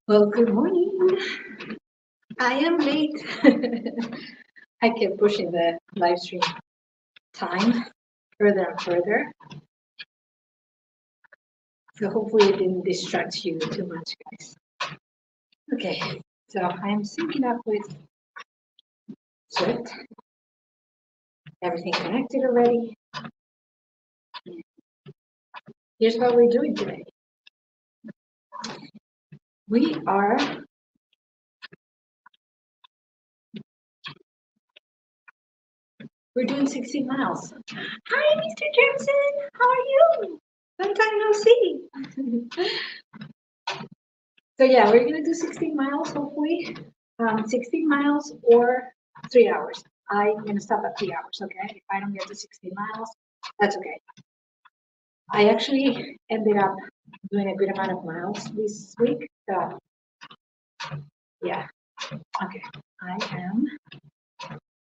Well, good morning. I am late. I kept pushing the live stream time further and further. So hopefully it didn't distract you too much, guys. Okay, so I'm syncing up with Swift. Everything connected already. Here's what we're doing today. We're doing 60 miles. Hi, Mr. Jameson. How are you? Long time no see. So yeah, we're gonna do 16 miles, hopefully. 16 miles or 3 hours. I'm gonna stop at 3 hours, okay? If I don't get to 16 miles, that's okay. I actually ended up doing a good amount of miles this week, so yeah. Okay, I am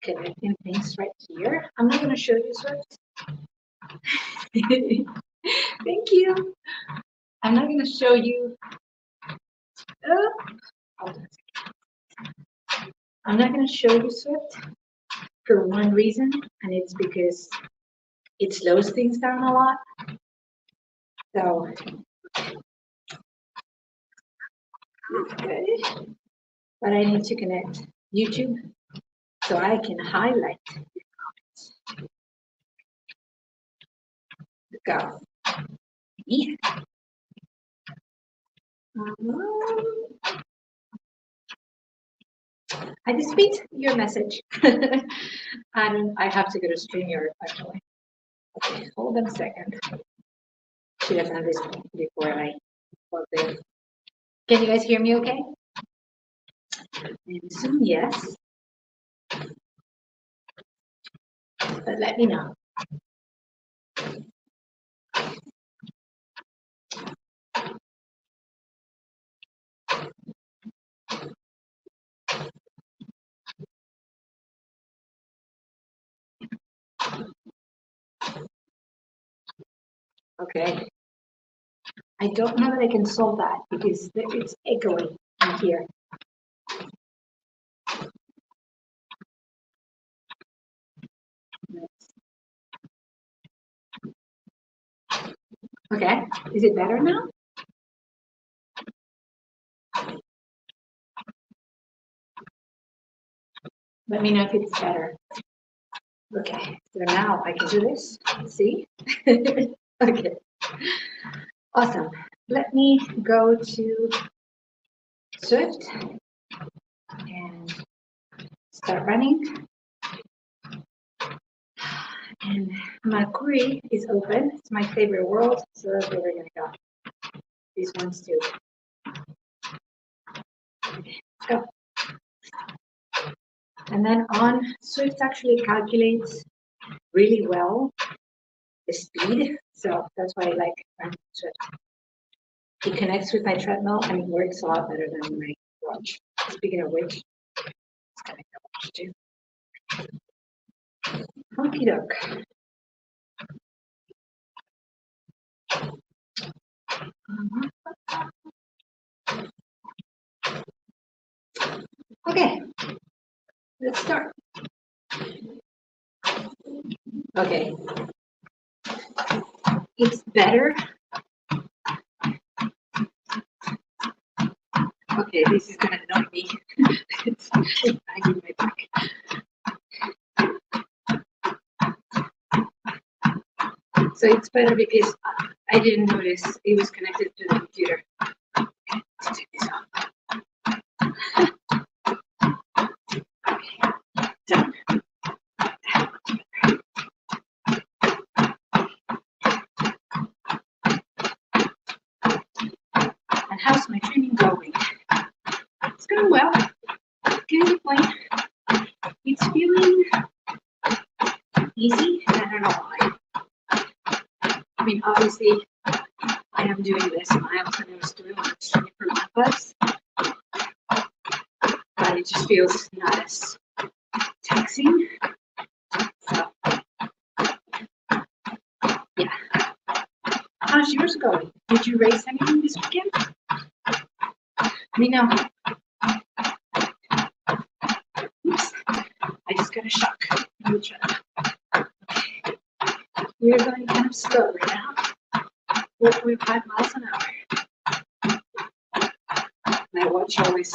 connecting things right here. I'm not gonna show you, Swift. Thank you. I'm not gonna show you. I'm not gonna show you Swift for one reason, and it's because it slows things down a lot. So, okay. But I need to connect YouTube so I can highlight your comments. Go. Yeah. I dispute your message. I have to go to StreamYard actually. Okay, hold on a second. Should have done this before I plug in. Can you guys hear me okay? And Zoom, yes. But let me know. Okay. I don't know that I can solve that because it's echoing in here. Okay, is it better now? Let me know if it's better. Okay, so now I can do this. See? Okay. Awesome. Let me go to Swift and start running. And Mercury is open. It's my favorite world, so that's where we're gonna go. These ones too. Okay, let's go. And then on Swift actually calculates really well the speed, so that's why I like running Swift. It connects with my treadmill and it works a lot better than my watch. Speaking of which, let's connect the watch too. Okie doke. Okay, let's start. Okay, it's better. Okay, this is gonna annoy me. I need my back. So it's better because I didn't notice it was connected to the computer. Okay, let's take this off. Okay, done. And how's my training going? It's going well. Can't complain. It's feeling easy. I don't know why. I mean, obviously, I am doing less miles than I was doing when I was training for bus, but it just feels not as taxing. So, yeah. How's yours going? Did you race anything this weekend? Let me know. Oops, I just got a shock. Okay. We're going kind of slow right now. 4.5 miles an hour. My watch always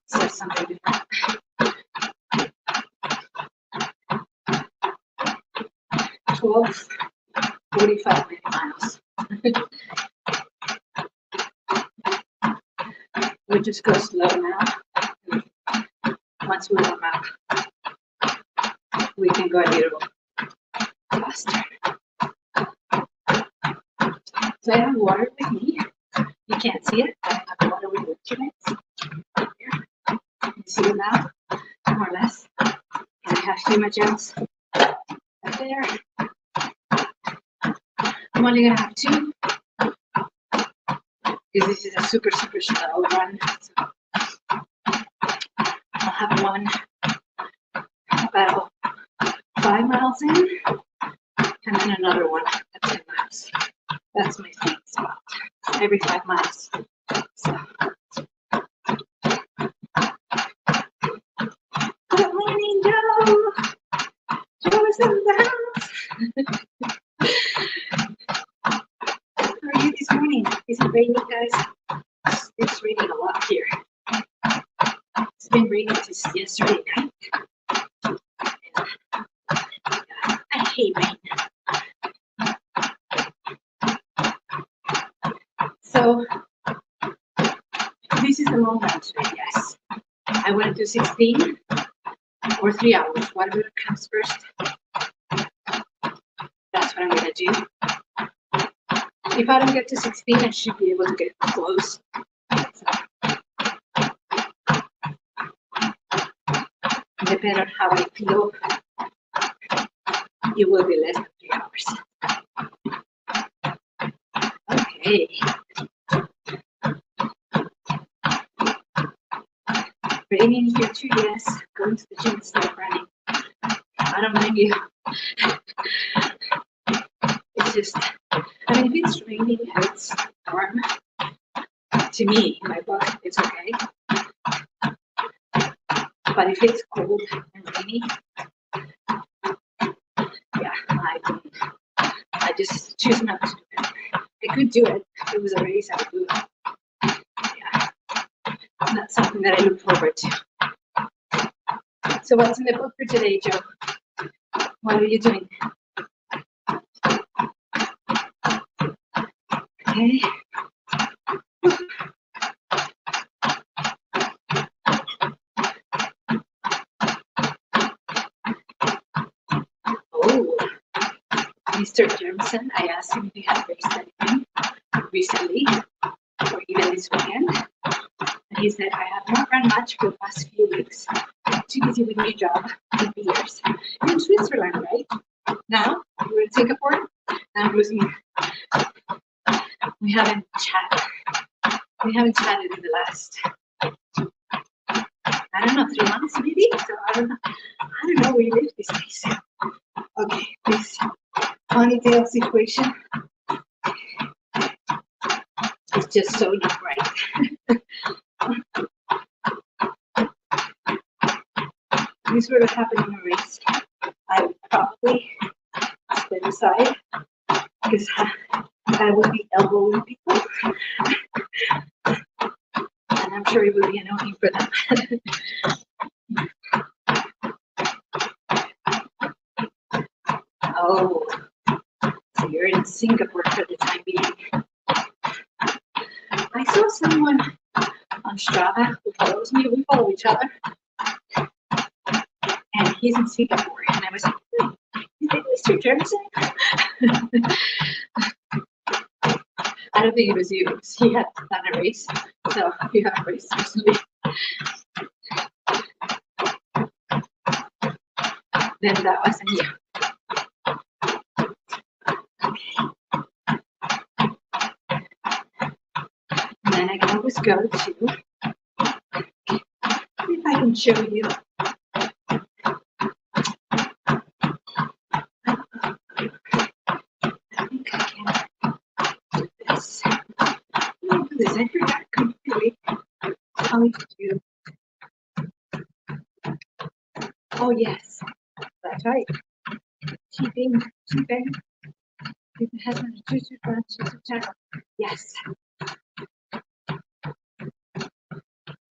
says something different. 12:45 miles. We'll just go slow now. Once we warm up, we can go a little faster. So I have water with me. You can't see it, but I have water with electrolytes. Here. You can see it now, more or less. And I have 2 of my gels right there. I'm only gonna have 2 because this is a super slow run. So I'll have one about 5 miles in, and then another one at 10 miles. That's my sweet spot. Every 5 miles. So. Good morning, Joe. Joe is in the house. How are you this morning? Is it raining, guys? It's raining a lot here. It's been raining since yesterday night. I hate rain. So this is the long run today, yes. I want to do 16 or 3 hours, whatever comes first. That's what I'm gonna do. If I don't get to 16, I should be able to get close. So, depending on how I feel, it will be less than 3 hours. Okay. Raining here too, yes. Going to the gym and start running. I don't mind you. It's just, I mean, if it's raining and it's warm, to me, in my book, it's okay. But if it's cold and rainy, yeah, I just choose not to do it. I could do it. If it was a race, I would do it. Yeah. Not something that I look forward to. So what's in the book for today, Joe? What are you doing? Okay. Oh, Mr. Jermson, I asked him if he had raced anything recently, or even this weekend. And he said, I have not run much for the past few weeks. I'm too busy with my job and beers. You're in Switzerland, right? Now? You're in Singapore? Now I'm losing you. We haven't chatted in the last, I don't know, 3 months maybe? So I don't know where you live these days. Okay, this ponytail situation is just so not right. If this were to happen in a race, I would probably step aside because I would be elbowing people. And I'm sure it would be annoying for them. Oh, so you're in Singapore for the time being. I saw someone on Strava who follows me. We follow each other. And he's in Singapore. And I was like, is that Mr. Jermson? I don't think it was you. He had done a race. So you have a race recently. Then that wasn't you. And then I can always go to, if I can show you. I think I can do this. I forgot completely. now we do, oh yes, that's right. Keeping keep the head on the two branches of tackle. Yes.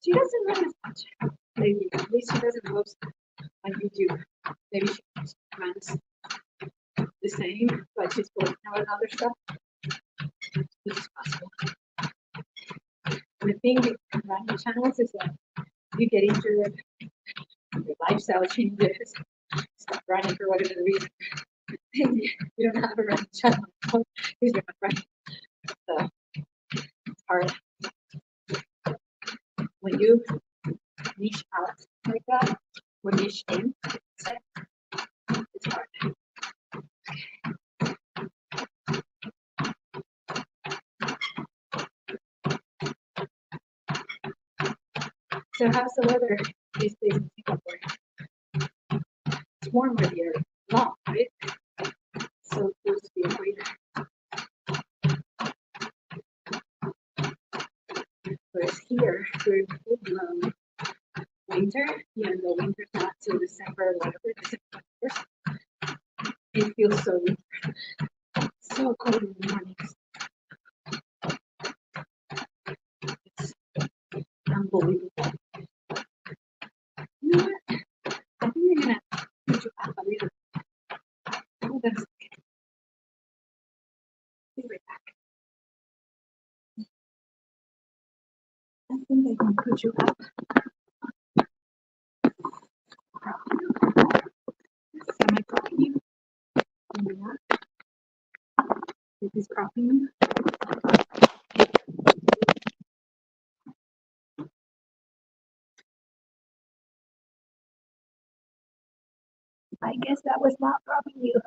She doesn't run as much. Maybe at least she doesn't most like you do. Maybe she runs the same, but she's working out other stuff. Which is possible. The thing with running channels is that you get injured, your lifestyle changes, stop running for whatever the reason. You don't have a running channel because you're not running. So it's hard. When you niche out like that, or niche in, it's hard. So how's the weather these days in Singapore? It's warmer here, not right? So close to the equator. Whereas here, we're full blown winter, even though winter's not till December, whatever, December 1st. It feels so winter. So cold in the mornings. It's unbelievable. You know what? I think I'm gonna put you up a little. Hold on a second. Be right back. I think I can put you up. Am I propping you? Maybe not. Is this propping you? I guess that was not propping you.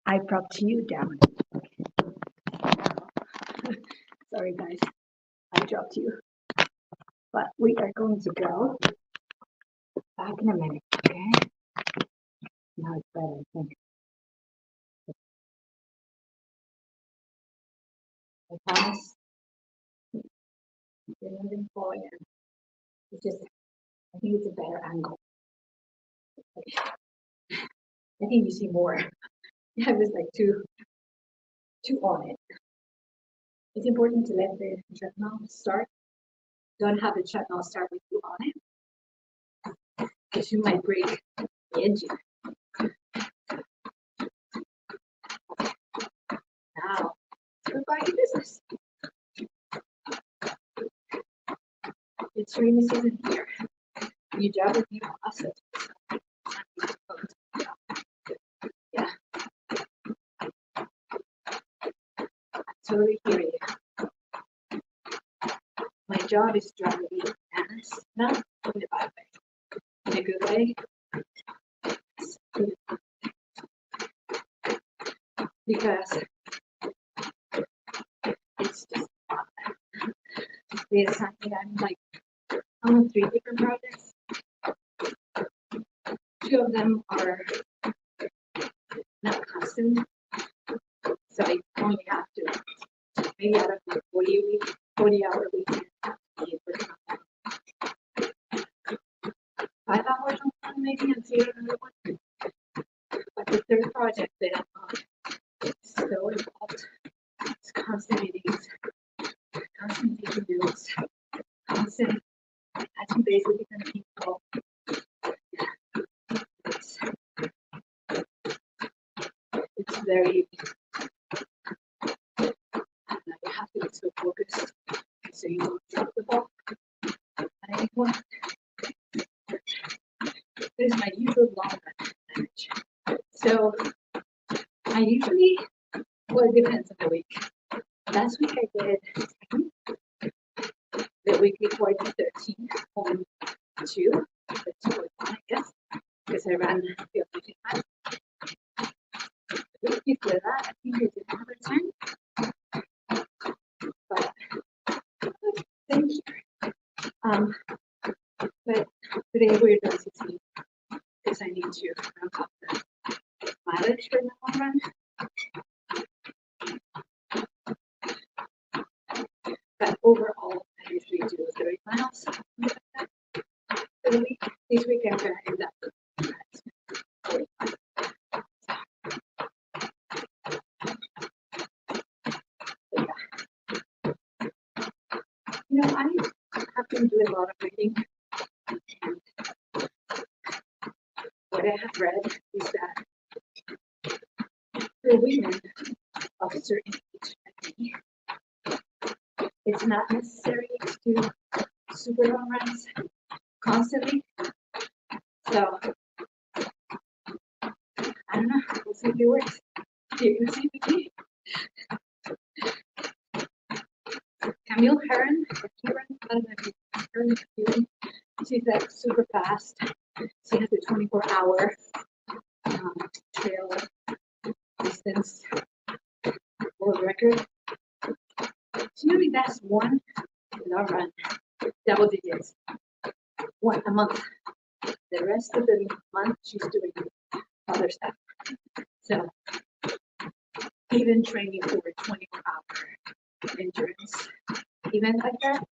I propped you down. Sorry guys, I dropped you. But we are going to go back in a minute, okay? Now it's better, I think. I promise. You're moving forward. It's just, I think it's a better angle. I think you see more. I was like too on it. It's important to let the treadmill start. Don't have the treadmill start with you on it, because you might break the edge. Now, goodbye to business. It's rainy season here. You job with new process. Yeah. Totally hear you. My job is to try to be honest, not in a bad way, in a good way. Because it's just there's something I'm like on 3 different projects. 2 of them are not constant, so I only have to maybe out of the 40-hour week. 5 hours on one maybe and 0 another one. But the 3rd project that I'm on is so involved. It's constant meetings, constant taking notes, constant touching base with different people. It's very, you have to be so focused so you don't drop the ball at any point. There's my usual long run damage. So I usually, well, it depends on the week. Last week I did the week before I did 13 on 2, but 2 I guess, because I ran the other time. The week before that, I think I did have a turn. But thank you. But today we're doing 16 because I need to ramp up mileage for the long run. But overall, I usually do 30 miles for the week. This week I'm going to end up at 45. You know, I have been doing a lot of reading, and what I have read is that for women of a certain age like me, it's not necessary to do super long runs constantly. So I don't know. We'll see if it works. You're gonna see with me. Camille Heron, I don't know if you've heard of Camille. She's like super fast. She has a 24-hour trail distance world record. She only does one long run, double digits, one a month. The rest of the month she's doing other stuff. So even training for a 24-hour endurance event like that.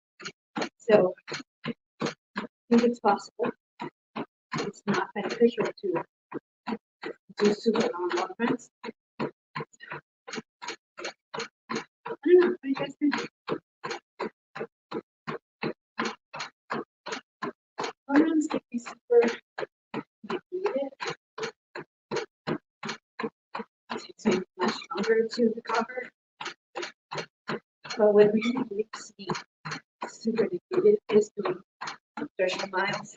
So I think it's possible. It's not beneficial to do super long runs. I don't know, what do you guys think? Long runs can be super depleted. It takes me much longer to recover. But what we really see super depleted is doing 30 miles.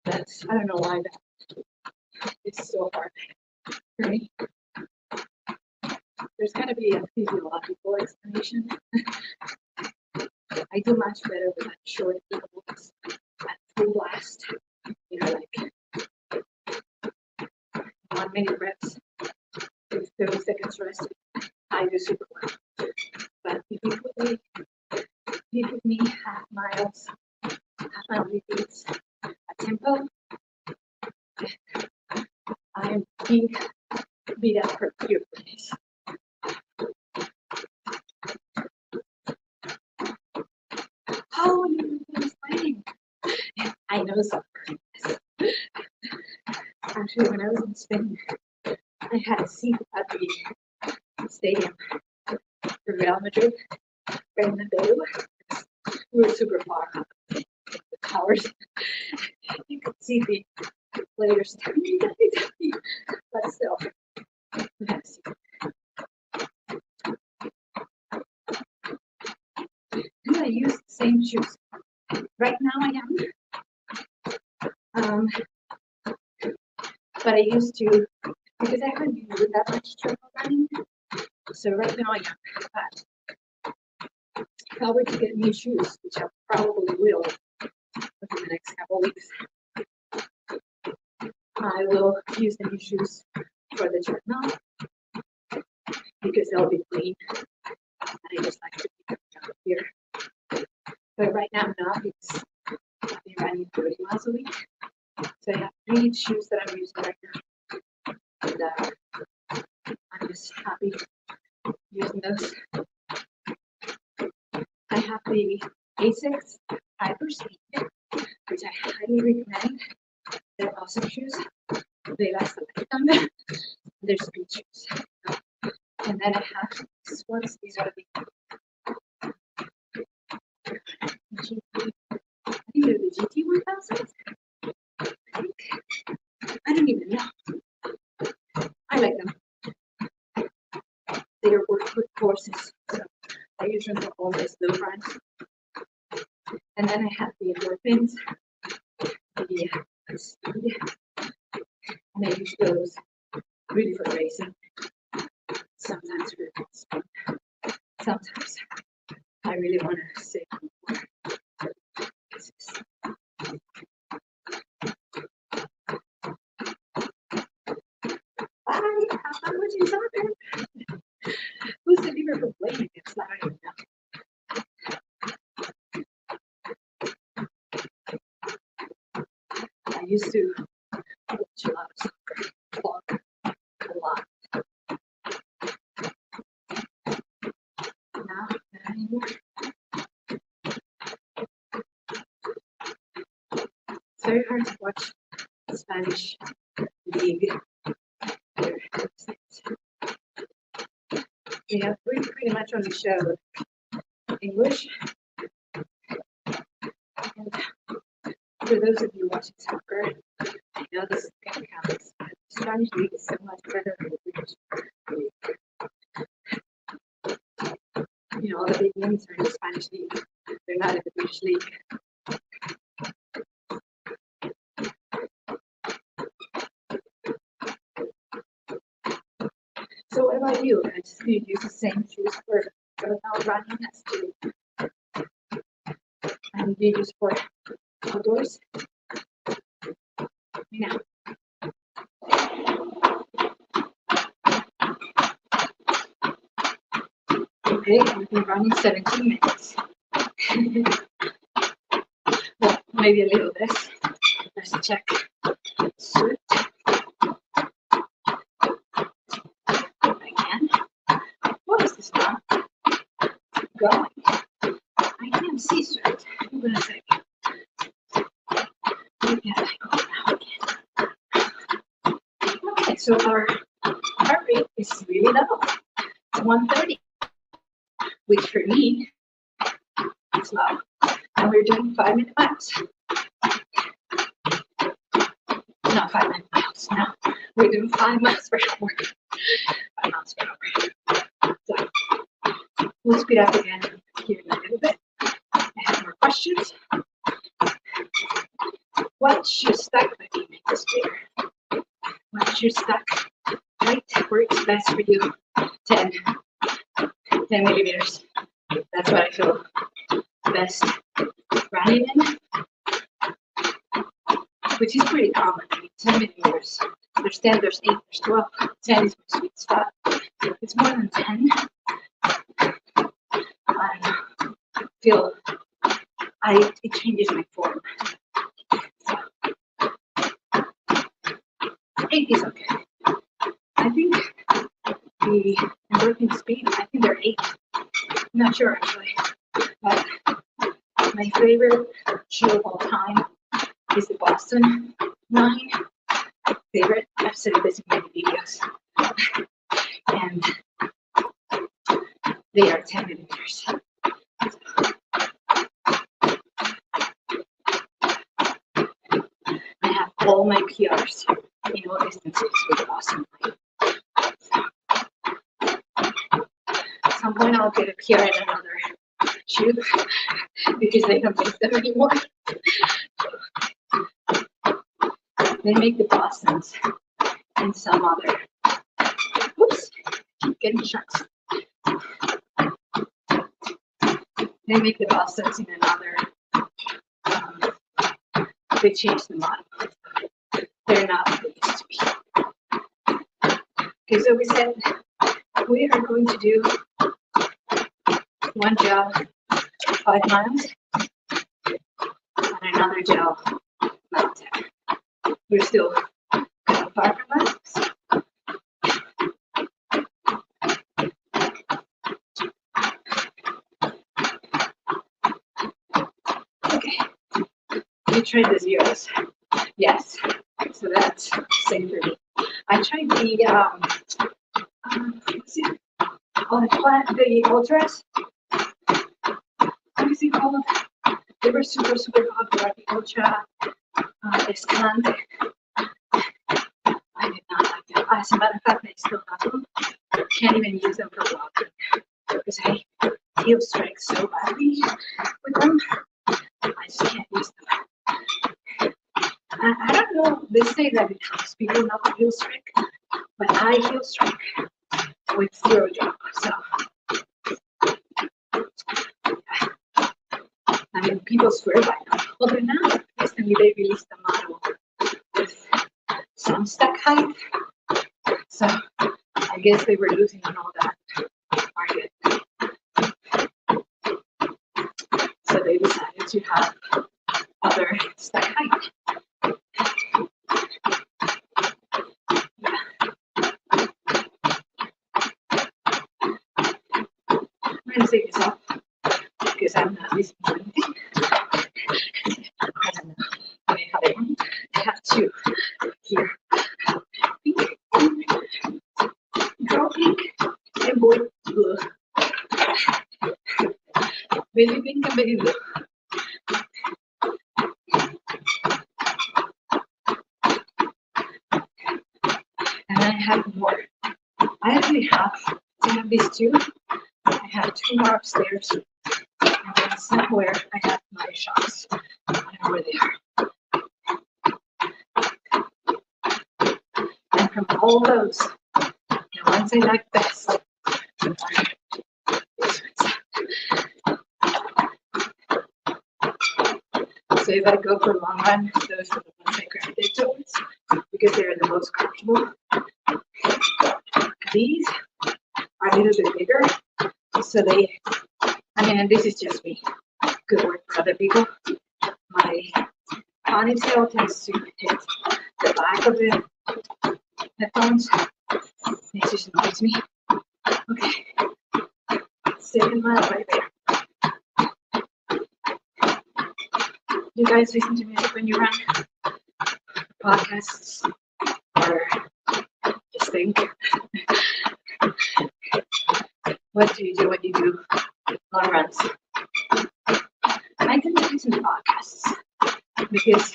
That's, I don't know why that is so hard for me. There's got to be a physiological explanation. I do much better with that short intervals at full blast. You know, like 1 minute reps with 30 seconds rest. I do super well. But if you put me half mile repeats at tempo, I am beat up for a few days. Oh, you've been explaining. I know something. Actually, when I was in Spain, I had a seat at the stadium for Real Madrid, Bernabeu. We were super far up the towers. You could see the players tiny, but still, we had a seat. Do I use the same shoes? Right now I am. But I used to, because I haven't been doing that much trail running. So right now I am. But if I were to get new shoes, which I probably will within the next couple of weeks, I will use the new shoes for the treadmill because they'll be clean. And I just like to keep them out here. But right now I'm not because I've been running 30 miles a week. So I have 3 shoes that I'm using right now. And I'm just happy using those. I have the Asics Hyperspeed, which I highly recommend. They're awesome shoes. They last a lifetime. They're speed shoes. And then I have these ones. These are the GT. I think they're the GT 1000s. I don't even know. I like them. They are good courses. So I use them for all my slow runs. And then I have the endorphins, the speed, and I use those really for racing. Sometimes for spin. Sometimes I really want to save more. Bye. How much is on there? Who's the leader for playing? It's not even know. I used to watch a lot of soccer. very hard to watch Spanish league. Yeah, we pretty much only show English. And for those of you watching soccer, I know this is going to count. Spanish league is so much better than the British league. You know, all the big names are in the Spanish league. They're not in the British league. So what about you? I just need to use the same shoes for running as to and you use for outdoors. Yeah. Okay, we've been running 17 minutes. Well, maybe a little less. Let's check. Suit. Again. What is this now? Going. I can't see straight. Hold on a second. Maybe I go now again. Okay, so our heart rate is really low. It's 130, which for me is low. And we're doing 5-minute miles. Not 5-minute miles, no. We're doing 5 miles per hour. 5 miles per hour. So we'll speed up again here in a little bit. I have more questions. What shoe stack might be make this bigger? What shoe stack height works best for you? 10 millimeters. That's what I feel best running in, which is pretty common. I mean, 10 millimeters. There's 10, there's 8, there's 12. 10 is my sweet spot. If it's more than 10, I feel it changes my form. So, 8 is okay. I think the endorphin speed, I think they're 8. I'm not sure actually, but my favorite shoe of all time is the Boston 9. Favorite. I've said this in many videos. And they are 10 millimeters. I have all my PRs in all distances with the Boston 9. At some point I'll get a PR in another shoe because they don't make them anymore. They make the Bostons and some other. Oops, keep getting shots. They make the Bostons in another. They changed the model. They're not what they used to be. Okay, so we said we are going to do one gel 5 miles and another gel mile 10. We're still kind of far from us. Okay, you tried the zeros. Yes, so that's same for me. I tried the the ultras. What is it called? They were super popular. The ultra X1. I did not like them. As a matter of fact, I still have them. Can't even use them for walking because I heel strike so badly with them. I just can't use them. I don't know. They say that it helps people not to heel strike, but I heel strike with 0 drop. So I mean, people swear by them. Well, they're not. Recently, they released a model with some stack height. So I guess they were losing on all that market. So they decided to have other stack height. Yeah. I'm going to take this off because I'm not listening to anything. I don't know. I mean, if other one. I have two here. Pink, girl pink, and boy blue. Baby pink and baby blue. And I have more. I actually have these two. I have two more upstairs. And then somewhere I have my shots. I don't know where they are. And from all those, the ones I like best are these ones. So if I go for a long run, those are the ones I gravitate towards because they're the most comfortable. These are a little bit bigger, so they, I mean, and this is just me. Could work for other people. My ponytail tends to hit the back of the headphones. It just annoys me. Okay, second mile right there. You guys listen to music when you run? Podcasts? Or just think? What do you do when you do long runs? I tend to listen to podcasts because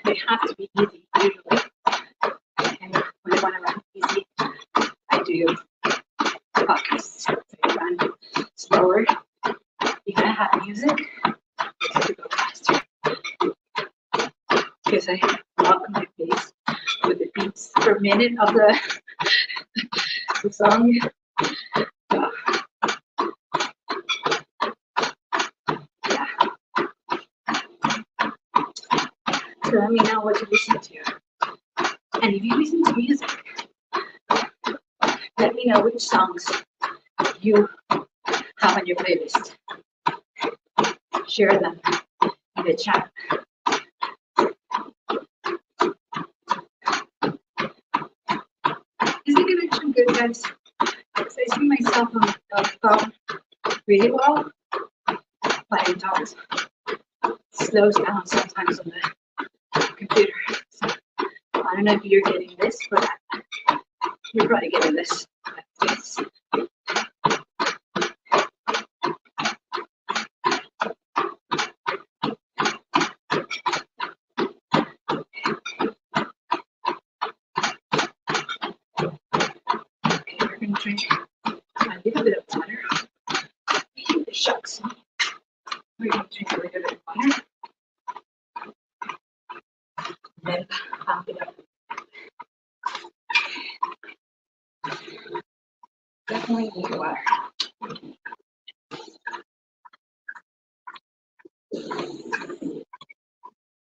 they have to be easy usually. And when I want to run easy, I do podcasts. So I run slower. If I have music, I tend to go faster. Because I lock my pace with the beats per minute of the song. So let me know what you listen to. And if you listen to music, let me know which songs you have on your playlist. Share them in the chat. Is the connection good, guys? Because I see myself on the phone really well, but it does slows down sometimes on the computer. So I don't know if you're getting this, but you're probably getting this. Yes. Okay, we're going to drink a little bit of water. I hate the shucks. We're going to drink a little bit of water. Then pump it up. Definitely need water.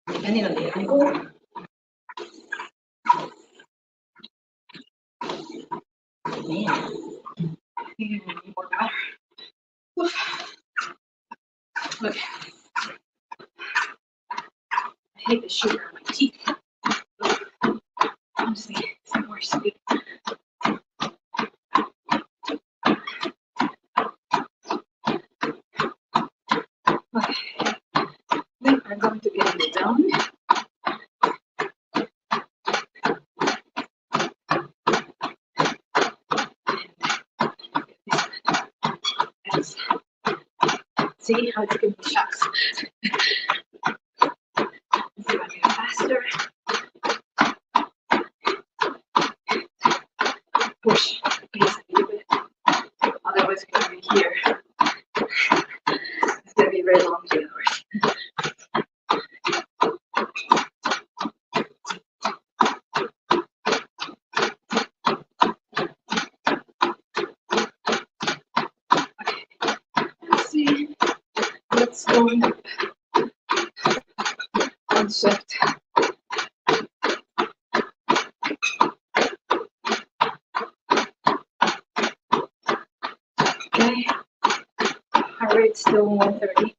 Depending on the angle. Man, I think I need more water. Oof. Okay. I hate the sugar on my teeth. Honestly, it's the worst thing. Okay. Then I'm going to get in the zone. See how it's giving me shocks. Let's see if I can go faster. Push the pace a little bit. Otherwise, it's going to be here. It's going to be very long 2 hours. Let's see what's going up. One shift. Okay, heart rate still 130.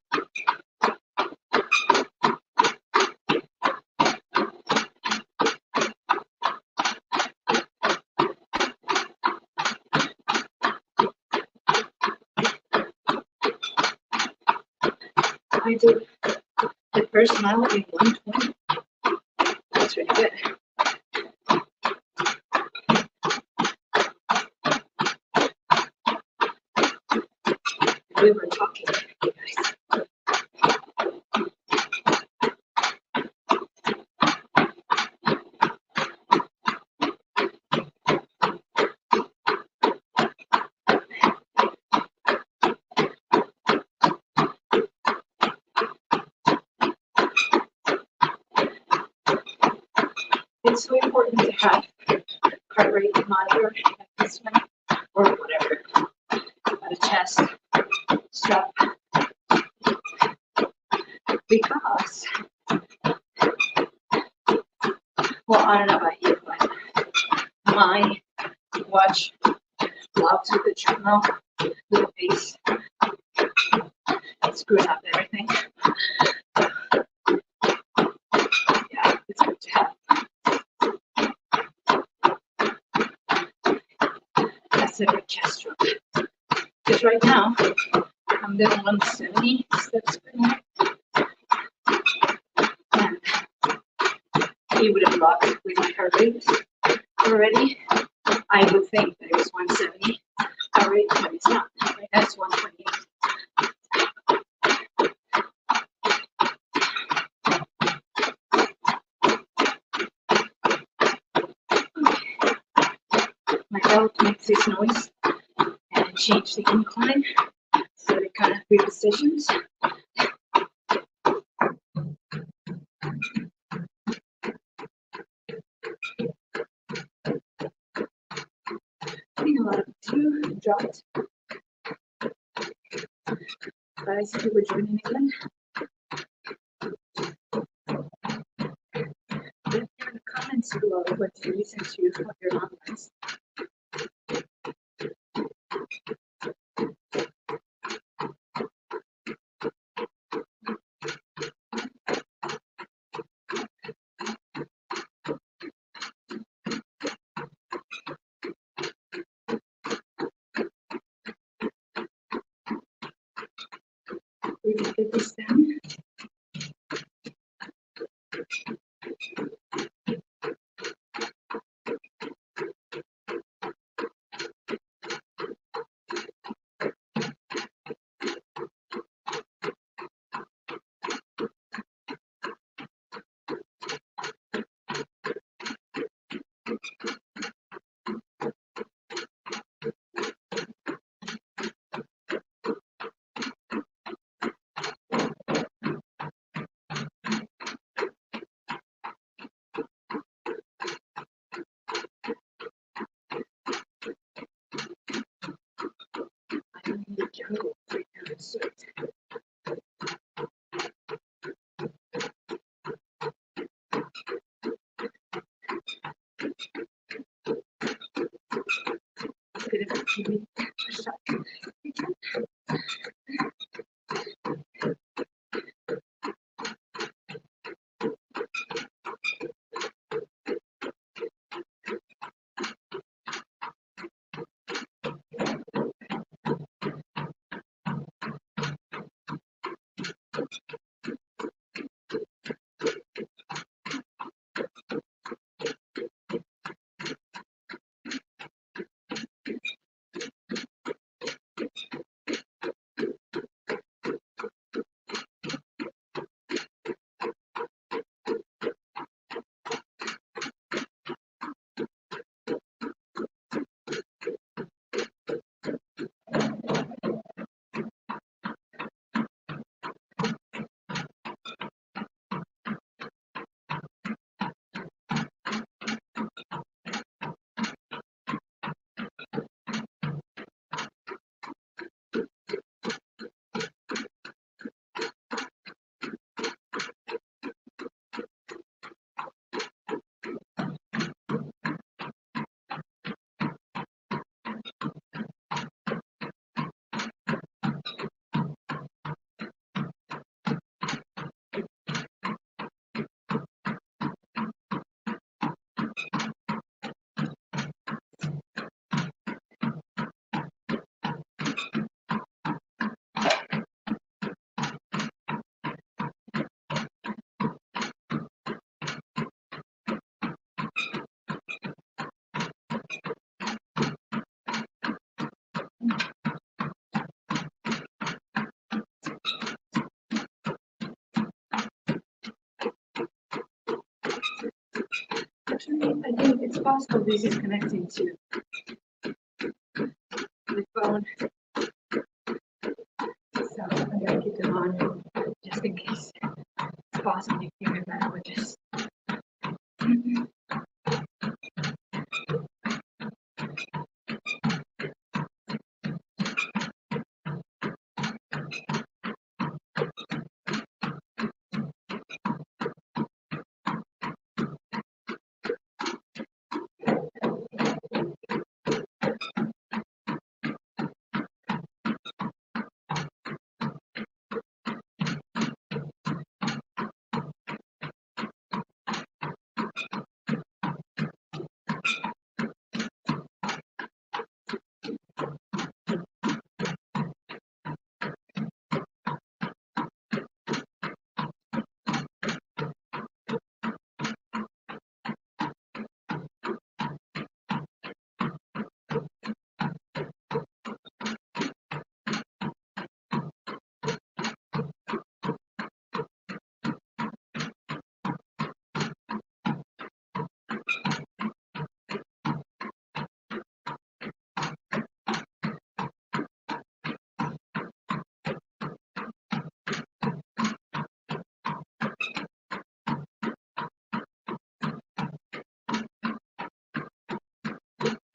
I did The first mile in 1:20. That's really good. We were talking, you guys. It's so important to have heart rate monitor at this one or whatever. A chest strap. Because, well, I don't know about you, but my watch blocks with the treadmill, with the base, screwing up everything. Yeah, it's good to have. That's a good chest strap. Because right now, I'm doing 170 steps per minute. And he would have blocked with my heart rate already. I would think that it was 170 heart rate, but it's not. Right? That's 128. My belt makes this noise and change the incline so it kind of repositions. I think a lot of you dropped. Guys, if you were joining again, let me know in the comments below what you listen to on your long runs. We can get this done. I don't need a jungle right now. It's so good at TV. think it's possible this is connecting to the phone. So I'm gonna keep them on just in case it's possible you can hear that with this.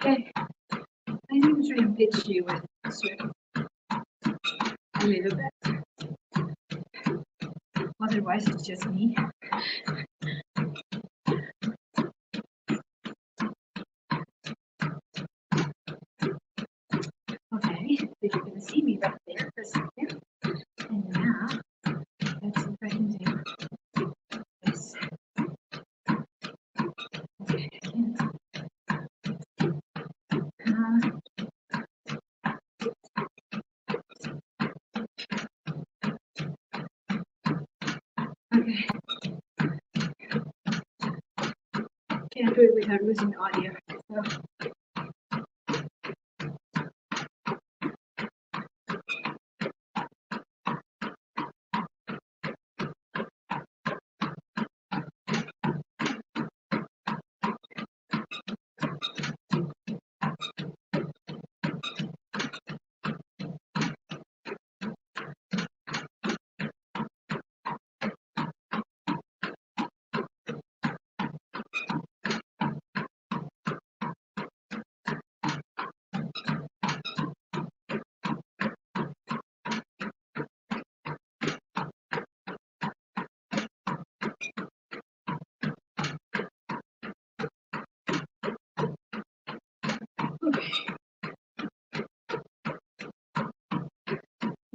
Okay, I think I'm trying to pitch you with sort of a little bit. Otherwise, it's just me. Okay, so you're going to see me right there for a second. And now, let's see if I can do this. Okay, okay. Can't do it without losing audio. So.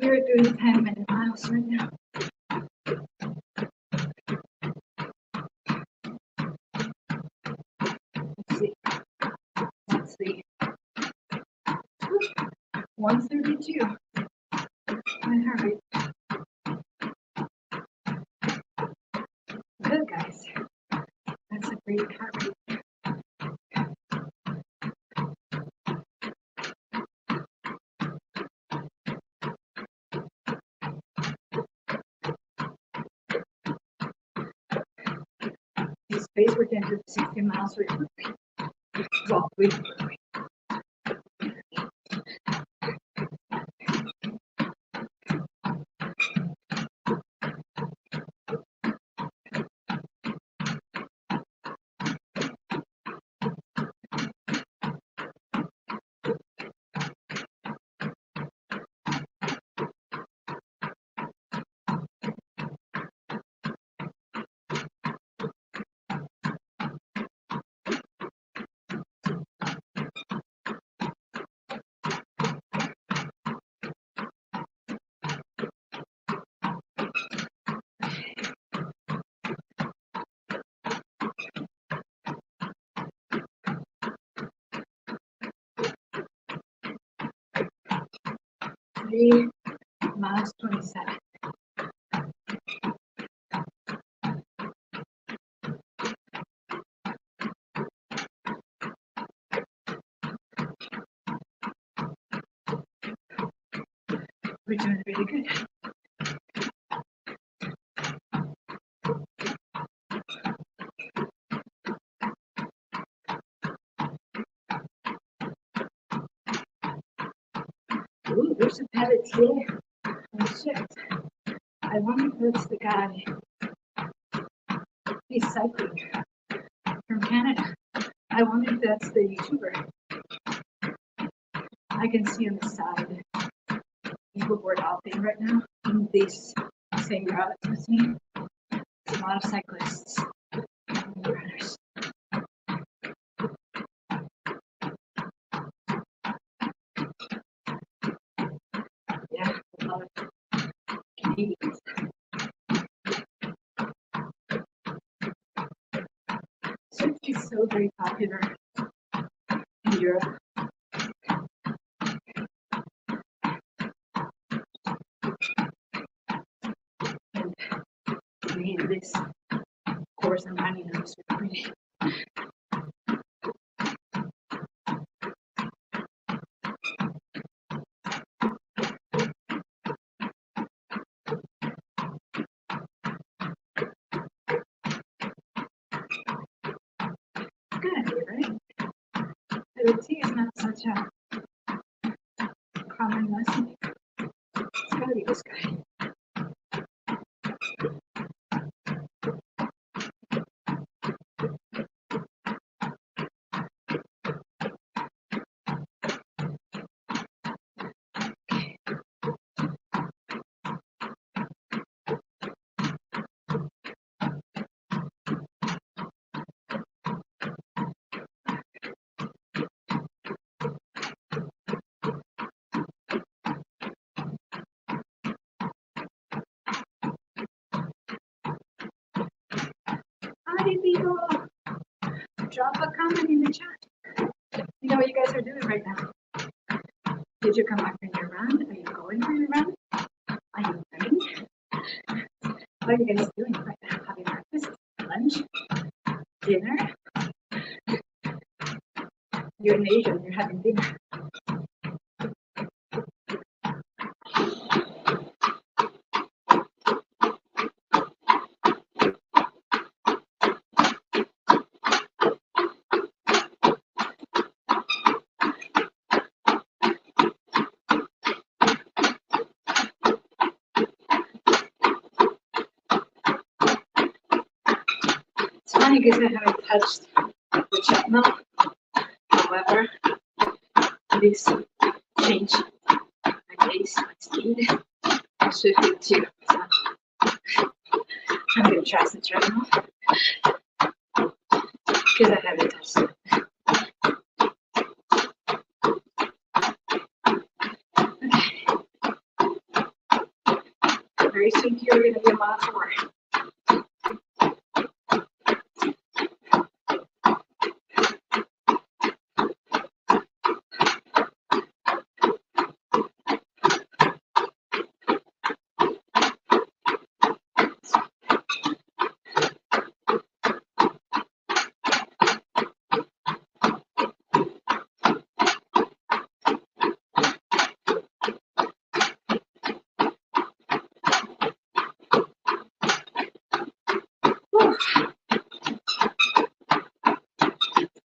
We're doing 10-minute miles right now. Let's see. Let's see. 132. My heart rate. Good, guys. That's a great heart rate. This space we're going to do 60 miles really quickly. Well, really quickly. Miles 27. We're doing really good. there's a pelletier. Oh shit. I wonder if that's the guy. He's cycling from Canada. I wonder if that's the YouTuber. I can see on the side people who are hopping right now in this same route as me. There's a lot of cyclists and runners. Yeah, a lot of Canadians. Suzie is so very popular in Europe. And me in this course I'm running on this pretty. Good idea, right? The tea is not such a common lesson. It's gotta be this guy. Hi people! Drop a comment in the chat. You know what you guys are doing right now. Did you come back from your run? Are you going for your run? Are you running? What are you guys doing right now? Having breakfast? Lunch? Dinner? You're in Asia and you're having dinner. Because I haven't touched the treadmill. However, this changed my pace, my speed. I shifted too. So I'm going to try some treadmill because I haven't touched it. Okay. Very soon here we're going to be a mile 4.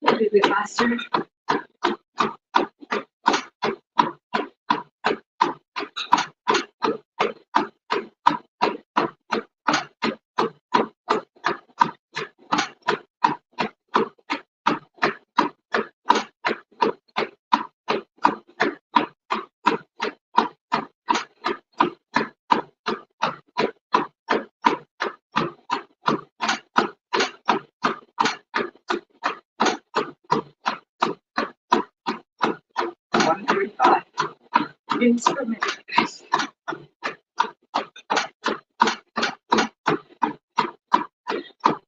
A little bit faster. Instrument, guys.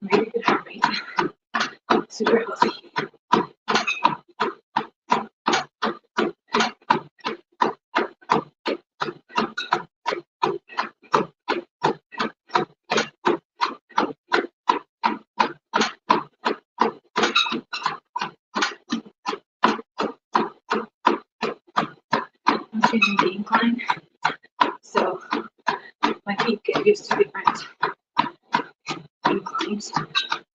Really good heart rate. Super healthy. I'm changing the incline, so my feet get used to different inclines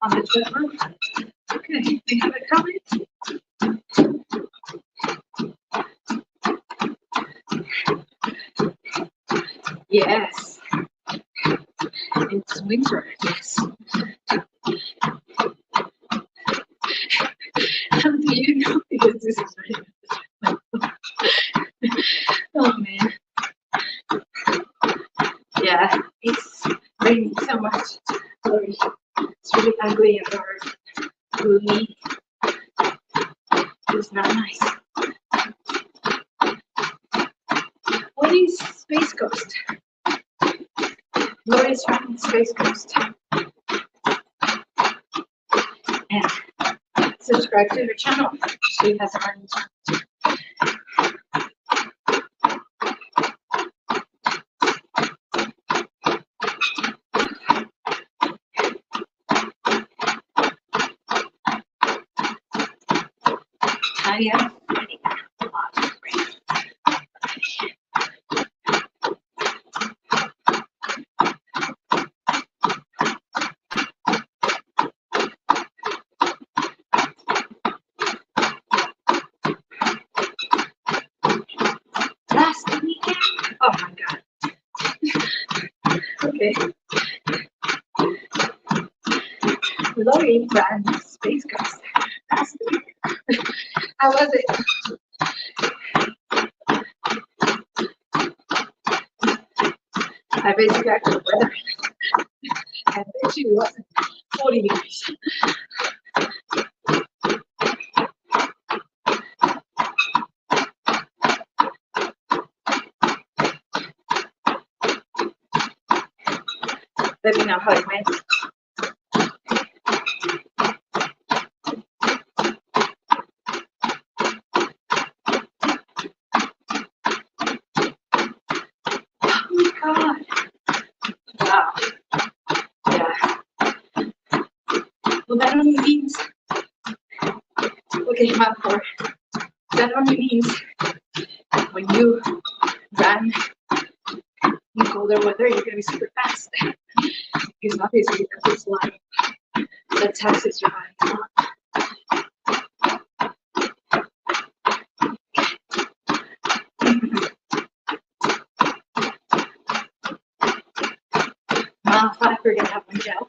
on the treadmill. Okay, we have a comment. winter, yes. How do you know? Because this is really oh man. Yeah, it's raining so much. Sorry. It's really ugly and dark, gloomy. It's not nice. What is Space Coast? What is from Space Coast? And subscribe to her channel. She has a running channel. Yeah. Last weekend. Oh my god. Okay. Lori ran Space Coast last week. How was it? I basically got the weather. And it actually wasn't 40 degrees. Let me know how it went. God. Wow. Yeah. Well, that only means, okay, map 4. That only means when you run in colder weather, you're going to be super fast. Because obviously that's life that taxes your body. Mile 5, we're going to have one gel.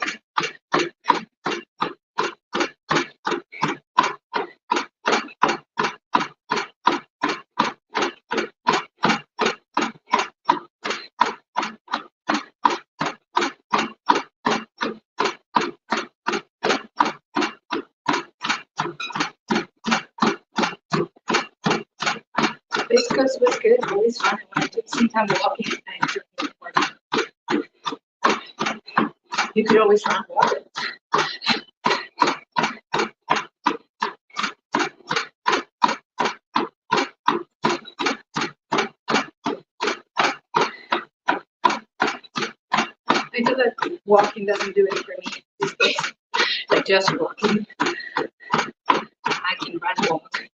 This coast was good, always fun. I took some time walking and drinking water. You could always run water. I feel like walking doesn't do it for me these days. Like just walking. I can run walk.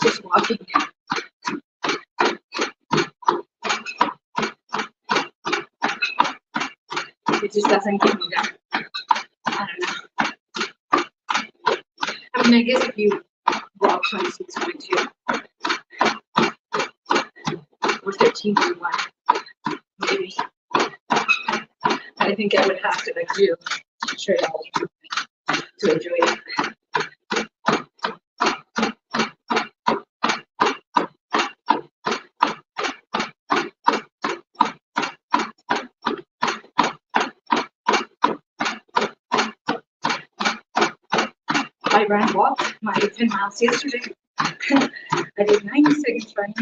Just walking. It just doesn't give me that. I don't know. I mean, I guess if you walk 26.2 or 13.1, maybe. I think I would have to like do straight out to enjoy it. I ran walk my 10 miles yesterday. I did 90 seconds running,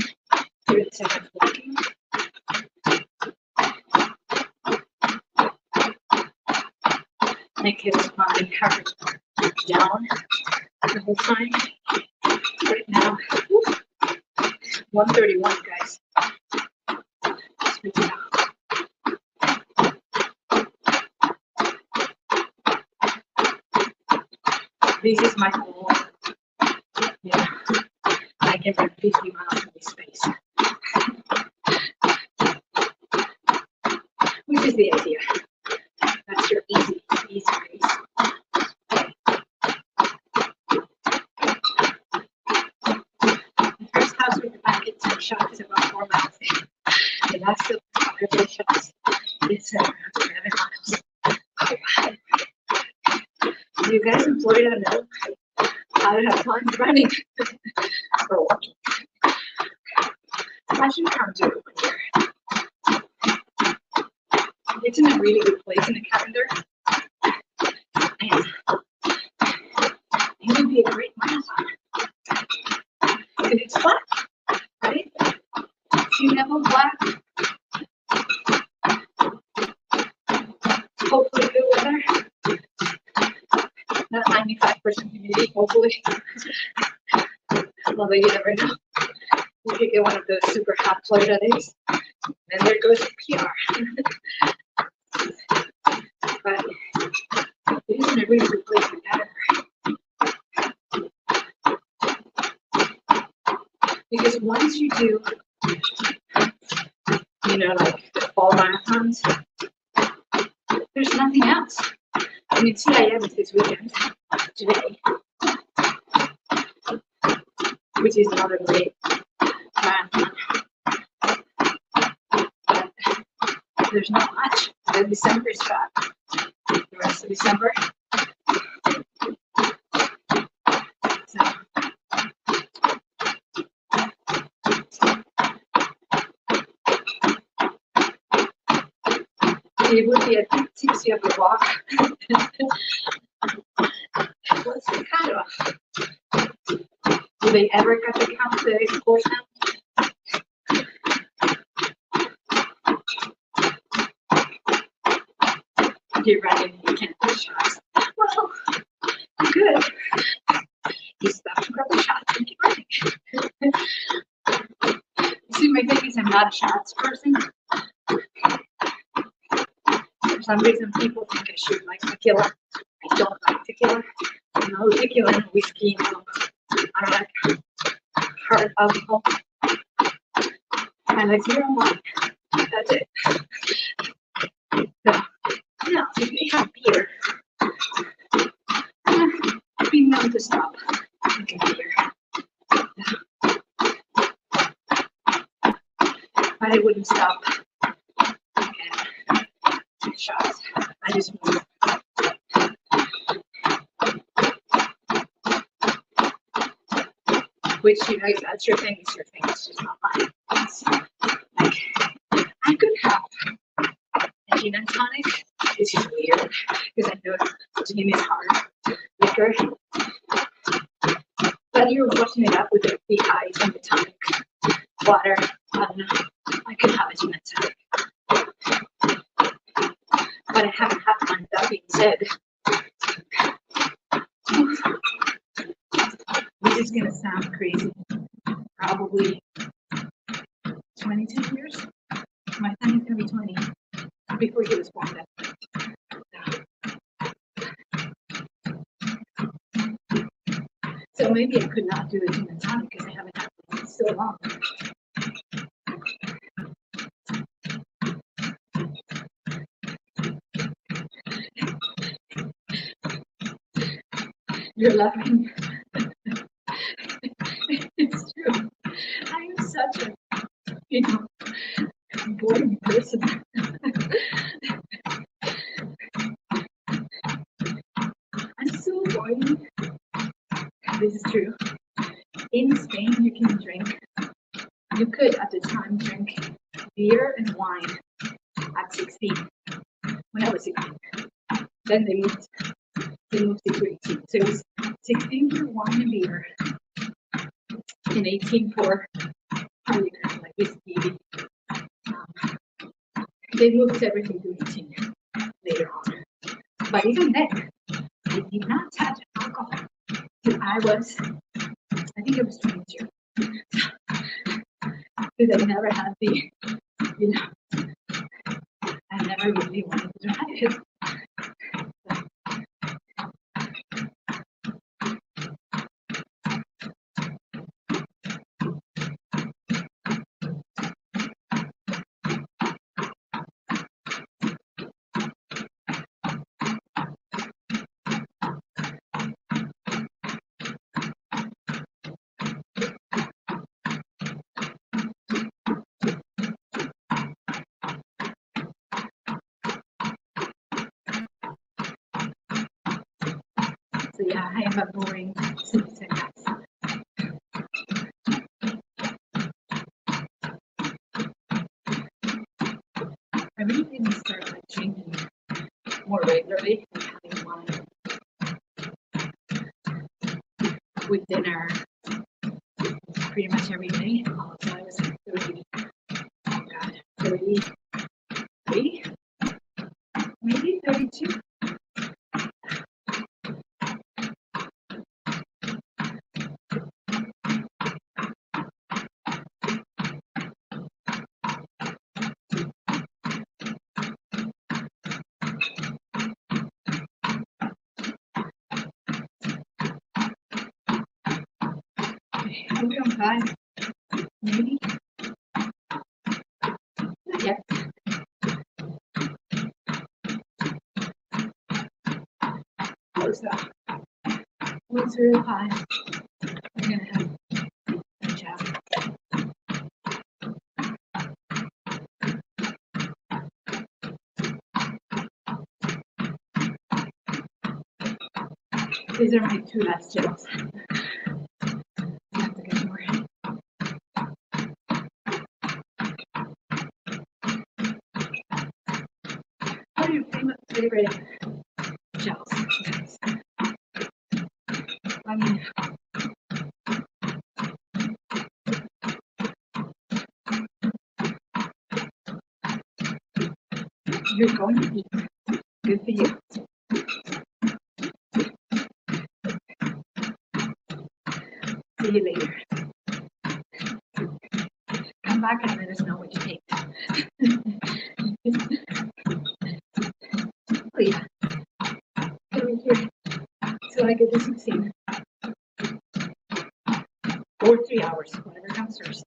30 seconds walking. I kept my heart down the whole time. Right now, 131, guys. This is my goal. Yeah, I can run 50 miles in this space. Which is the idea. That's your easy race. The first house with the packets and shots is about 4 miles in. The last of the shots is around 11 You guys in Florida know how to have fun running or walking. Imagine how to do it here. It's in a really good place in the calendar. And it would be a great marathon. And it's flat, right? Sea level flat. Hopefully good weather. Not 95% humidity, hopefully. Although you never know. You could get one of those super hot Florida days. And there goes the PR. But it is in a really good place for that. Because once you do, you know, like the fall marathons, there's nothing else. I mean, CIM is this weekend, today, which is another great marathon. But there's not much. The December is fat. The rest of December. So, it would be a bit tipsy of a walk. What's the cutoff? Do they ever cut the count the course now? You're running, you can't do shots. Well, good. You stop to grab the shots and keep running. See, my thing is I'm not a shots person. For some reason, people think I should like tequila. I don't like tequila. No tequila and whiskey. No. I don't like hard alcohol. I like 0 wine. That's it. So, no, if they have beer, I'd be known to stop drinking beer. But I wouldn't stop and take shots. I just wouldn't. Which, you know, if that's your thing, it's your thing. It's just not mine. It's like, I could have a gin and tonic. It's just weird because I know gin is hard liquor. But you're washing it up with the ice and the tonic water. I don't know. I could have a gin and tonic. But I haven't had one. That being said, this is gonna sound crazy. Probably 22 years. My son is gonna be 20 before he was born. So maybe I could not do a gin and tonic because I haven't had it in so long. You're laughing. It's true. I am such a, boring person. I'm so boring. This is true. In Spain, you can drink. You could at the time drink beer and wine at 16. When I was 16, then they moved it to 18. So it was 16 for wine and beer, and 18 for liquor, like whiskey. They moved everything to 18 later on. But even then, I did not touch alcohol till I think it was 22. Because I never had the, you know, I never really wanted to try it. Yeah, I am a boring citizen. I really didn't start like drinking more regularly, like having wine with dinner pretty much every day. Also, I was 30, oh God, 33, maybe 32. Maybe I'm 5, maybe. Not yet. Close up. Once we're at 5, we're gonna have a chat. These are my 2 last gels. I have to get more. What are your favorite gels? I mean, you're going to eat. Good for you. See you later. Come back and let us know what you think. Oh yeah. Get over here. So I get to 16. Or 3 hours, whatever comes first.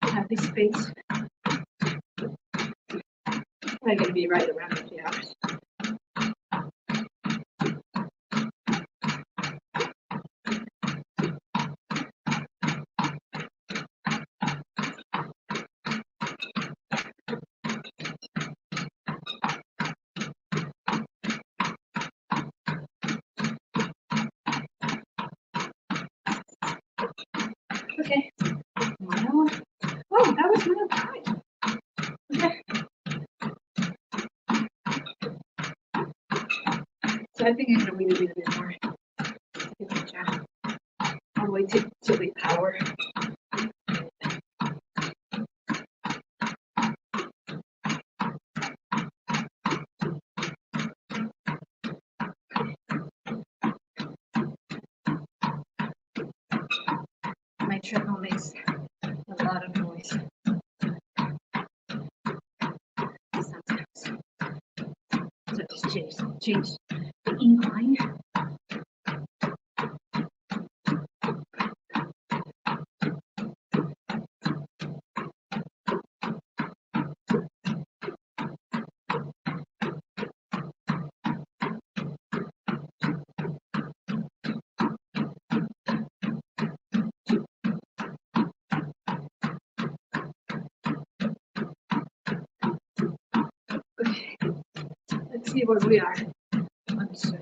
Have this space. I'm going to be right around the 3 hours. Okay. Mile. Oh, that was mile 5. Okay. So I think I'm going to wait a little bit more. I'll wait till we power. My treadmill makes a lot of noise. Sometimes. So just change the incline. Okay. Let's see where we are on the shift.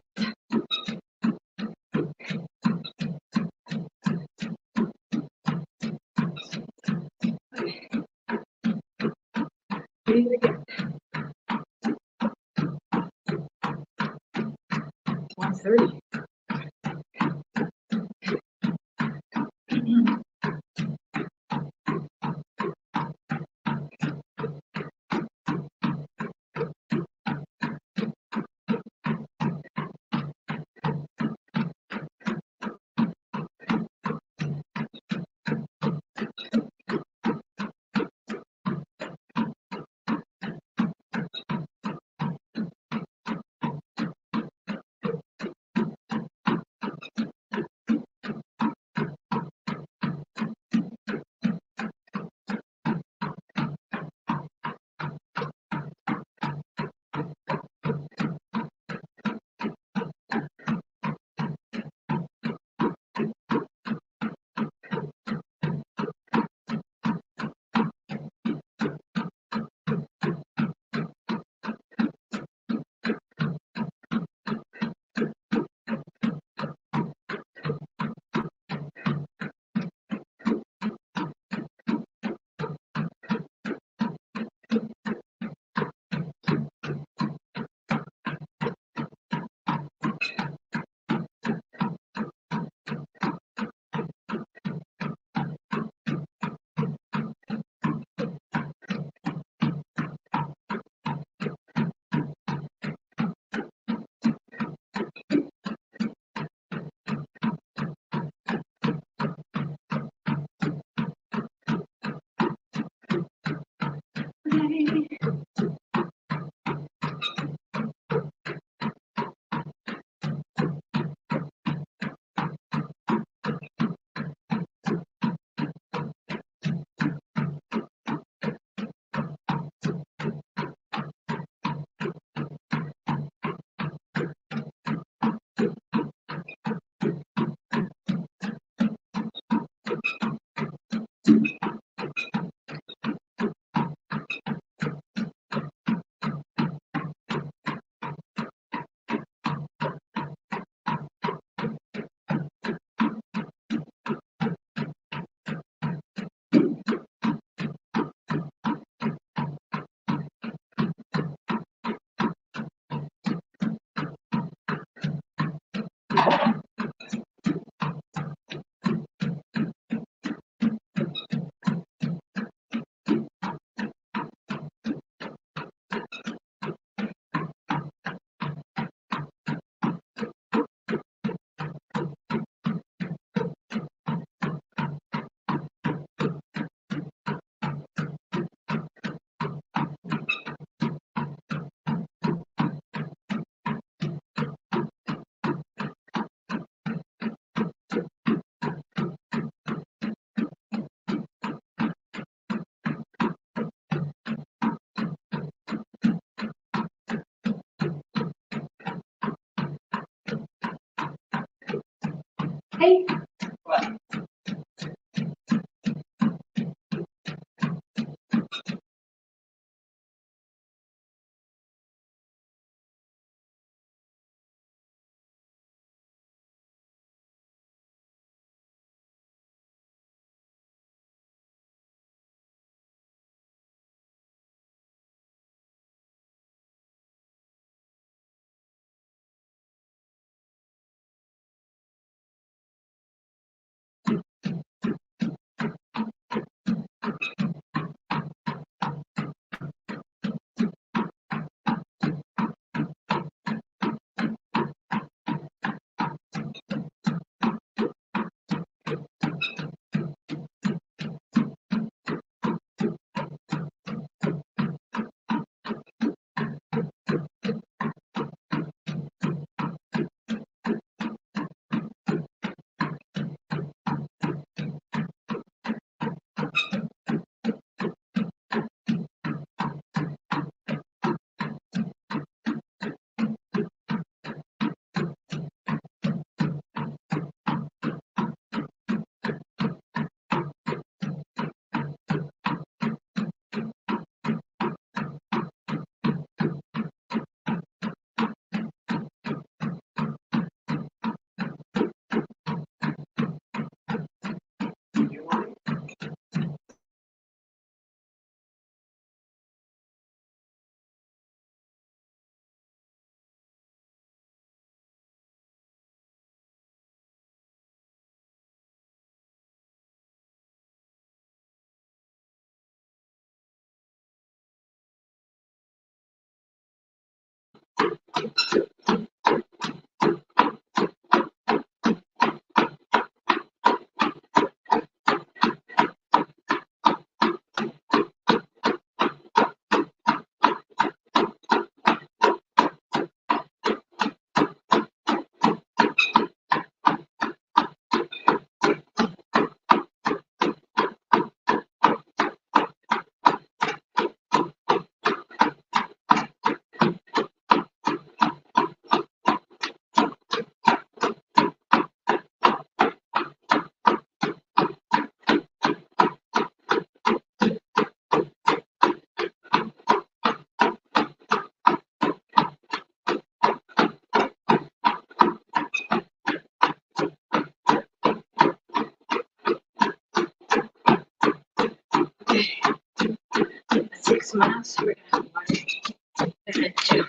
Okay. Breathe again. 130. Hey, What? okay. 6 miles. We're gonna have 1 and then 2.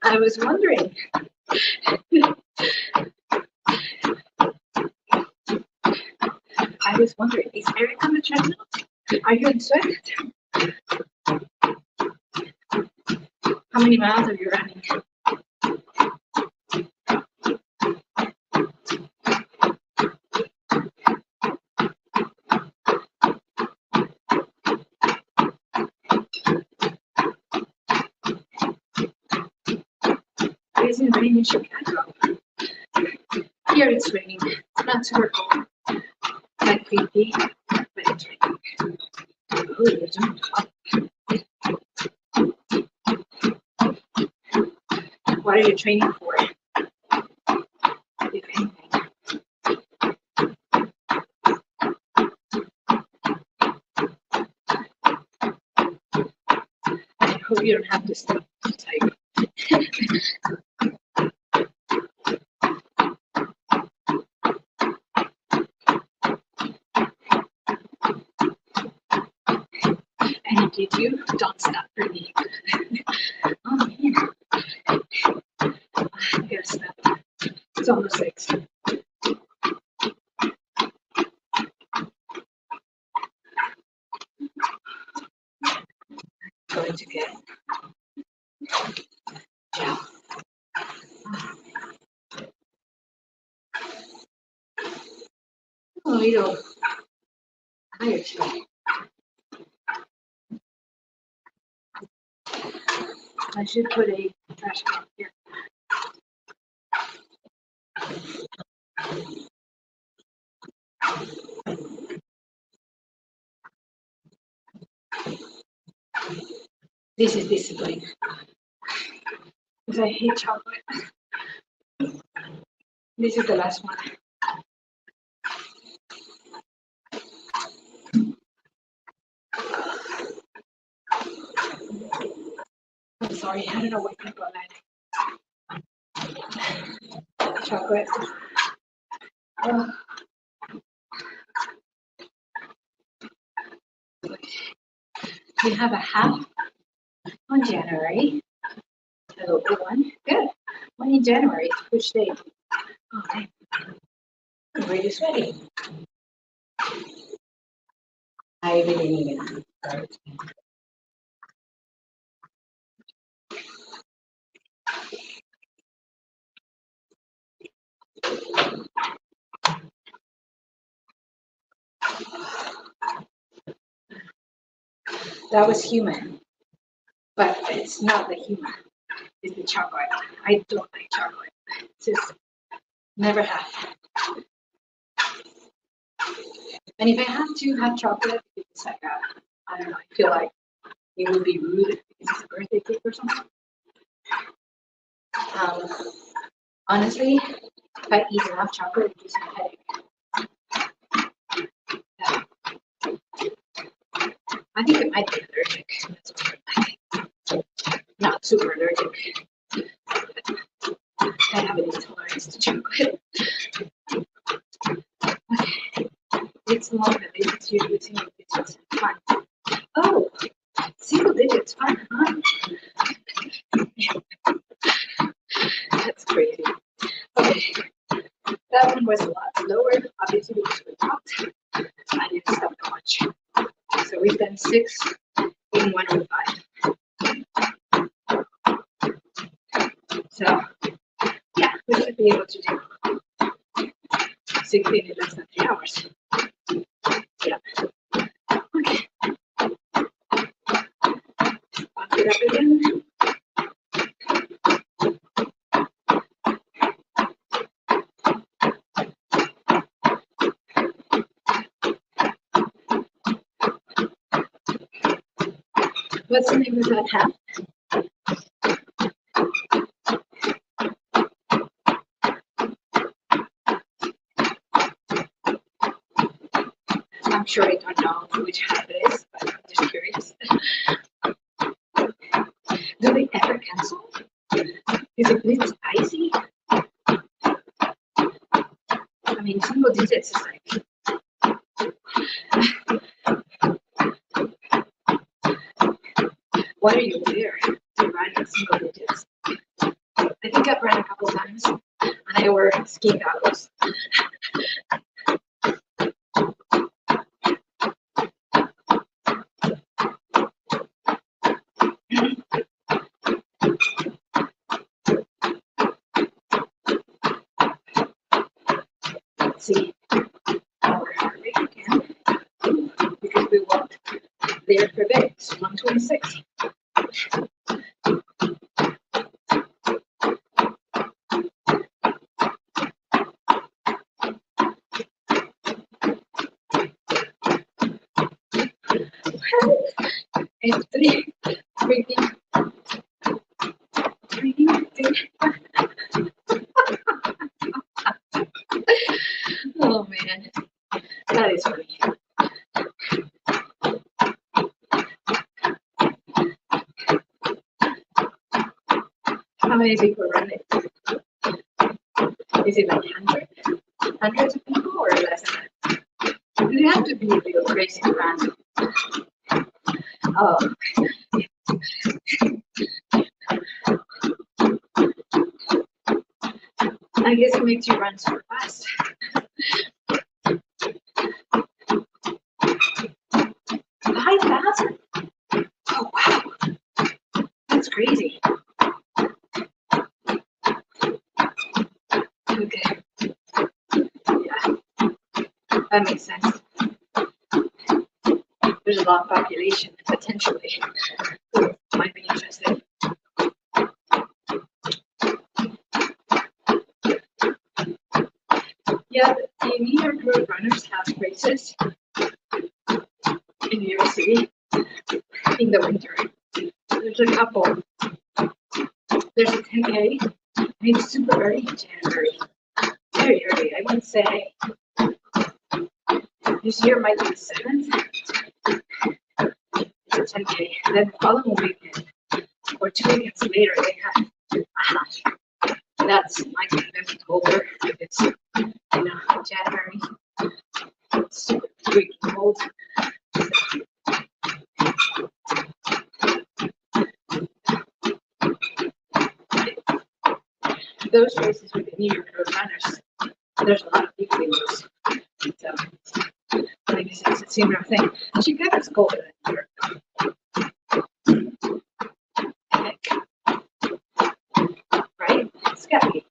I was wondering. I was wondering, is Eric on the treadmill? Are you in sweat? How many miles are you running? It isn't raining in Chicago. Here it's raining. It's not super cold. Like 50, but it's raining. Oh, there's no top. What are you training for? If anything. I hope you don't have to stop to type. And did you? Don't stop for me. Oh man. I gotta stop. It's almost 6. Going to get, yeah. little tired today. I should put a trash can here. This is discipline. Because I hate chocolate. This is the last one. I'm sorry, I don't know what people like. Chocolate. We have a half on January. A little bit one. Good. One in January. Which day? Okay. I'm really sweaty. I really need it. That was human, but it's not the human. It's the chocolate. I don't like chocolate. It's just never have. And if I have to have chocolate, it's like I don't know. I feel like it would be rude because it's a birthday cake or something. Honestly, if I eat enough chocolate, it gives me a headache. Yeah. I think it might be allergic. That's what I think. Not super allergic. I have an intolerance to chocolate. Okay. It's long that it's usually single digits. Fine. Oh, single digits. Fine, huh? That's crazy. Okay. That one was a lot lower, obviously, because we talked. I didn't stop that much. So we've done 6 in 105. So, yeah, we should be able to do 16 in less than 3 hours. Yeah. Okay. Back it up again. What's the name of that half? I'm sure I don't know which half it is, but I'm just curious. Do they ever cancel? Is it this icy? I mean, single digits is like. What are you there to run in single digits? I think I've run a couple times and I wear ski goggles. Let's see our heart rate again because we walked there for a bit. It's 126. F3, breathing. Oh man, that is funny. How many people run it? Is it like hundreds of people or less than that? You have to be a little crazy to run. Oh. I guess it makes you run so fast. 5,000? Oh wow, that's crazy. Okay. Yeah. That makes sense. There's a lot of population potentially who might be interested. Yeah, the New York Road Runners have races in New York City in the winter. There's a couple. There's a 10K. Maybe super early in January. Very early. I would say this year might be the 7th. It's a 10K. Then the following weekend or 2 weekends later, they have a half. That's like even colder if it's January. It's super freaking cold. Those races with the New York Road Runners, there's a lot of big wheels. So, like I said, it's a similar thing. Chicago's colder than New York. Heck. Right? It's gotta be.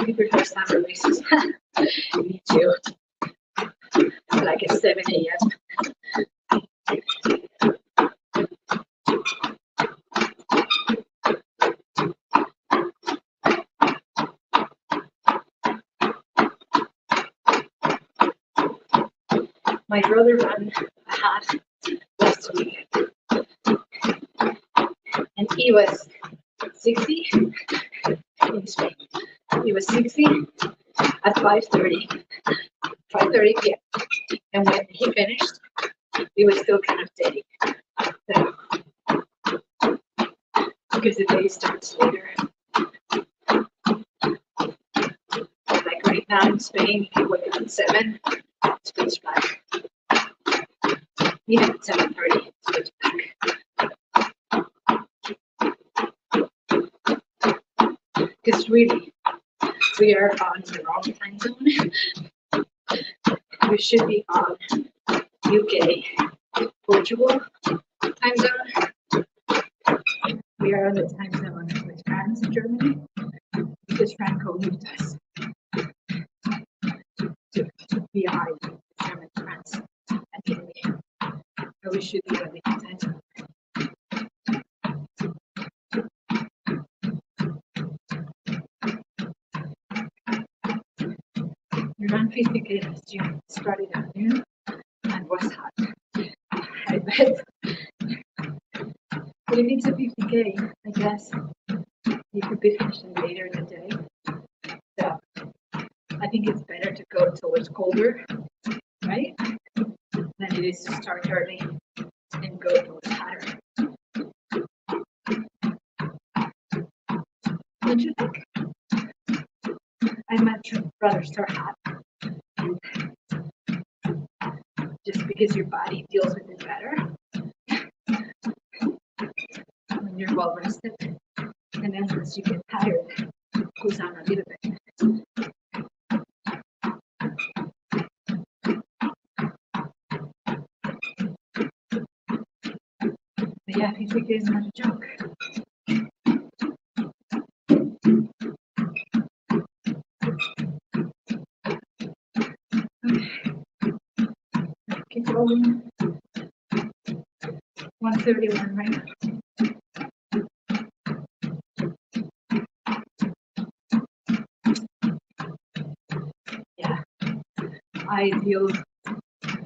We prefer summer races. Me too. Like at 7 a.m. My brother ran a half last week, and he was 60 in Spain. He was 60 at 5:30 p.m. And when he finished, he was still kind of steady. So, because the day starts later. Like right now in Spain, you wake up at 7, it's pitch black. Even at 7:30, it's pitch black. Because really, we are on the wrong time zone. We should be on UK, Portugal time zone. We are on the time zone with France and Germany because Franco moved us to be behind German, France, and Italy. So we should be on the time zone. We ran 50K last year, started at noon, and was hot. I bet. But if it's a 50K, I guess you could be finishing later in the day. So I think it's better to go towards colder, right? Than it is to start early and go towards hotter. Don't you think? I'd much rather start hot. Just because your body deals with it better when you're well rested, and then once you get tired, it goes down a little bit. But yeah, 50K is not a joke. Keep rolling. 131 right now. Yeah, I feel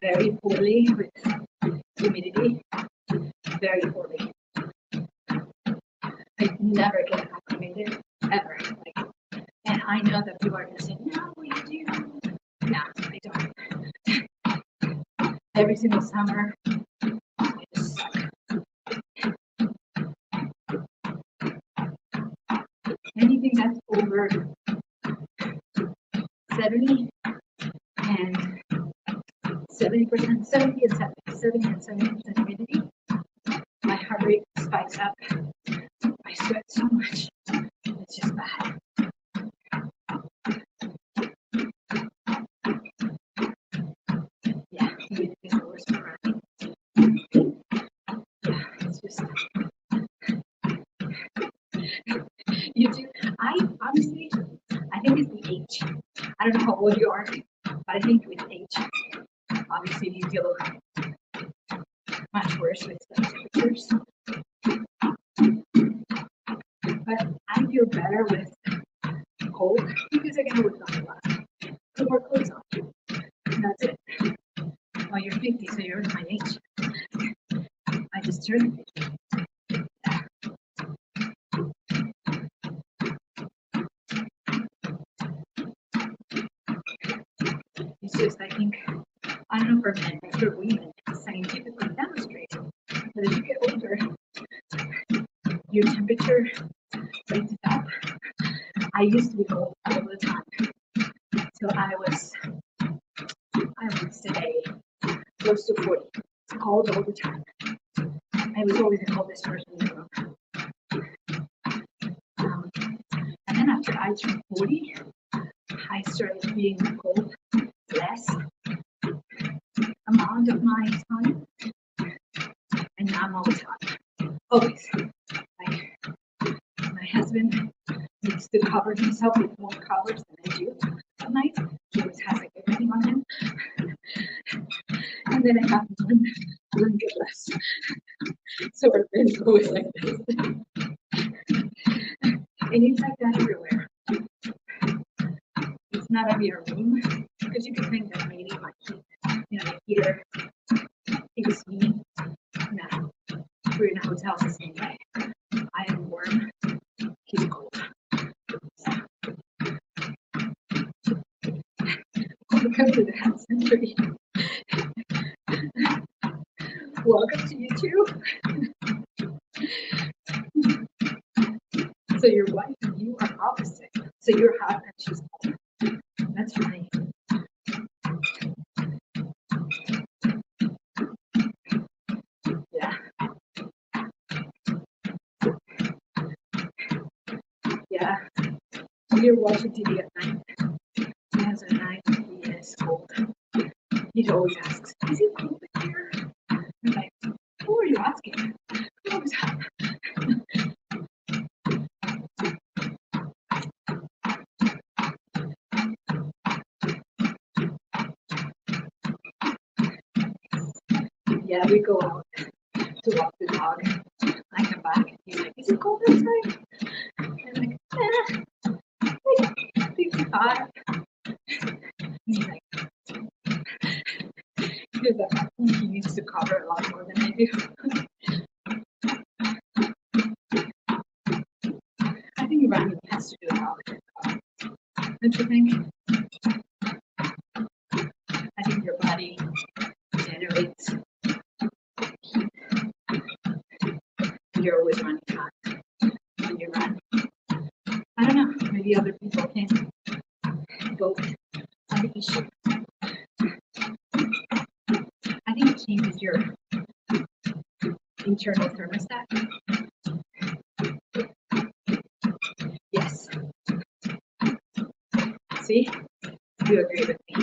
very poorly with humidity. Very poorly. I never get acclimated ever. And I know that people are going to say, no, you do. No, I don't. Every single summer, I just suck. Anything that's over 70 and 70%, 70 and 70% humidity, my heart rate spikes up. I sweat so much. It's just bad. Yeah, humidity is the worst for running. Yeah, it's just. Honestly, I think it's the age. I don't know how old you are, but I think with age, obviously you feel much worse with the temperatures. But I feel better with cold because I can work on a lot. Put more clothes on. And that's it. Well, you're 50, so you're my age. I just turned 50. It's just, I think, I don't know for men, but for women, it's scientifically demonstrated that as you get older, your temperature rates up. I used to be cold all the time till I would say, close to 40. Cold all the time. I was always the coldest person in the room. And then after I turned 40, I started being cold less amount of my time, and now I'm always hot. Always. Like, my husband needs to cover himself with more covers than I do at night. He always has like everything on him. And then I have one blanket less. So our bed's always like this. And it's like that everywhere. It's not of your room, because you can think that maybe my the heater is me. No, we're in a hotel the same way. I am warm, he's cold. Welcome to the half century. Welcome to you too. So your wife and you are opposite. So you're hot and she's cold. That's funny. Yeah. Yeah. You're watching TV at night. As at night, he is cold. He always asks, is it cold in here? I'm like, who are you asking? I'm always hot. Yeah, we go out to walk the dog. I come back and he's like, is it cold outside? I'm like, 55. He's like, he needs to cover a lot more than I do. I think running has to do a lot with it. Don't you think? I think your body generates heat. You're always running hot when you run. I don't know, maybe other people can vote on the issue. I think it changes your internal thermostat. Yes. See? You agree with me.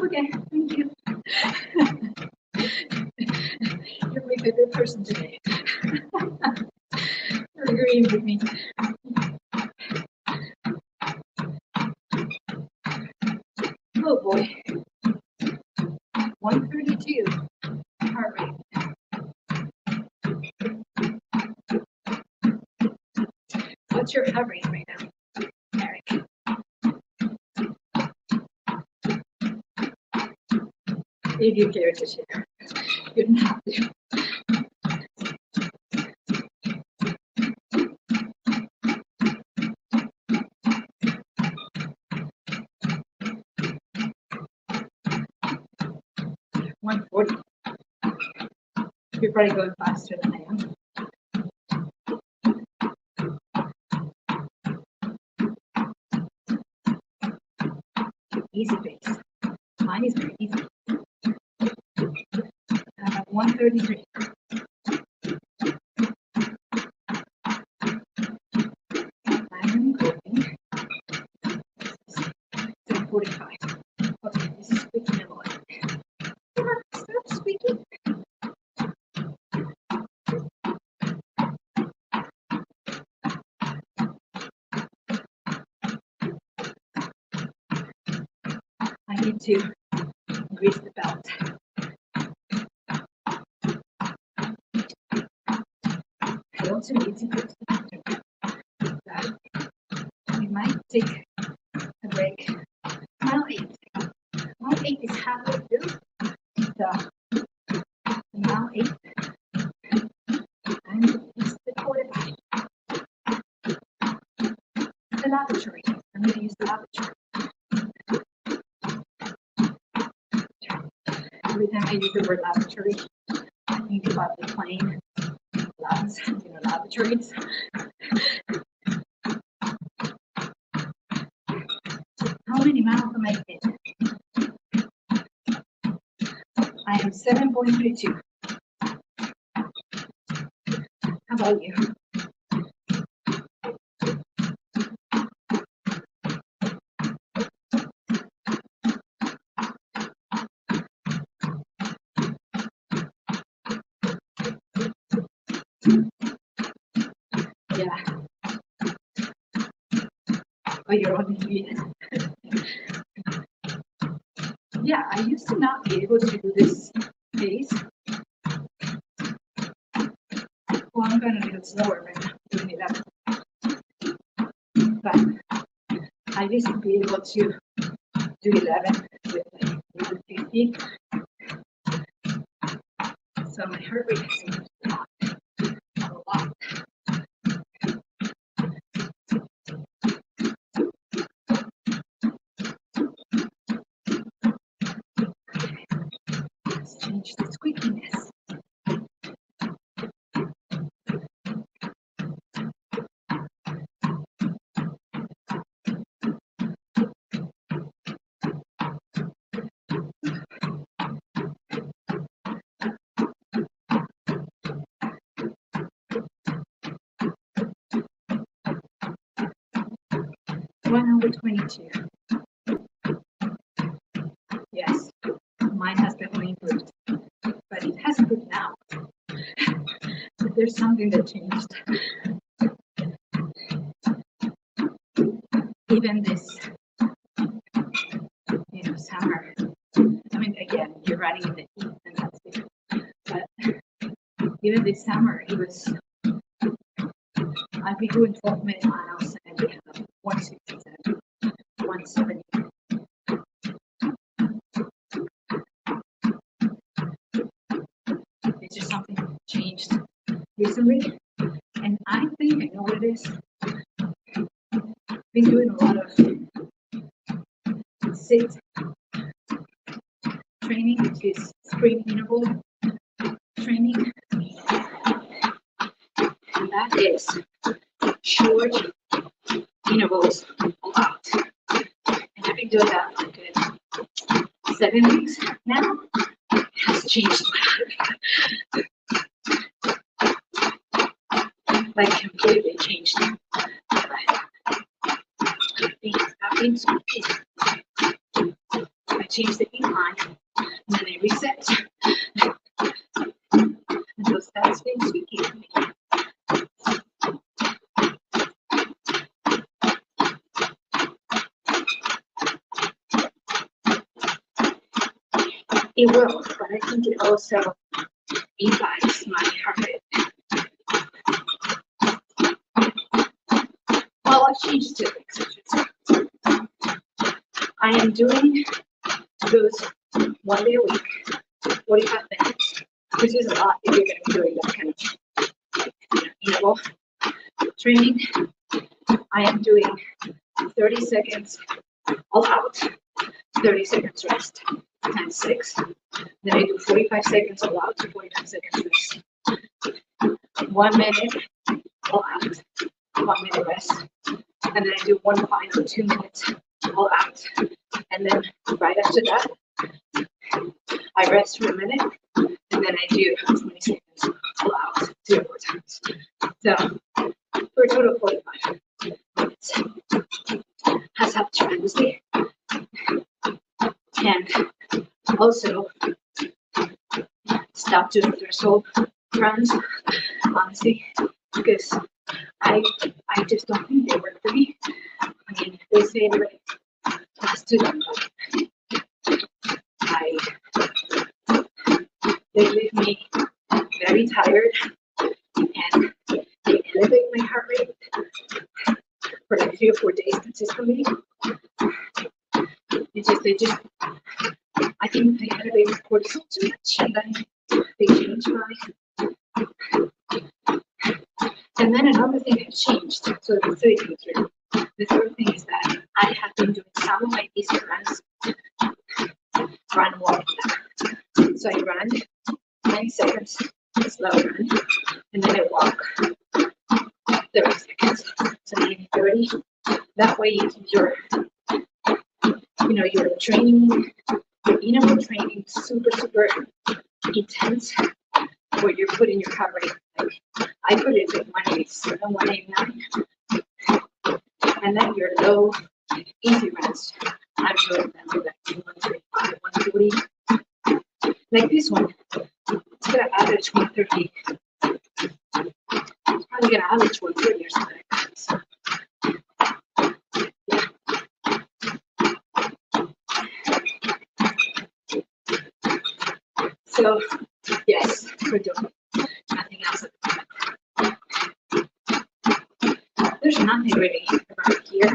Okay, thank you. You're my favorite person today. You're agreeing with me. Oh boy. 132 heart rate. What's your heart rate right now, Eric? If you care to share, you don't have to. You're probably going faster than I am. Easy pace. Mine is very easy. 133. I'm going to grease the belt. I also need to go to the bathroom. We might take a break. Mile 8. Mile 8 is halfway through the mile 8. And it's the quarterback. The lavatory. I'm going to use the lavatory. Every time I use the word lavatory, I think about the plane labs, lavatories. How many miles am I in? I am 7.32. How about you? Yeah. Oh, you're on the feet. Yeah, I used to not be able to do this pace. Well, I'm going to do it slower right now, doing it up. But I used to be able to do 11 with like 50. So my heart rate has increased a lot. Let's change the squeakiness. Number 22. Yes, mine has definitely improved, but it has improved now. But there's something that changed. Even this, summer. I mean, again, you're running in the heat, and that's it. But even this summer, it was. I'd be doing 12-minute miles, and we have 167, 170. It's just something that changed recently, and I think I know what it is. Been doing a lot of sit training, which is sprint interval training, and that is short intervals a lot. And I've been doing that for good 7 weeks now. It has changed like completely changed. I changed the incline, and then I reset. And so that's been squeaky for me. It will, but I think it also impacts my heart rate. Well, I've changed 2 things. I am doing those 1 day a week, 45 minutes, which is a lot if you're going to be doing that kind of interval training. I am doing 30 seconds all out, 30 seconds rest, times 6. Then I do 45 seconds all out, 45 seconds rest. 1 minute all out, 1 minute rest. And then I do one final 2 minutes all out. And then right after that, I rest for a minute. And then I do 20 seconds all out 0 more times. So for a total of 45 minutes. Has helped tremendously. And also stop doing threshold runs, honestly, because I just don't think they work for me. I mean, they say they're fast to them, They leave me very tired, and they elevate my heart rate for like 3 or 4 days consistently. I think they elevate my cortisol too much, and then they change my. And then another thing has changed. So the third thing here. The third thing is that I have been doing some of my easy runs, run walking. So I run 90 seconds, slow run, and then I walk 30 seconds. So maybe 30. That way you're training, your interval training, super intense, where you're putting your heart rate. Like I put it at 187, 189. And then your low, easy rest. I'm doing them with like 135, 140. Like this one, it's gonna average 130. It's probably gonna average 130 or something like that. So, yes, we're doing nothing else. There's nothing really around here.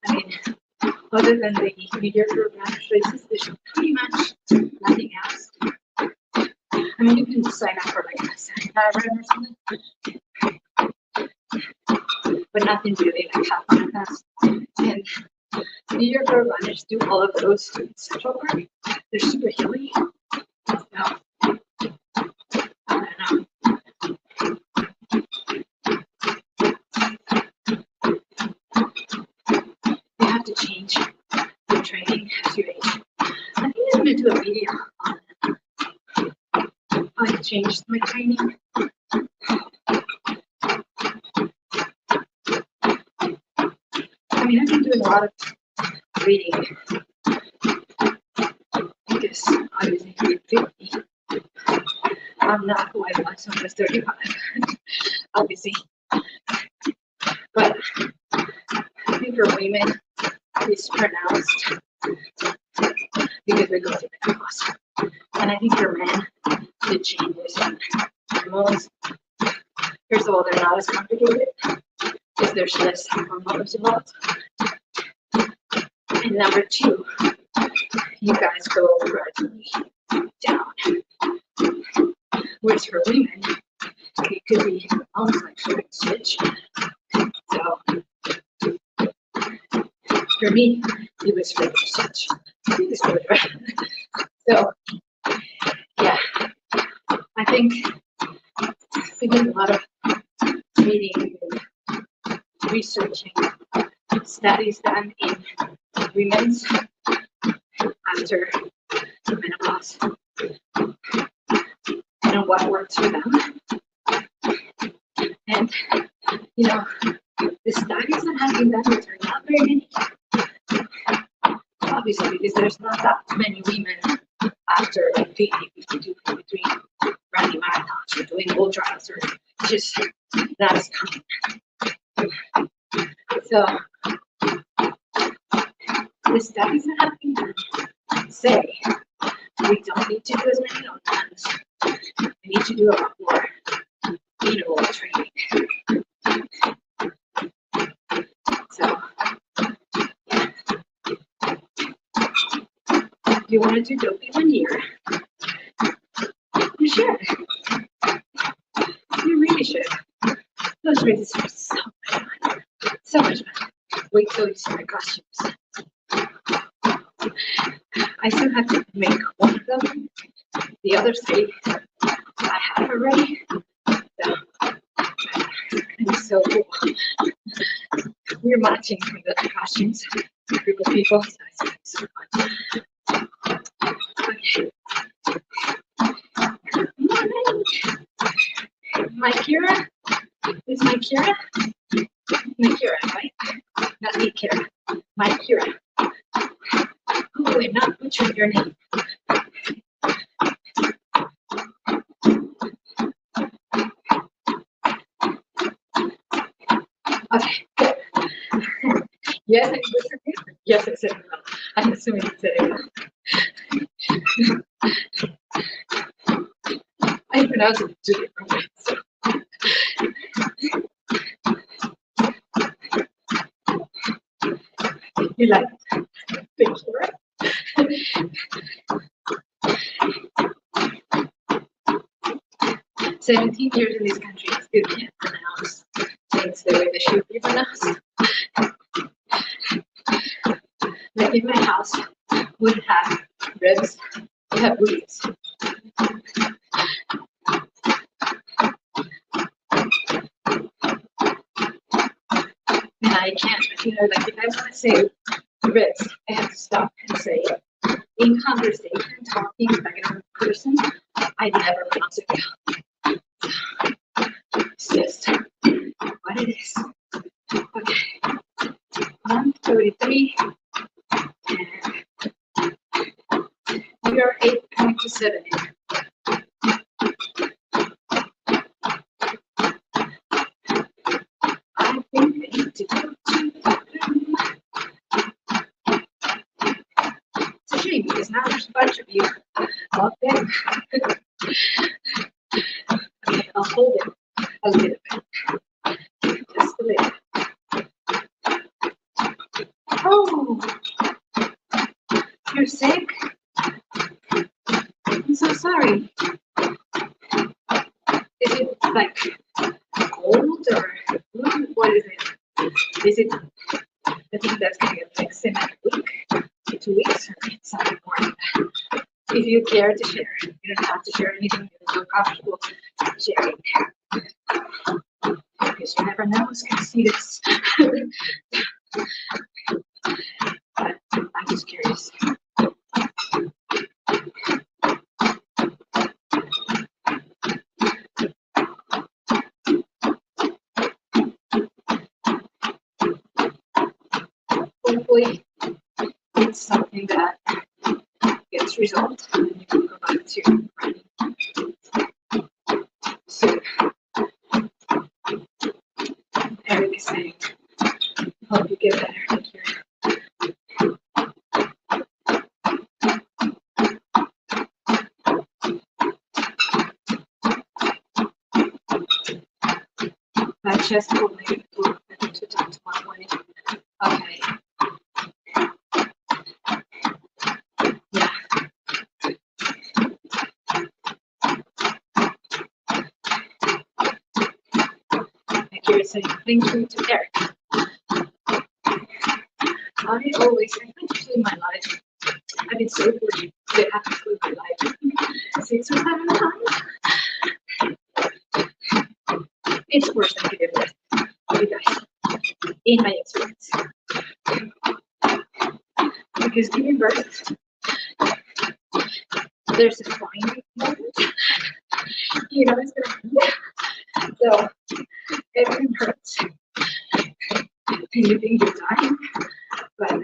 I mean, other than the mediocre ranch races, there's pretty much nothing else. I mean, you can sign up for like a Santa run or something, but nothing really like half marathons. And mediocre runners do all of those in Central Park. They're super hilly. So, I don't know. You have to change your training as you age. I think I'm going to do a video on how I changed my training. I mean, I've been doing a lot of reading because obviously I'm 50. I'm not who I was when I was 35, obviously. But I think for women, it's pronounced because we go through menopause. And I think for men, the changes in hormones, first of all, they're not as complicated because there's less hormones involved. And number two, you guys go gradually down. Whereas for women, it could be almost like short switch. So for me, it was short switch. So yeah, I think we did a lot of reading and researching studies done in women's after menopause and what works for them. And the studies that have been done, which are not very many, obviously because there's not that many women after like 50, 52, 53 running marathons or doing ultras or just not as common. So the studies that have been done say we don't need to do as many long runs. We need to do a lot more interval training. So if you want to do Dopey 1 year, you should. You really should. Those races are so much fun. So much fun. Wait till you see my costumes. I still have to make one of them. The other three I have already. So it's so cool. We're matching with the costumes, a group of people. So it's so fun. Okay. My Kira? Is my Kira? My Kira, right? Not me, Kira. My Kira. Oh, I'm not butchering your name. Okay, good. Yes, I butchered it. Yes, I said it wrong. I'm assuming I said it wrong. even out to do different ways. You like thank you, right? 17 years in this country, I still can't pronounce things the way they should be pronounced. Like in my house, we have ribs, we have booties. And I can't, you know, like if I want to say ribs, I have to stop and say it. In conversation, talking like another person, I never pronounce it well. It's just what it is. Okay. 133. And we are 8.27 in. I think I need to go to the bathroom. It's a shame because now there's a bunch of you out there. Okay, I'll hold it a little bit. Just a little. Oh, you're sick? I'm so sorry. Is it like cold or what is it? Is it, I think that's going to get fixed in a week, 2 weeks, or something more than that. If you care to share, you don't have to share anything you feel comfortable sharing. Because you never know who's going to see this. But I'm just curious. Hopefully, it's something that gets resolved and you can go back to running. So, Eric is saying, hope you get better. Thank you. My chest will make it work. I think to talk tomorrow morning. Okay. Yeah. Thank you. Saying thank you to Eric. I always say thank you in my life. I've been so fortunate to have to live my life 6 or 7 times. It's worse than giving birth, you guys, in my experience. Because giving birth, there's a crying moment. You know it's gonna be. So everything hurts. And you think you're dying, but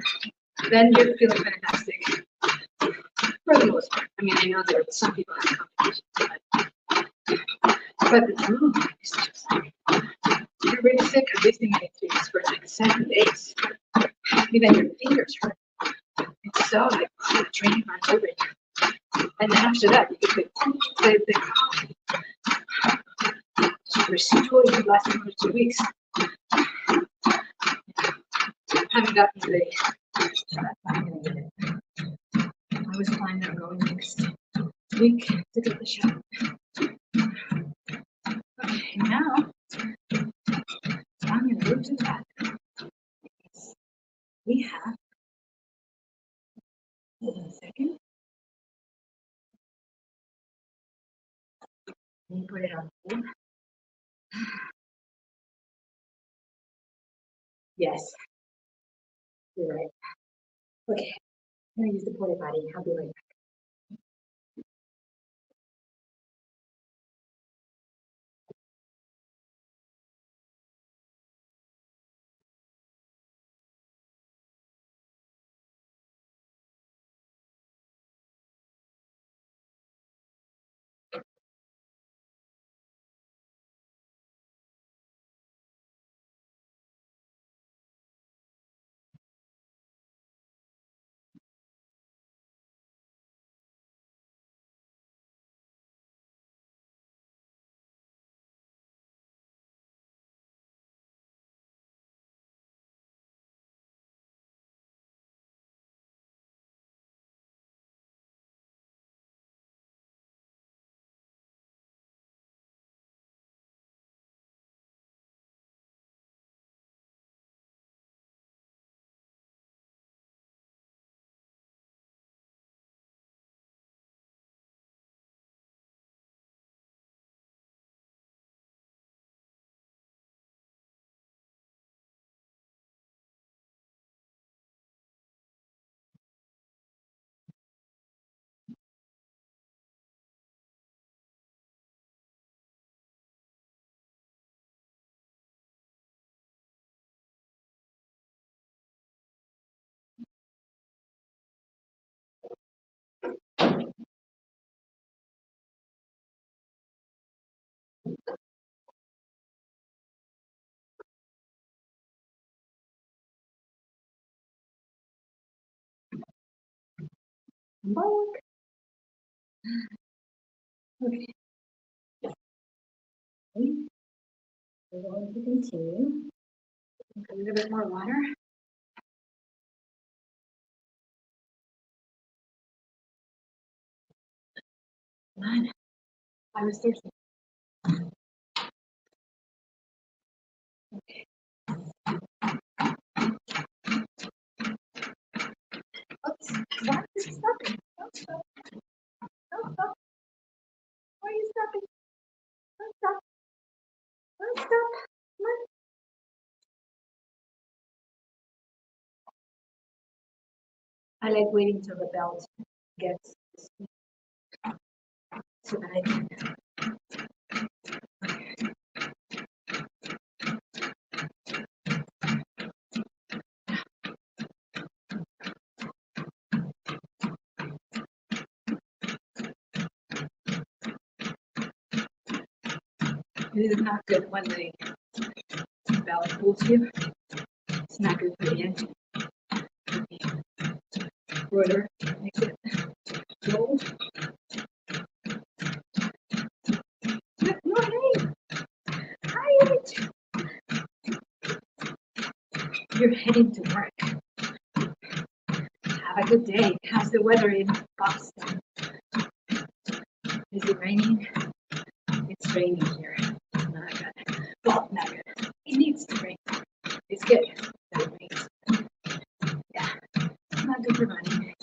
then you're feeling fantastic. For the most part. I mean, I know there are some people have complications, but the room is just like, you're really sick of listening to things for like 7 days. Even your fingers hurt. It's so like the training runs over you. And then after that, you get the coffee. Residual in the last 1 or 2 weeks. Haven't gotten today. I was planning on going next week to get the shot. Okay, now I'm going to go to that. We have, hold on a second. Let me put it on hold. Yes, you're right. Okay, I'm going to use the porta potty. I'll be right back. Bulk. Okay. We're going to continue. A little bit more water. Come on. I was thirsty. Okay. Oops. Why is it stopping? Don't stop. Don't stop. Why are you stopping? Don't stop. Don't stop. Come on. I like waiting till the belt gets so that I can. It is not good when the belt pulls you. It's not good for the engine. Rotor makes it roll. No, hey! Hi! You're heading to work. Have a good day. How's the weather in Boston? Is it raining? It's raining here. It's not good. Well, not good. It needs to rain. It's good that it rains. Yeah, it's not good for running.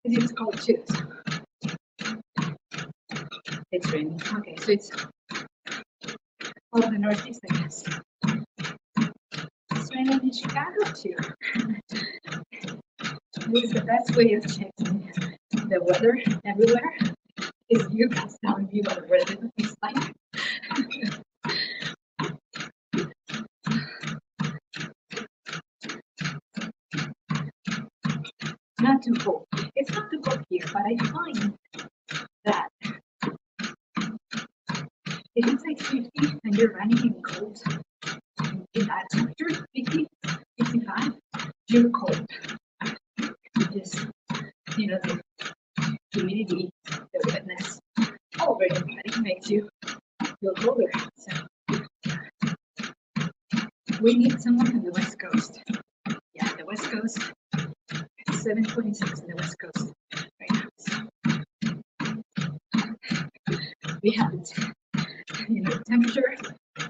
It's cold too. So. It's raining. Okay, so it's all the Northeast, I guess. It's raining in Chicago too. This is the best way of checking the weather everywhere. Is you guys telling me what the weather is like. Not too cold. It's not too cold here, but I find that if it's like 50 and you're running in cold, in that temperature, 50, 55, you're cold. Just, you know, the humidity, the wetness, all over your body makes you feel colder. So we need someone from the West Coast. Yeah, the West Coast. It's 7:26 in the West Coast right now. So we have it, you know, temperature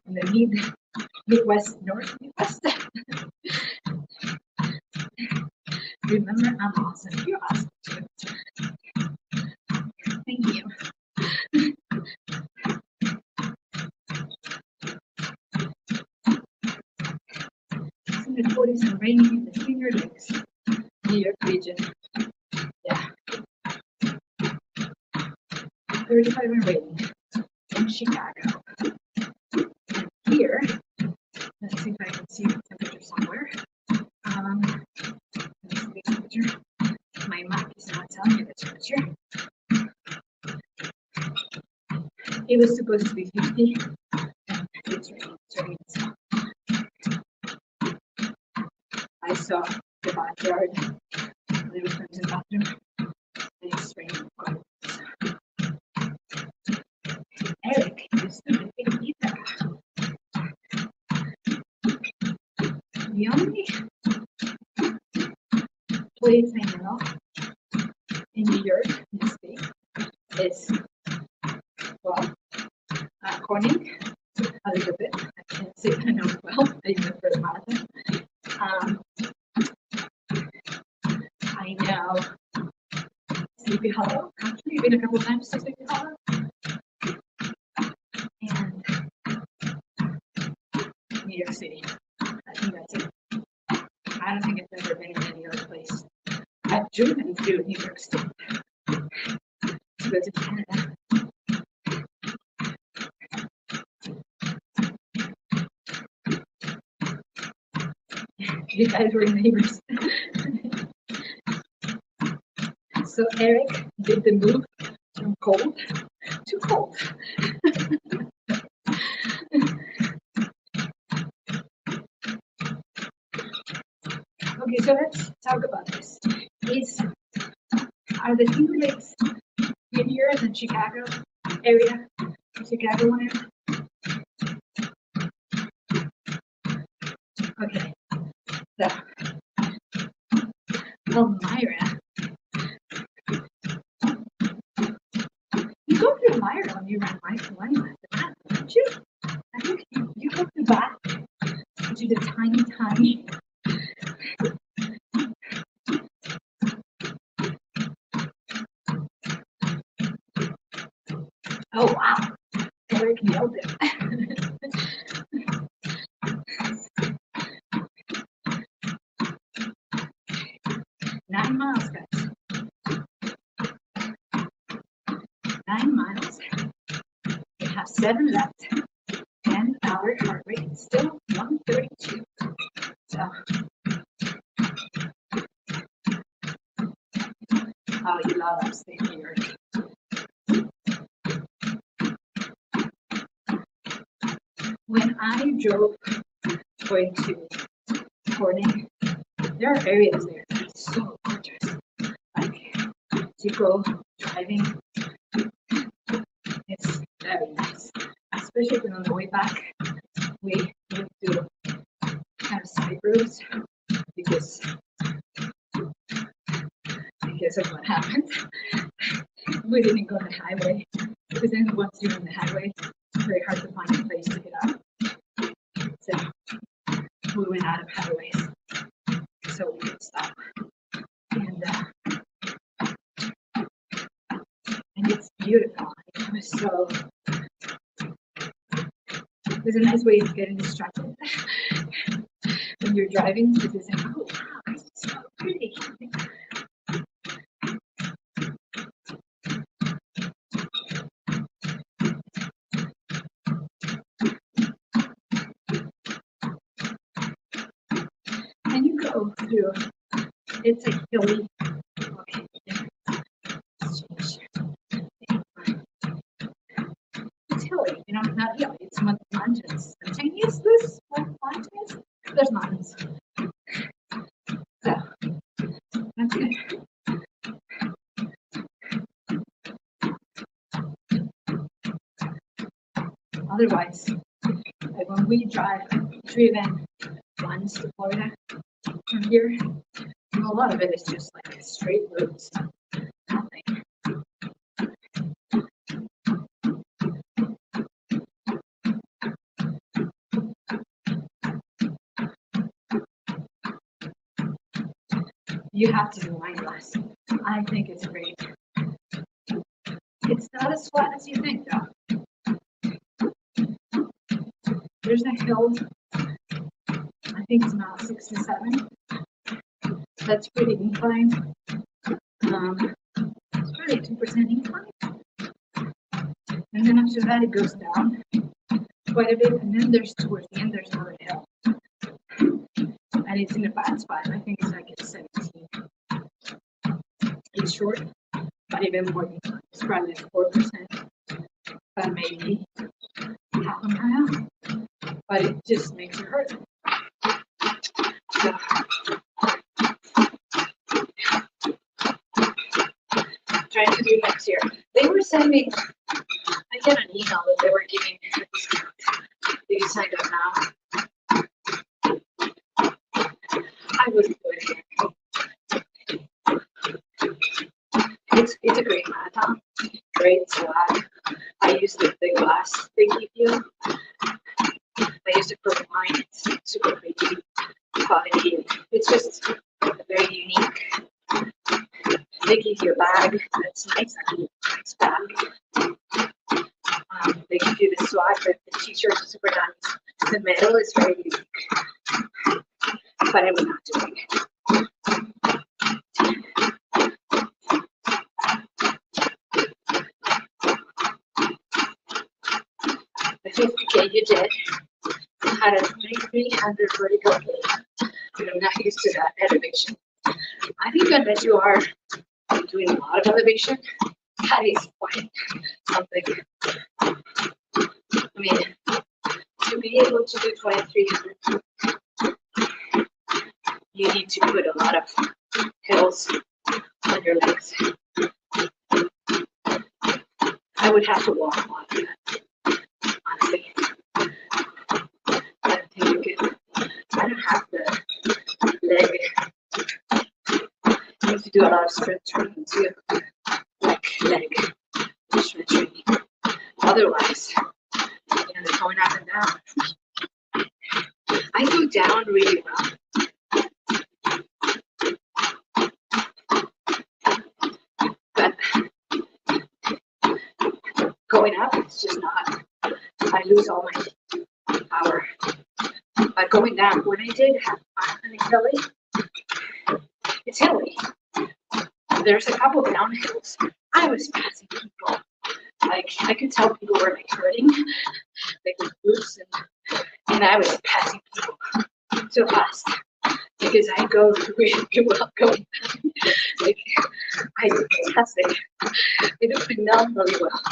in the Midwest, North Midwest. Remember, I'm awesome. You're awesome too. Thank you. It's in the 40s and raining in the Finger Lakes, New York region. Yeah. 35 and raining in Chicago. And here, let's see if I can see the temperature somewhere. Let's see the temperature. My map is not telling me the temperature. It was supposed to be 50. And it's raining. It's raining. So I saw the backyard. There was friends in the bathroom. And it's raining. Eric, you stupid idiota. The only place I know in New York, in the state, is, well, Corning, a little bit. I can't say I know it well. I did the first marathon. I know Sleepy Hollow. Actually, been a couple times to Sleepy Hollow. And New York City. I think that's it. I don't think I've ever been in any other place. I've driven through New York State to go to Canada. You guys were neighbors. So Eric did the move from cold to cold. Okay, so let's talk about this. Are the two lakes here in the Chicago area? Chicago area? Okay. So, Elmira. You go through Elmira when you run my anyway, don't you? I think you go through that, which is a tiny. Oh wow, Eric nailed it. 9 miles, guys. 9 miles. We have 7 left, and our heart rate is still 132. So, oh, you love upstate New York. When I drove going to Corning, there are areas there that are so gorgeous. Like, to go driving, it's very nice. Especially when on the way back, we would do kind of side roads because of what happened. We didn't go on the highway because then once you're on the highway, it's very hard to find a place to get out. So we went out of highways so we could stop. And it's beautiful. It was so. There's a nice way of getting distracted when you're driving because it's like, oh wow, this is so pretty. And you go through, it's like hilly. Okay, it's hilly, you know, not hilly, it's mountains. I'm saying, is this what mountains? There's mountains. So, that's good. Otherwise, like when we driven once to Florida from here, a lot of it is just like straight roads, nothing. You have to do wine glass. I think it's great. It's not as flat as you think, though. There's a hill, I think it's about 67. That's pretty inclined. It's probably a 2% incline. And then after that, it goes down quite a bit. And then there's towards the end, there's another hill. And it's in a bad spot. I think it's like at 17. It's short, but even more inclined. It's probably 4%, but maybe half a mile. But it just makes it hurt. So, trying to do next year. They were sending, I get an email that they were giving a discount. They signed up now. I wouldn't do it again. It's a great marathon, great swag. I used the glass they give you. I used it for mine. It's super pretty quality. It's just a very unique. They give you a bag that's nice, actually a nice bag. They give you the swag, but the t-shirt is super nice. The medal is very unique, but I was not doing it. The 50K you did had a 300 vertical gate. I'm not used to that elevation. I think unless you are doing a lot of elevation, that is quite something. I mean, to be able to do 2300, you need to put a lot of hills on your legs. would have to walk a lot for that, honestly. I don't think you can. I don't have the leg. You have to do a lot of strength training too, like leg strength training. Otherwise, they're going up and down. I go down really well. But going up, it's just not. I lose all my power. But going down, when I did have an hilly, it's hilly. There's a couple downhills. I was passing people. Like, I could tell people were like hurting, like with glutes, and I was passing people so fast because I go really well going down. Like, I do fantastic. I do phenomenally well.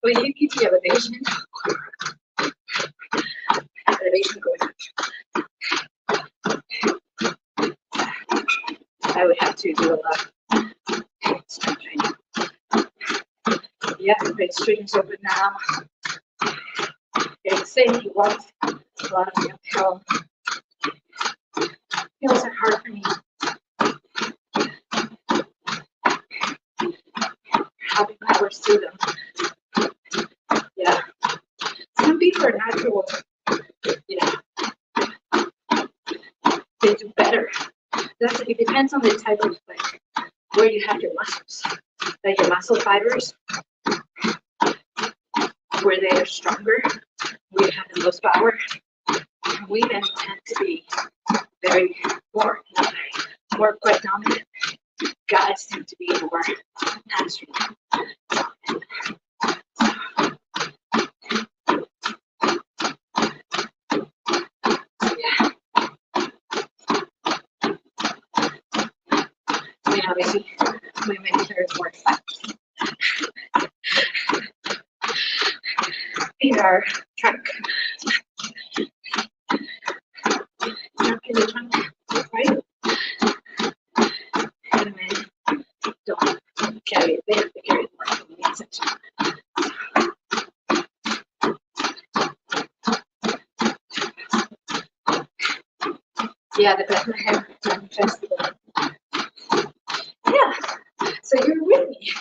But you keep the elevation going up. I would have to do a lot of strength training. Yeah, the big strings open now. Getting safe, you want a lot of the uphill. Hills are hard for me. Having powers through them. Yeah. Some people are natural, they do better. It depends on the type of, like, where you have your muscles. Like your muscle fibers, where they are stronger, we have the most power. We then tend to be more quite dominant. Guys tend to be more hamstring. Obviously, women carry more fat in our trunk. Trunk in the trunk, right? And men don't carry it there, they carry it more in the midsection. Yeah, the Bethlehem Festival. Yeah, so you're with me.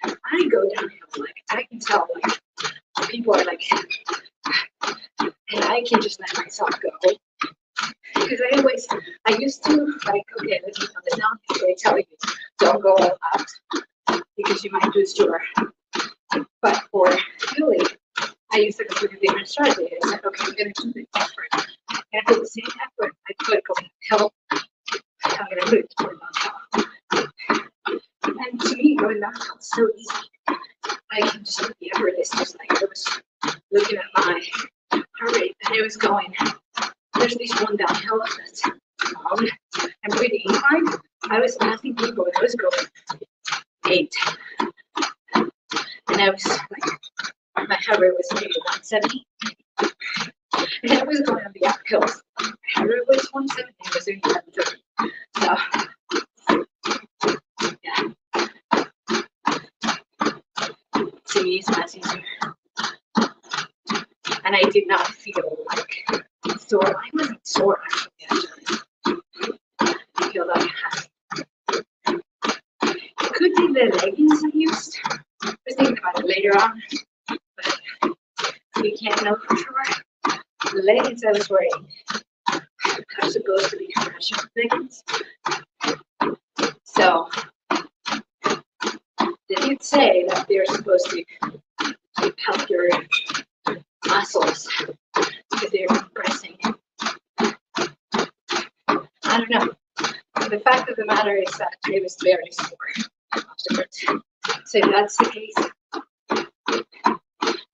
I go downhill, like, I can tell, like, people are like, and I can just let myself go. Because I used to, like, okay, let's be on the downhill, they tell you, don't go all out, because you might lose your, but for hilly, I used a completely different strategy. I said, okay, I'm going to do the effort. And for the same effort, I could go downhill. I'm going to put it toward downhill. And to me, going downhill is so easy. I can just do the effort. It's just like I was looking at my heart rate and it was going. There's this one downhill that's long and pretty inclined. I was passing people and I was going 8. And I was like, my heart rate was maybe 170. And I was going on the uphills. My heart rate was 170. I was doing 130. So, yeah. To me, it's much easier. And I did not feel like sore. I wasn't sore actually. I feel like it could be the leggings I used. I was thinking about it later on, but we can't know for sure. The leggings I was wearing are supposed to be compression leggings. So they did say that they're supposed to help your muscles because they're compressing. I don't know. The fact of the matter is that it was very sore afterwards. So if that's the case,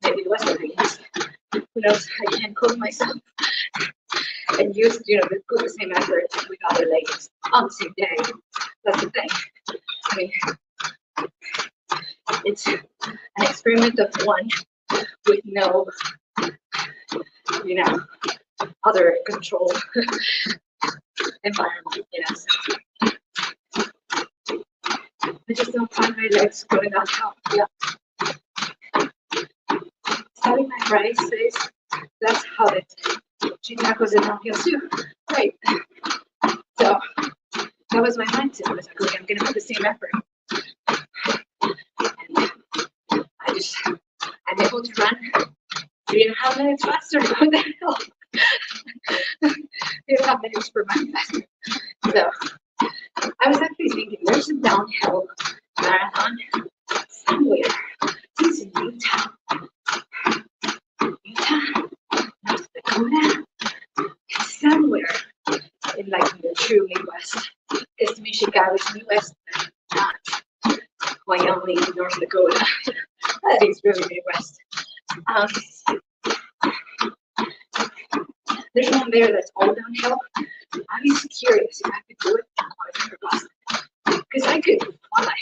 maybe it was the leggings. Who knows? I can't cook myself and use, put the same effort with other leggings on the same day. That's the thing. I mean, it's an experiment of one with no, other control environment, So I just don't find my legs going downhill. Yeah. having my rice face. That's how it she tackles it downhill too. Right. So that was my mindset. I was like, okay, I'm gonna put the same effort. And I'm able to run 3.5 minutes faster. What the hell? 3.5 minutes per mile faster. So I was actually thinking there's a downhill marathon somewhere. It's in Utah. North Dakota. It's somewhere in like the true Midwest. Because to me, Chicago is Midwest, not Wyoming, North Dakota. That is really Midwest. There's one there that's all downhill. I was curious if I could do it on a bus. Because I could fly.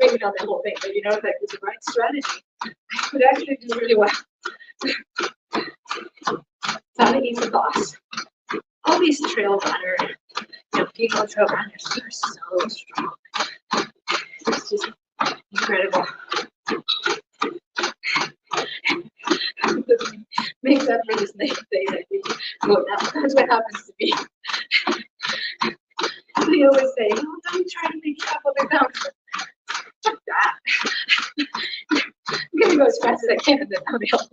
Maybe not the whole thing, but you know, if that was the right strategy, I could actually do really well. Sally is the boss. All these trail runners, female trail runners are so strong. It's just incredible. Make that for this next day, I think. Well, that's what happens to me. They always say, oh, don't try to make it up all the time. Fuck that. I'm gonna go as fast as I can and then downhill.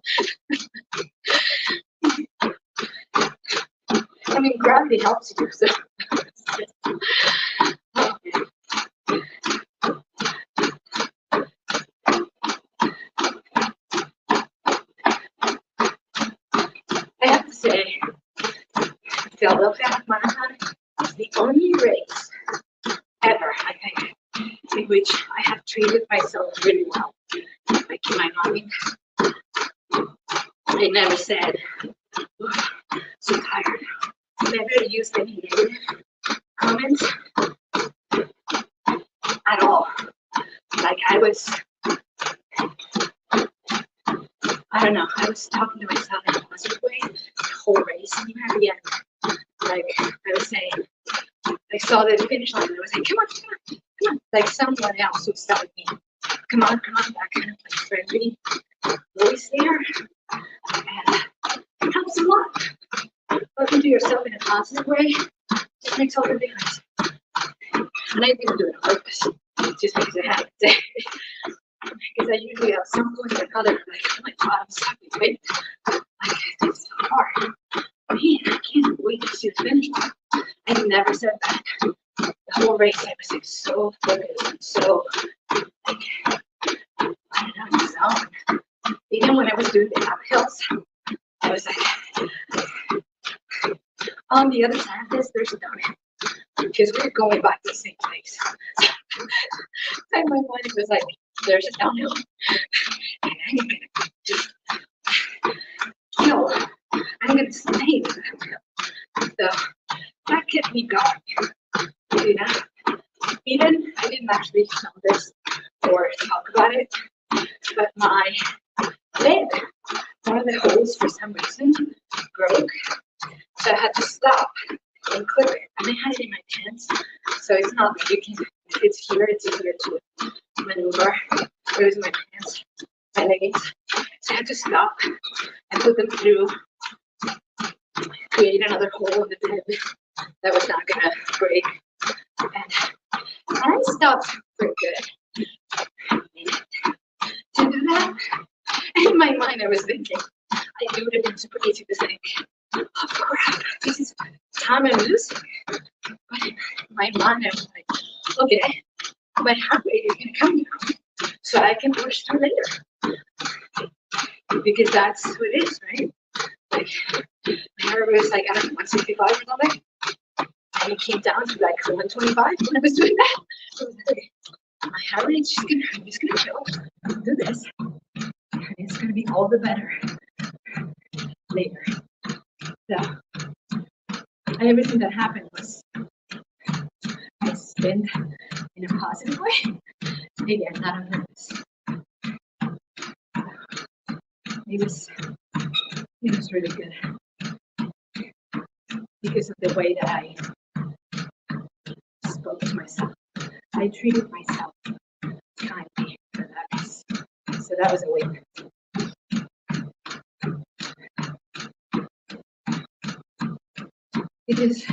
I mean, gravity helps you, so. I have to say, Philadelphia Half Marathon is the only race ever, I think, in which I have treated myself really well. Like in my mind, I never said, oh, so tired. I never used any negative comments at all. Like I don't know, I was talking to myself in a positive way the whole race. And even at the end, like I was saying, I saw the finish line and I was like, come on, come on, come on. Like someone else was telling me, come on, that kind of like friendly voice there. And it helps a lot. Talking to yourself in a positive way just makes all the difference. And I didn't do it on purpose, just because I had to say. Because I usually at some point or another, like, oh my god, I'm stuck in wait. Like, it's so hard. Man, I can't wait to see the finish line. I never said that. The whole race, I was like so focused and so, like, I don't know, zone. Even when I was doing the uphills, I was like, on the other side of this, there's a downhill. Because we're going back to the same place. And my mind was like, there's a downhill. And I'm gonna just kill. I'm gonna stay in the downhill. So that kept me going. You know? Even I didn't actually know this or talk about it, but my leg, one of the holes for some reason broke. So I had to stop and clip it. And I had it in my pants. So it's not like you can, if it's here, it's easier to maneuver. It was in my pants, my leggings. So I had to stop and put them through, create another hole in the bed that was not gonna break. And I stopped for good. To do that, in my mind I was thinking, it would have been super easy to think, oh crap, this is time I'm losing. But in my mind I was like, okay, my heart rate is gonna come down so I can push through later. Because that's what it is, right? Like my heart rate was like, I don't know, 165 or something. And it came down to like 125 when I was doing that. So I was like, okay, my heart rate's just gonna chill. Do this. And it's gonna be all the better later. So everything that happened was I spent in a positive way. Again, not on purpose. It was really good because of the way that I spoke to myself. I treated myself kindly for that piece. So that was a win. Because,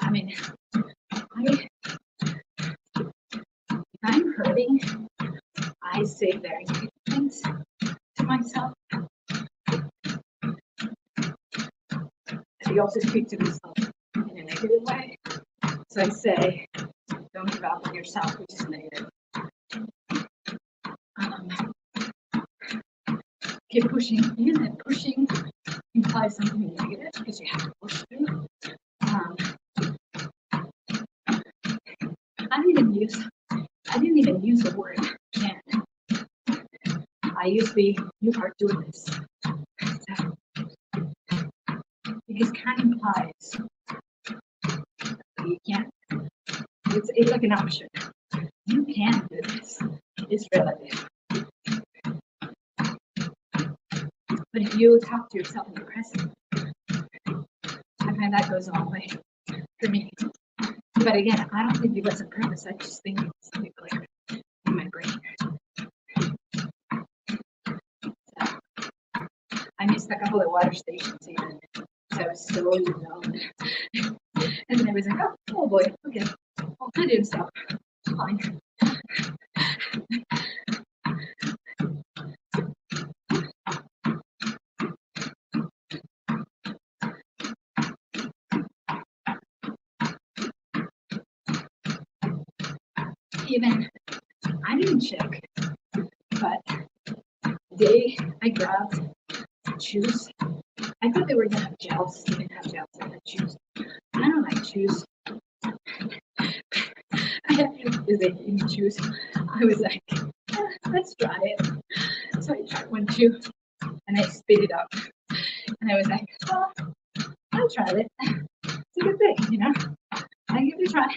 I mean, if I'm hurting, I say very good things to myself. I also speak to myself in a negative way. So I say, don't give up on yourself, which is negative. Keep pushing in, and pushing implies something negative because you have to push through. I didn't even use the word can. I used the you are doing this. So, because can implies you can't. It's like an option. You can do this. It's relative. But if you talk to yourself in the present, I find that goes a long way for me. But again, I don't think it was on purpose. I just think it's something clear in my brain. So, I missed a couple of water stations even. So I was so alone. And then I was like, oh boy, okay. Well, I didn't stop. Fine. Even I didn't check, but I grabbed shoes. I thought they were gonna have gels. They didn't have gels. I had shoes. I don't like shoes. I had to choose. I was like, let's try it. So I tried one shoe and I spit it up. And I was like, oh, I'll try it. It's a good thing, you know? I give it a try.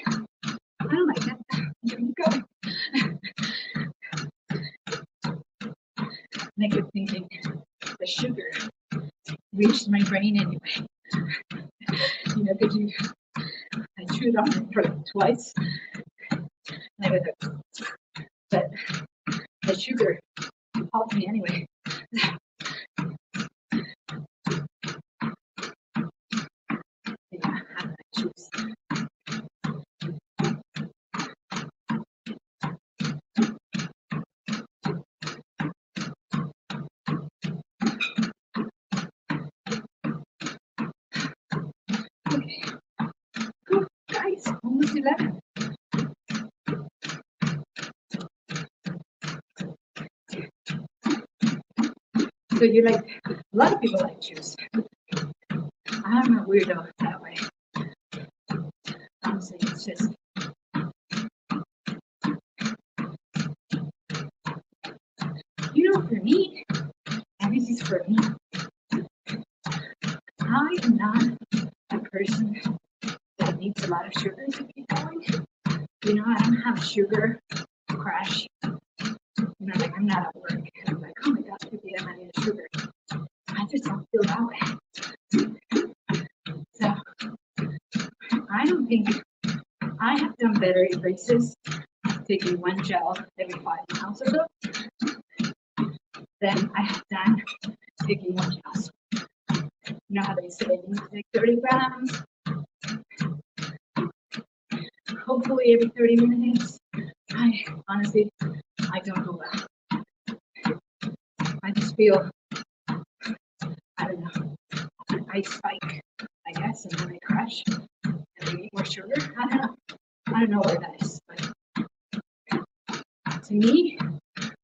I don't like it. I'm going. And I kept thinking, the sugar reached my brain anyway. You know, because I chewed on it for twice. And I was like, but the sugar helped me anyway. Yeah, how did I choose? Okay. Cool, guys, almost 11. So you like, a lot of people like shoes. I'm a weirdo that way. Honestly, it's just, you know, for me, and this is for me, I am not a person that needs a lot of sugar to keep going. You know, I don't have sugar crash. You know, like I'm not at work and I'm like, oh my gosh, I need a sugar. I just don't feel that way. So I don't think I have done better in races taking one gel every 5 miles or so than I have done taking one gel. You know how they say you need to take 30 grams? Hopefully every 30 minutes. I honestly, I don't know that. I just feel, I don't know, I spike, I guess, and then I crash and I eat more sugar. I don't know what that is, but to me,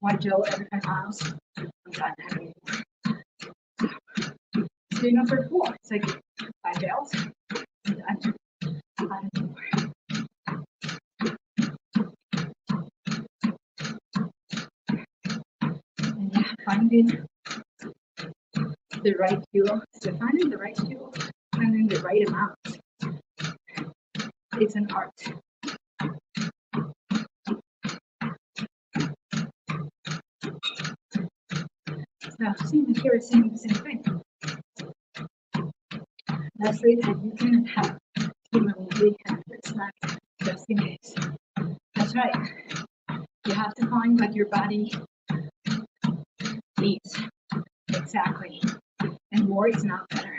one gel every 5 miles, I'm done having more. So number 4, it's like 5 gels, I'm done. I don't know more. And yeah, finding the right fuel. So finding the right fuel, finding the right amount. It's an art. So seeing here is saying the same thing. That's right, and you can have humanly it's not just in case. That's right. You have to find what your body needs. Exactly. And more is not better.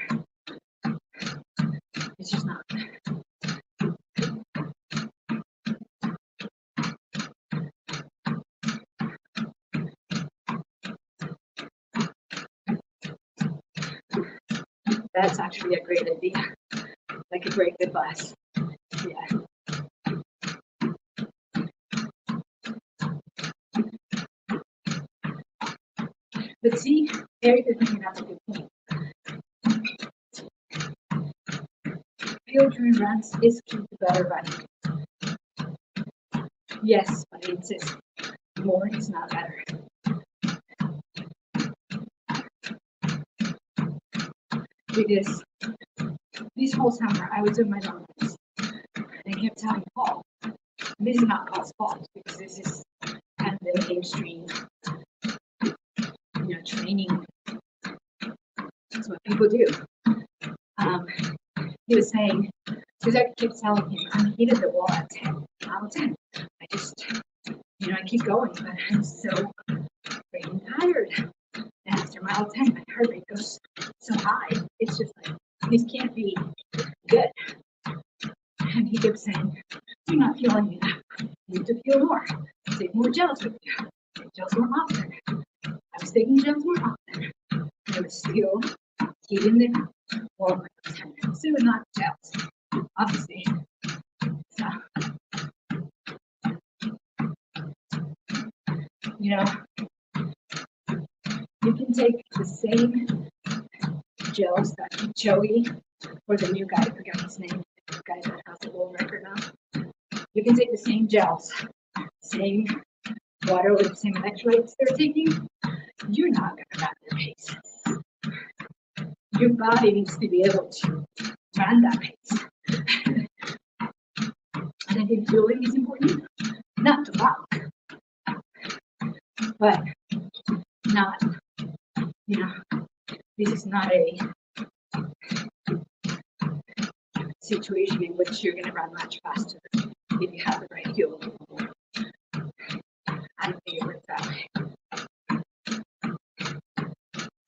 It's just not. That's actually a great idea. Like a great good class. Yeah. But see, Eric is thinking that's a good point. Field during runs is key to better running. Yes, but I insist, more is not better. Because this whole summer I was doing my long runs, and I kept telling Paul, this is not Paul's fault, because this is kind of the mainstream, training. That's what people do. He was saying, because I kept telling him, I'm heated the wall at 10, mile 10. I just, I keep going, but I'm so freaking tired. And after mile 10, my heart rate goes so high. It's just like, this can't be good. And he kept saying, you're not feeling enough. You need to feel more. Take more gels with you. Take gels more often. I was taking gels more often. I was still heating the wall my 10 minutes. It was not gels, obviously. So, you can take the same gels that Joey, or the new guy, I forgot his name, the guy that has the world record now. You can take the same gels, same water with the same electrolytes they're taking. You're not going to run their pace. Your body needs to be able to run that pace. And I think fueling is important, not to walk, but not, this is not a situation in which you're going to run much faster if you have the right fuel. I don't think it works that way.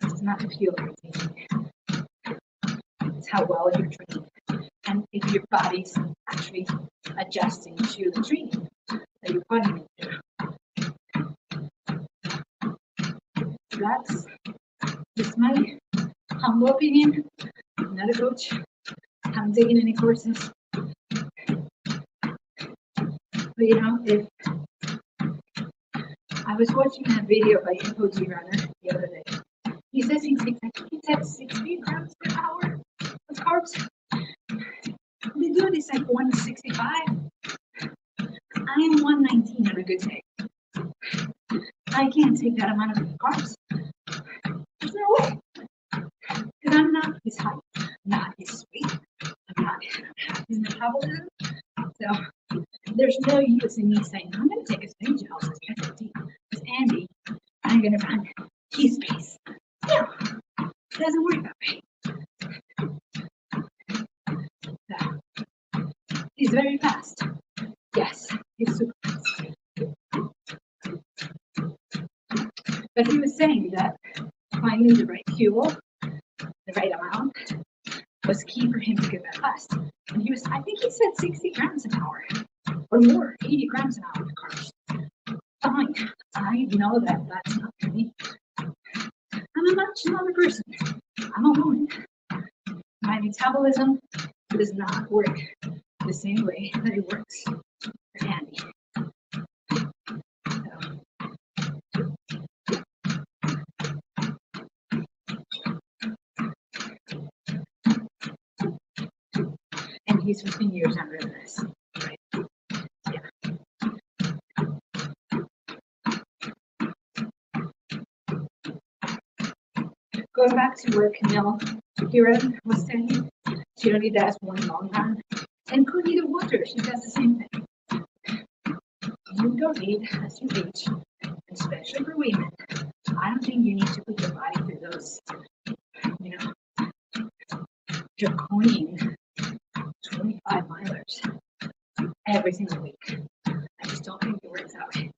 It's not the fuel you're taking. It's how well you're training. And if your body's actually adjusting to the training that you're putting it through. That's just my humble opinion. I'm not a coach. I haven't taken any courses. But if I was watching that video by FOG Runner the other day, he says he takes 60 grams per hour of carbs. The dude is like 165. I am 119 on a good day. I can't take that amount of carbs. There's no way. Because I'm not his height, not his weight, I'm not his metabolism. So there's no use in me saying, I'm going to take as many gels as FOD, as Andy, I'm going to run his pace. No, it doesn't work that way. So, he's very fast. Yes, he's super fast. But he was saying that finding the right fuel, the right amount, was key for him to get that fast. And he was, I think he said 60 grams an hour or more, 80 grams an hour of carbs. Fine, I know that that's not for me. I'm a much smaller person. I'm a woman. My metabolism does not work the same way that it works for Andy. And he's 15 years younger than us, right? Yeah. Going back to where Camille Kira was saying, she only does one long run and could need water. She does the same thing. You don't need, as you age, especially for women, I don't think you need to put your body through those, draconian 25 milers every single week. I just don't think it works that way.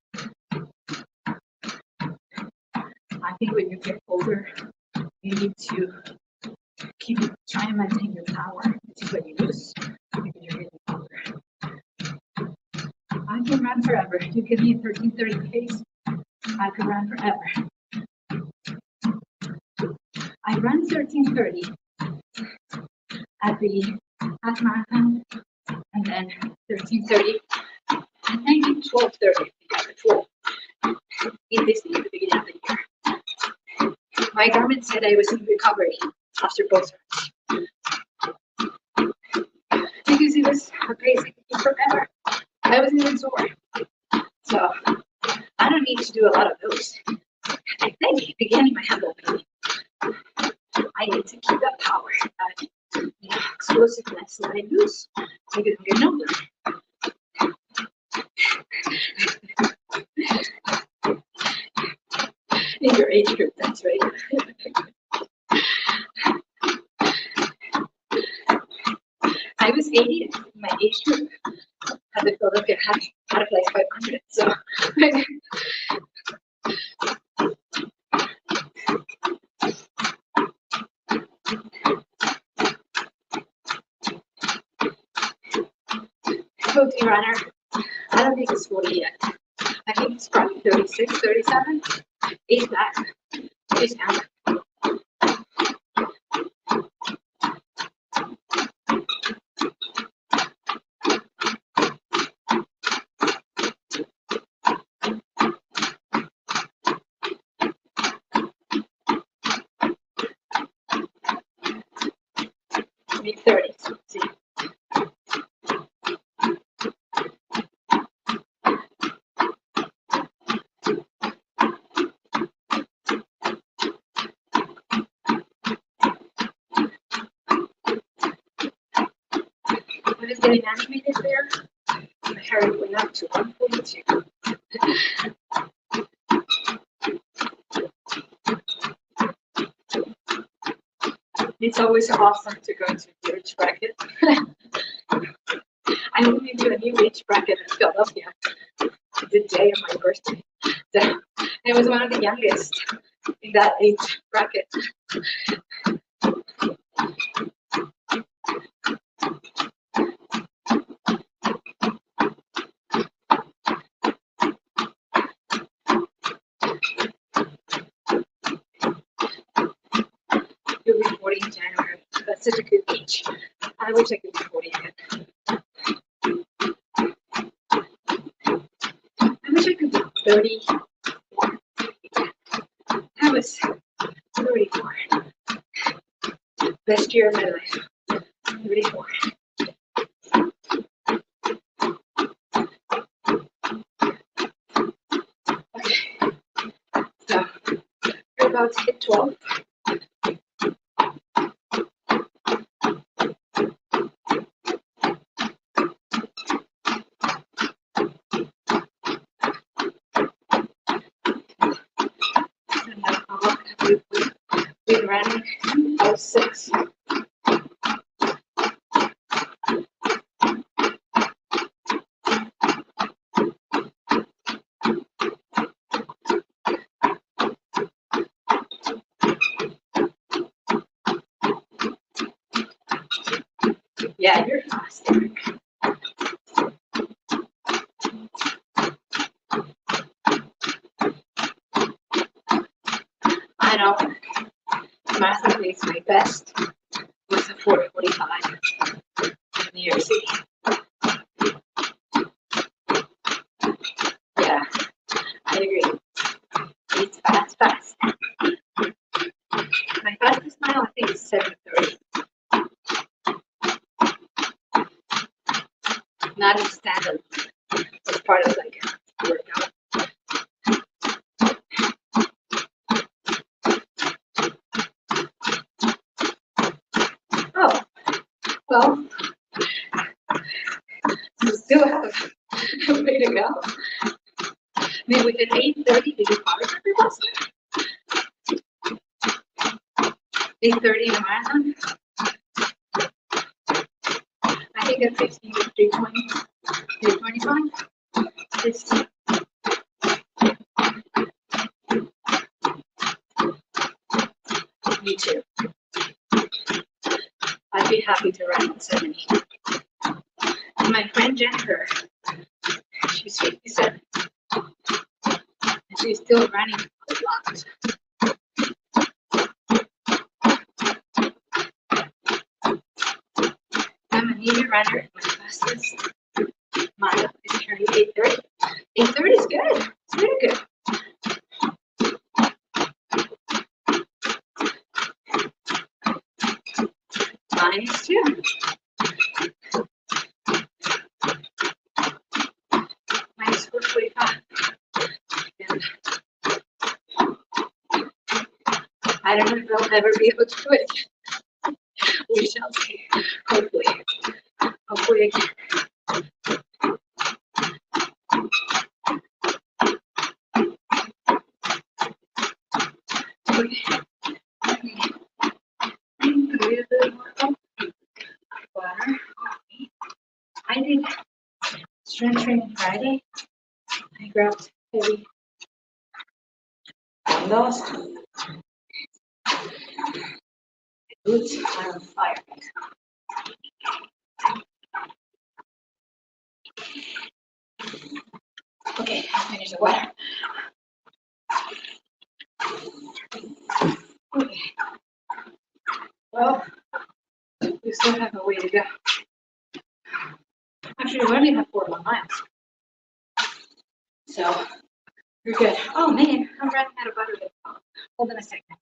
I think when you get older, you need to keep trying to maintain your power. This is what you lose because you're getting older. I can run forever. You give me a 13:30 pace, I could run forever. I run 13:30 at the half marathon, and then 13:30, and maybe 12:30 before in this year, the beginning of the year. My garment said I was in recovery after both runs. Because it was a pace forever. I wasn't even sore. So I don't need to do a lot of those. I think beginning I have that pain. I need to keep that power, that explosiveness that I lose because I'm getting older. In your age group, that's right. I was 80 in my age group at the Philadelphia Butterfly 500. So Dopey runner. I don't think it's 40 yet. I think it's probably 36, 37. He's back. He's down. Mid-30s. See. I was getting animated there. My heart went up to 142. It's always awesome to go to the age bracket. I only do a new age bracket in Philadelphia the day of my birthday. So I was one of the youngest in that age bracket. You'll be 40 in January. That's such a good age. I wish I could be 40 again. I wish I could be 34. I was 34. Best year of my life. 34. Okay. So we're about to hit 12. Been running 06. Yeah, you're fast, Eric. I know. Marathon pace, my best was a 4:45 in New York City. Yeah, I agree. It's fast. My fastest mile, I think, is 7:30. Not in standard. It's part of like a workout. Oh, well, we still have a way to go. Maybe we did 8:30. Did you follow every Boston? 8:30 in the marathon. I think at 50, 3:20, 3:25. 50. Me too. I'd be happy to run at 70. And my friend Jennifer, she's 57. And she's still running a lot. I'm an eager runner. My fastest mile is currently 8:30. 8:30 is good. It's very good. Mine is too. Mine is 4:45. And I don't know if I'll ever be able to do it. We shall see. Hopefully. Hopefully I can. Okay. A little bit more water. I did strength training Friday. I grabbed heavy dumbbells. Boots are on fire. Okay, I finished the water. Okay. Well, we still have a way to go. Actually, we only have 4 more miles. So, you're good. Oh man, I'm running out of butter. Hold on a second.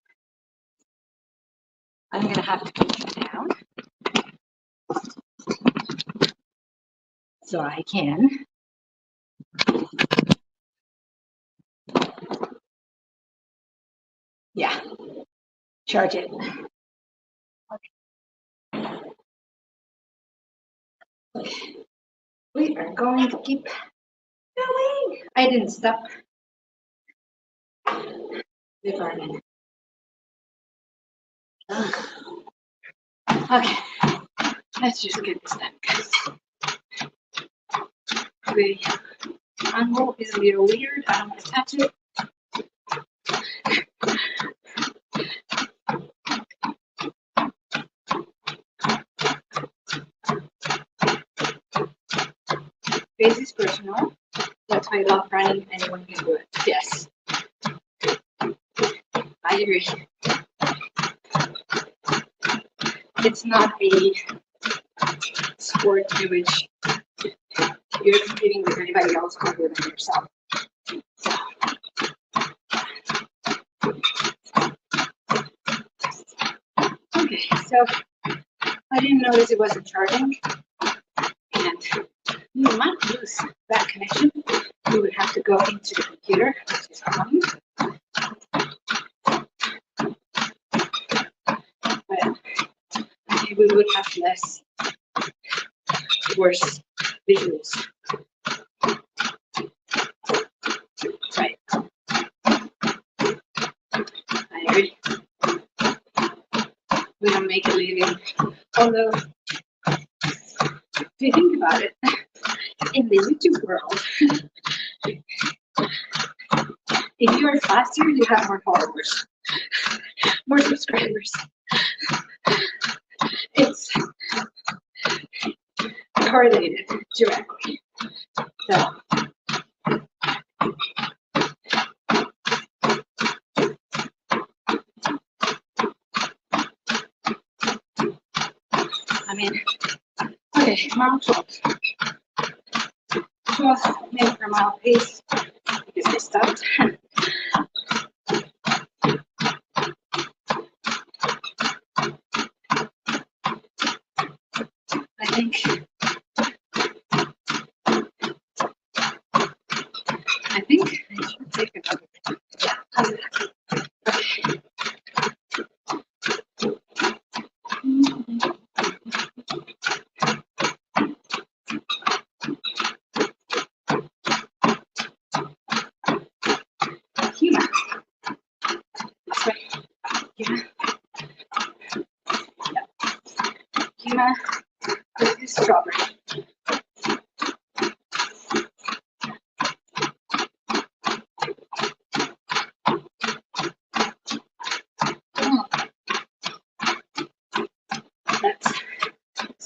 I'm going to have to put you down so I can charge it. Okay. We are going to keep going. I didn't stop the burning. Okay, let's just get this done, guys. The angle is a little weird. I don't want to touch it. This is personal. That's why I love running. Anyone can do it. Yes. I agree. It's not a sport in which you're competing with anybody else other than yourself. Okay, so I didn't notice it wasn't charging, and you might lose that connection. You would have to go into the computer, which is fine. But we would have less worse visuals. Right. I agree. We don't make a living. Although, if you think about it, in the YouTube world, if you are faster, you have more followers, more subscribers. It's correlated directly. So, I mean, okay, mile 12. 12 minutes per mile pace because I stopped. I think I should take another. Yeah, how's it? Okay. Huma. That's right. Huma. Yeah. Huma. This is strawberry.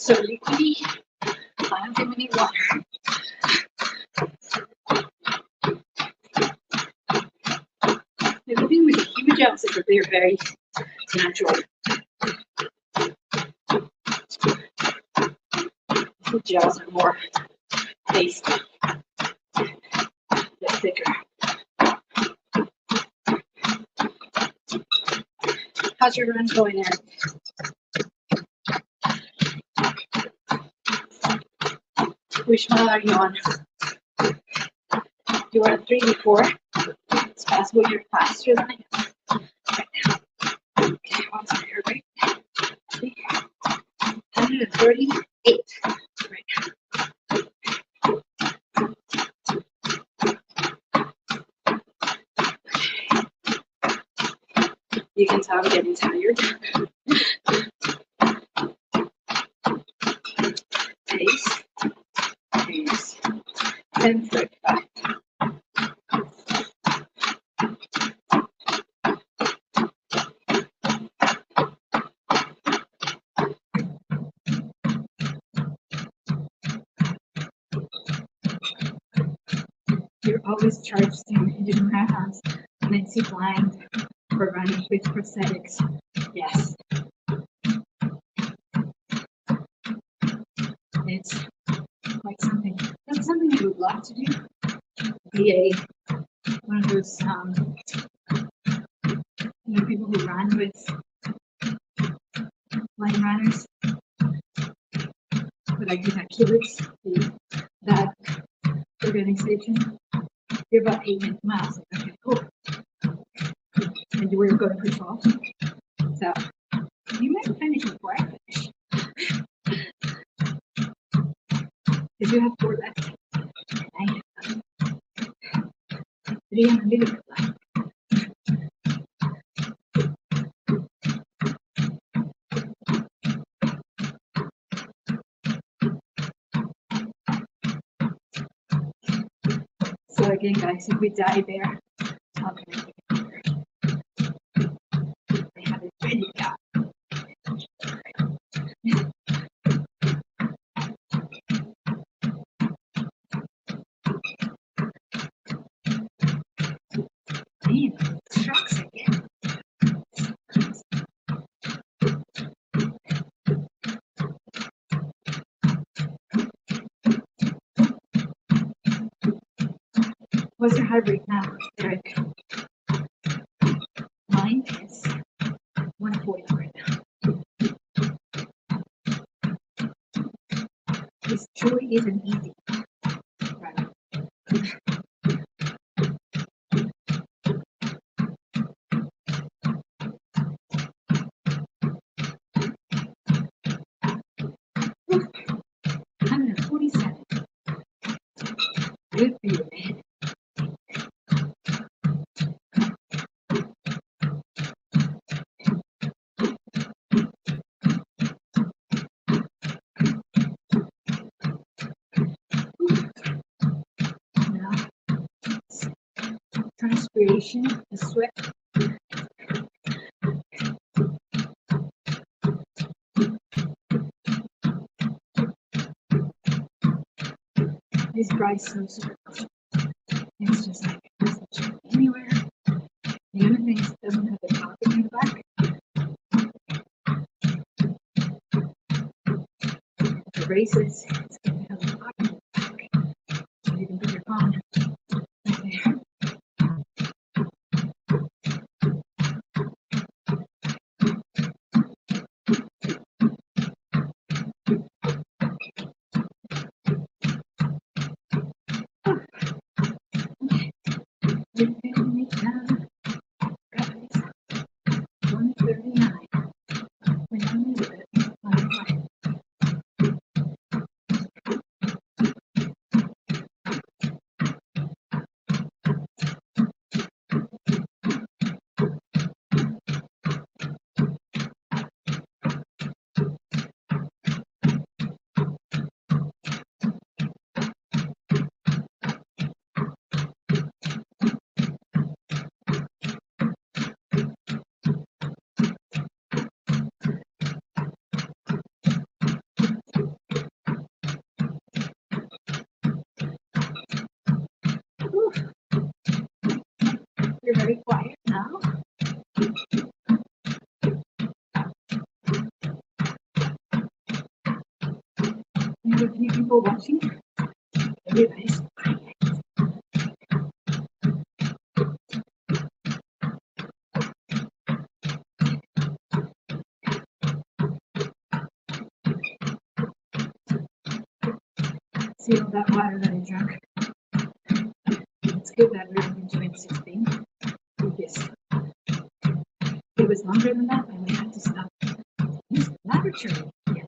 So liquidy, I don't think we need water. The good thing with the huge gels is that they're very natural. The gels are more tasty, they're thicker. How's your run going, Eric? Which mile are you on? You were at 3 before. It's possible you're faster than I am right now. Okay, what's my heart rate? 138 right now. You can tell I'm getting tired. Pace is 10:35. You're always charged in do marathons and then see blind for running with prosthetics. Yes. It's quite something. That's something I would love to do. Be one of those people who run with blind runners. But I do have kids, that organization. You're about 8 miles. Okay, cool. And you were going for 12. So you might finish before I finish. Because you have 4 left. I have 3 and a little bit left. So again, guys, if we die there, how can we make it here? I have it ready to go. Man, trucks again. What's your heart rate now, Eric? Mine is 140 right now. This truly isn't easy. Right. I'm at 47. Good for you, man. Now, transpiration, the sweat. This dry so super. It's just like it doesn't check anywhere. The other thing is it doesn't have the pocket in the back. The braces, it's going to have a pocket in the back. So you can put your phone right there. We're getting it done, guys. 139. When I move it, watching. Everybody's quiet. See all that water that I drank? It's good that we're only doing 16. Because if it was longer than that, I would have to stop. Use the laboratory. Yeah.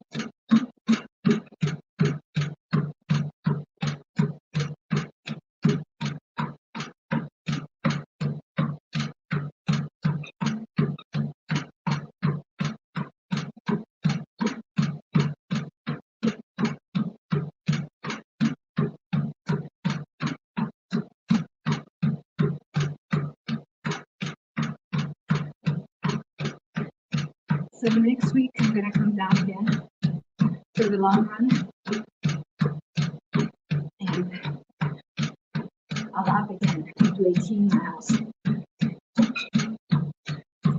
So next week I'm gonna come down again for the long run, and I'll lap again, do 18 miles.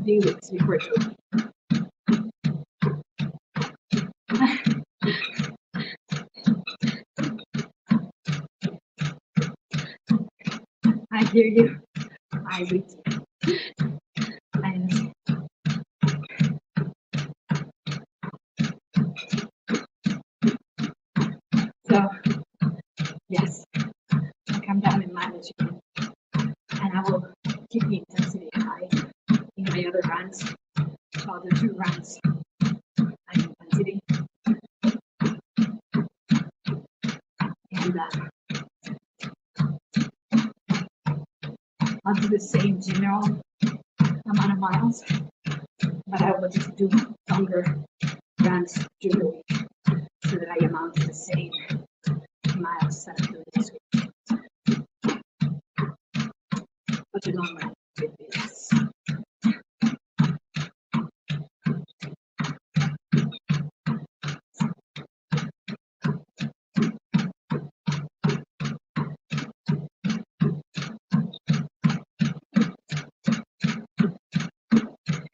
3 weeks before Dopey. I hear you. I read you. I understand. So, yes, I come down in mileage again, and I will keep the intensity high in my other runs. So I'll do 2 runs at intensity. And I'll do the same general amount of miles, but I will just do longer runs during the week so that I amount to the same miles that I'm doing this week. But the long run would be less.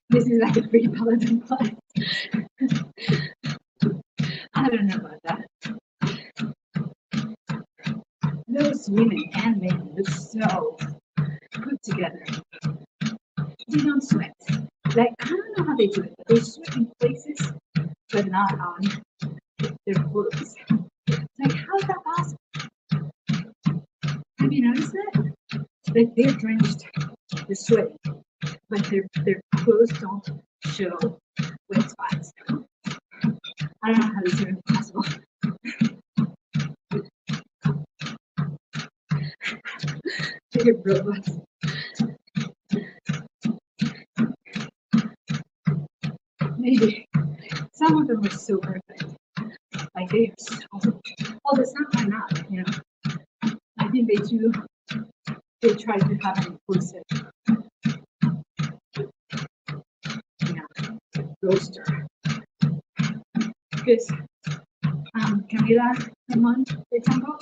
This is like a free Peloton class. I don't know about that. Those women and men look so put together. They don't sweat. Like, I don't know how they do it, but they sweat in places, but not on their clothes. Like, how is that possible? Have you noticed that? Like, they're drenched, they're sweating, but their clothes don't show wet spots. I don't know how this is even possible. They're robots. Maybe some of them are so perfect. Like they are so. Oh, that's not why not, you know. I think they try to have an inclusive, roster. Because Camila Ramon, for example,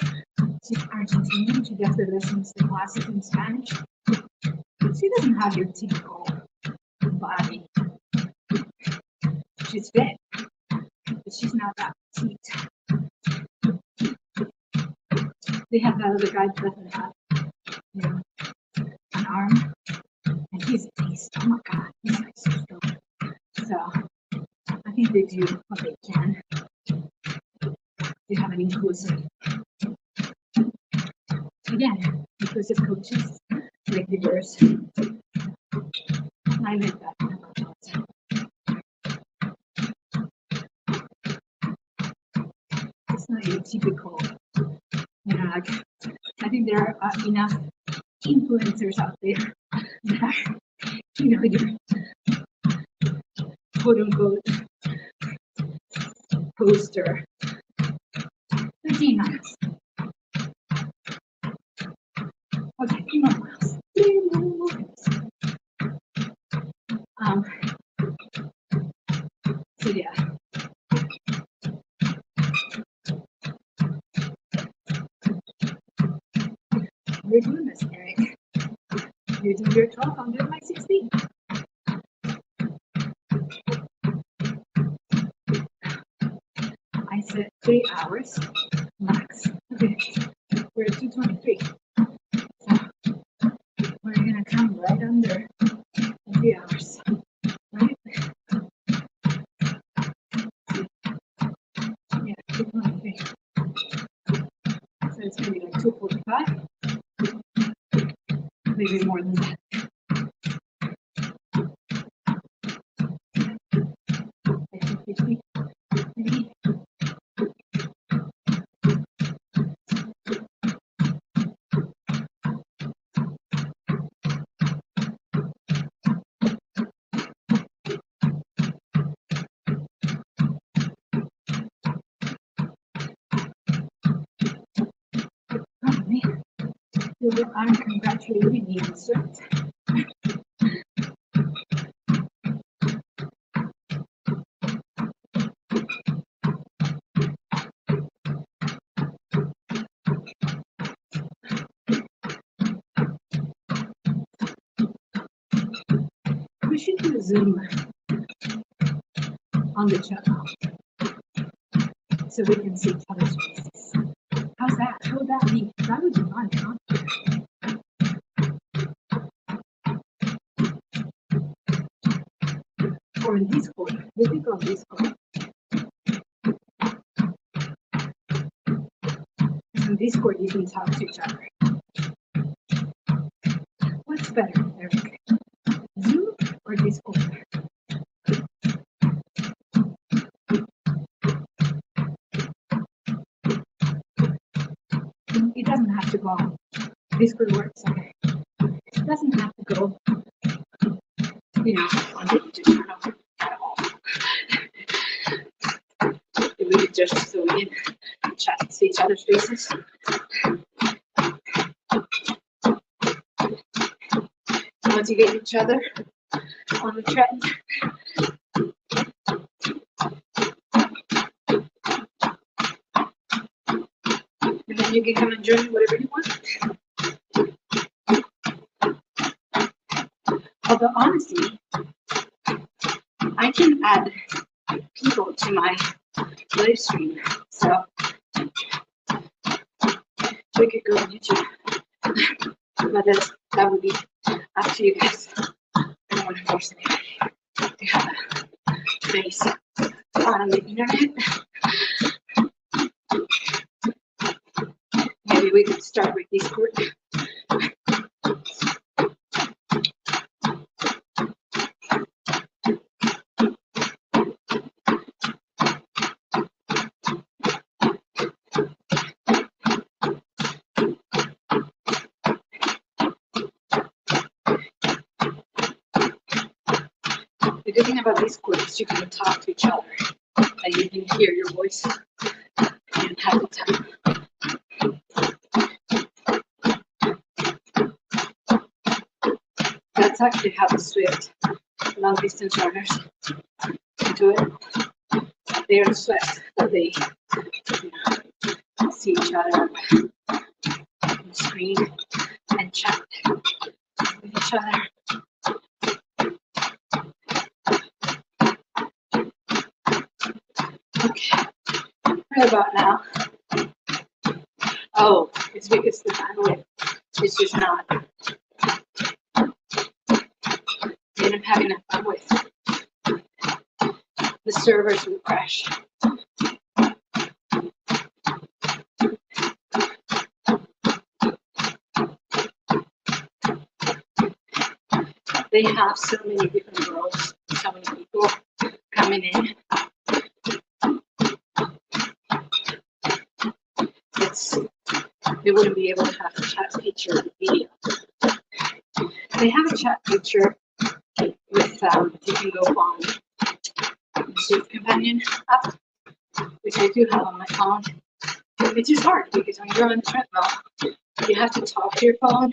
she's Argentinian. She does the lessons, the classes in Spanish. She doesn't have your typical body. She's fit, but she's not that petite. They have that other guy that doesn't have, an arm, and he's a beast. Oh my god, he's like so strong. So I think they do what they can. They have an inclusive, again, inclusive coaches, like diverse. I like that about that. It's not your typical, like, I think there are enough influencers out there that are, your quote unquote poster. 13 miles. Okay, 3 more miles. 3 more miles. So yeah. You're doing this, Eric. You're doing your 12, I'm doing my 16. I said 3 hours max. Okay, we're at 223. So we're gonna come right under 3 hours, right? Yeah, 223. So it's gonna be like 245, maybe more than that. Maybe. I'm congratulating you, sir. We should do a Zoom on the channel so we can see each other's faces. How's that? How would that be? That would be fun, huh? Or in Discord. We could go on Discord. In Discord, you can talk to each other. What's better, Eric? Zoom or Discord? It doesn't have to go on. Discord works, okay. It doesn't have to go, you know, on the YouTube channel at all. We could just so we can chat and see each other's faces. Motivate each other on the tread. And then you can come and join whatever you want. Although honestly, I can add people to my live stream, so we could go on YouTube. But that would be up to you guys. I don't want to force anybody to have a face on the internet. Maybe we could start with Discord. The good thing about Discord is you can talk to each other and you can hear your voice and have the time. That's actually how the Swift long distance runners do it. They are sweat, but they see each other on the screen and chat with each other. Okay, right about now. Oh, it's because the bandwidth is just not. They don't have enough bandwidth. The servers will crash. They have so many different roles, so many people coming in. They wouldn't be able to have a chat feature with video. They have a chat feature with, you can go on the Swift Companion app, which I do have on my phone. It's just hard because when you're on the treadmill, you have to talk to your phone.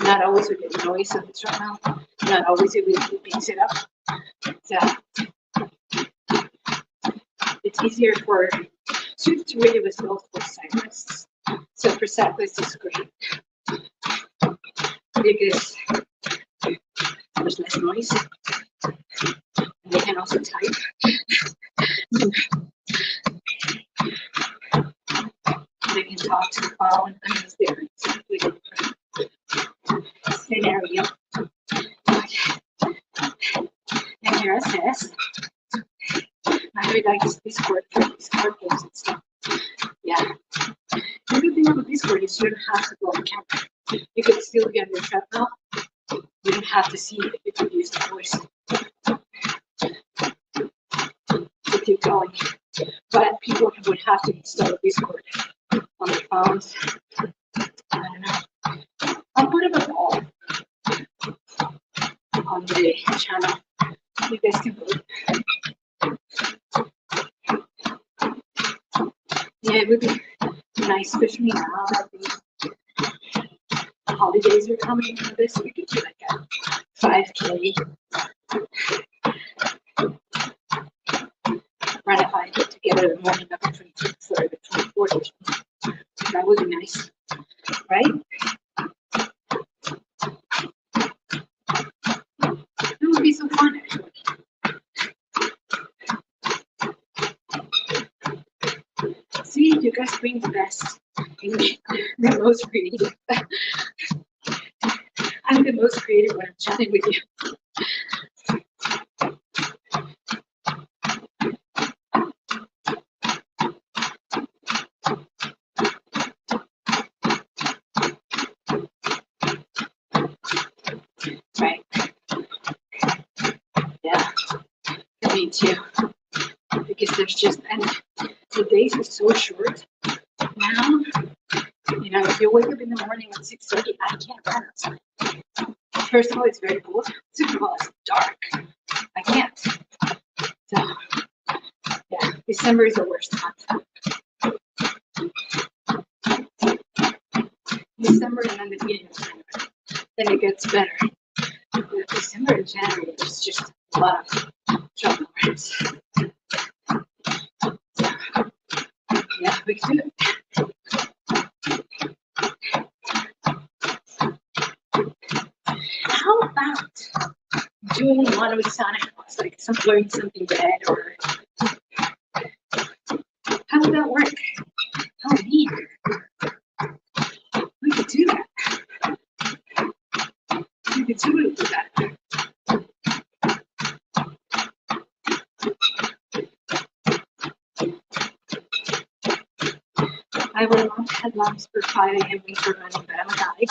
Not always with the noise of the treadmill, not always with you picks it up. So it's easier for Swift to read it with multiple cyclists. So for cyclists, it's great because there's less noise. And they can also type. you can talk to the phone. I mean, it's there. Scenario. And here it says, I really like this Discord games and stuff. Yeah. The good thing about Discord is you don't have to go on camera. You can still be on your treadmill. You don't have to see it. You can use the voice to keep going. But people would have to install Discord on their phones. I don't know. I'll put it up all on the channel. You guys can vote. Yeah, it would be nice, especially now that the holidays are coming for this. We could do like a 5K run a 5K together in the morning of the 23rd or the 24th. That would be nice, right? It would be so fun, actually. See, you guys bring the best in me. The most creative. I'm the most creative when I'm chatting with you. Right. Yeah. Me too. Because there's just, and the days are so short now. You know, if you wake up in the morning at 6:30, I can't run outside. First of all, it's very cold. Second of all, it's dark. I can't. So, yeah, December is the worst month. December and then the beginning of January. Then it gets better. But December and January, there's just a lot of trouble. Yeah, we can do it. How about doing one with Sonic, like wearing something red, or how would that work? How neat. We could do that. We could totally do that. I wear long headlamps for 5 a.m. winter running, but I'm a guy,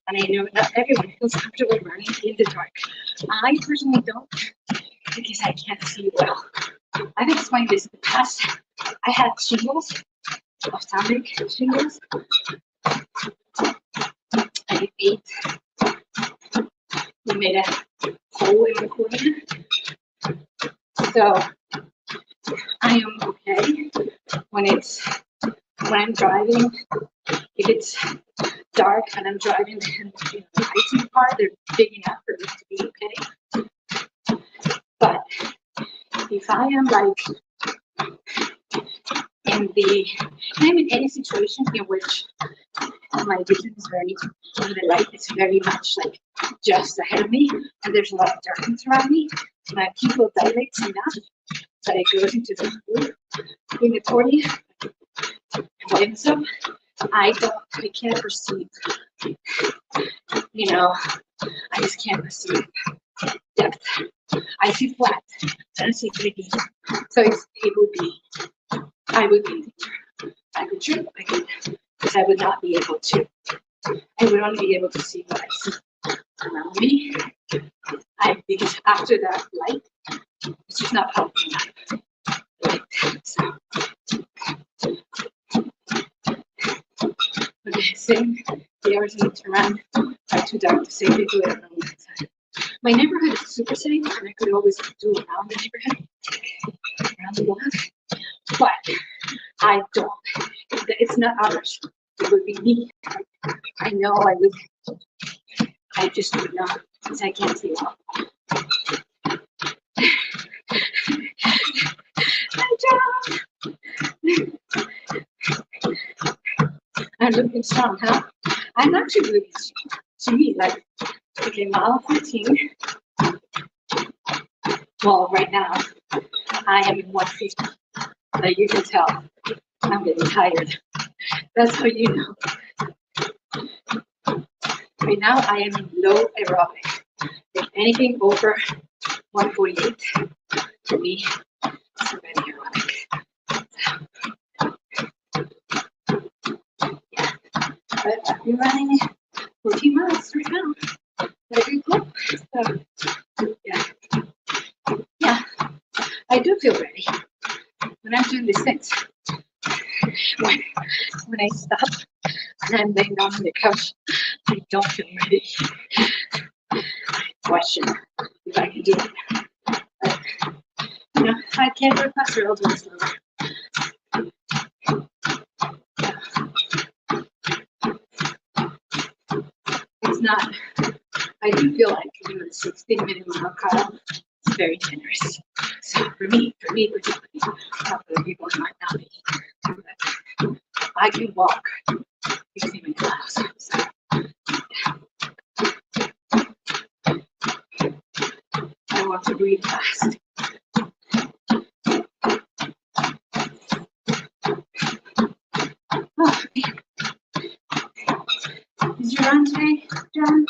and I know not everyone feels comfortable running in the dark. I personally don't, because I can't see well. I've explained this in the past. I had shingles, ophthalmic shingles. I ate. We made a hole in the corner. So I am okay when I'm driving. If it's dark and I'm driving and the lights in the car, they're big enough for me to be okay. But if I am like I'm in any situation in which my vision is and the light is very much like just ahead of me, and there's a lot of darkness around me, my pupil dilates enough that it goes into the blue in the cornea. And so I can't perceive, you know, I just can't perceive depth. I see flat, I don't see 3D. So I would be, I could trip, because I would not be able to. I would only be able to see what I see around me. Because after that light, it's just not powerful enough. So. Okay, same. The hours need to run are too dark to safely do it on the outside. My neighborhood is super safe, and I could always do around the neighborhood, around the block. But I don't. It's not ours. It would be me. I know I would. I just would not, because I can't see well. I'm looking strong, huh? I'm actually looking strong. To me, like, okay, mile 14. Well, right now, I am in 150. Like you can tell, I'm getting tired. That's how you know. Right now, I am in low aerobic. If anything over 148, for me, it's already aerobic. Yeah, but I've been running 14 miles right now. Very cool. So, yeah, I do feel ready when I'm doing these things. When I stop and I'm laying down on the couch, I don't feel ready. I question if I can do it. But, you know, if I can't do it faster, I'll do it slower. It's not, I do feel like, you know, the 16-minute mile cutoff is very generous. So for me particularly, other people might not be. But I can walk 16 miles. So, I want to breathe fast. Oh, did you run today, John?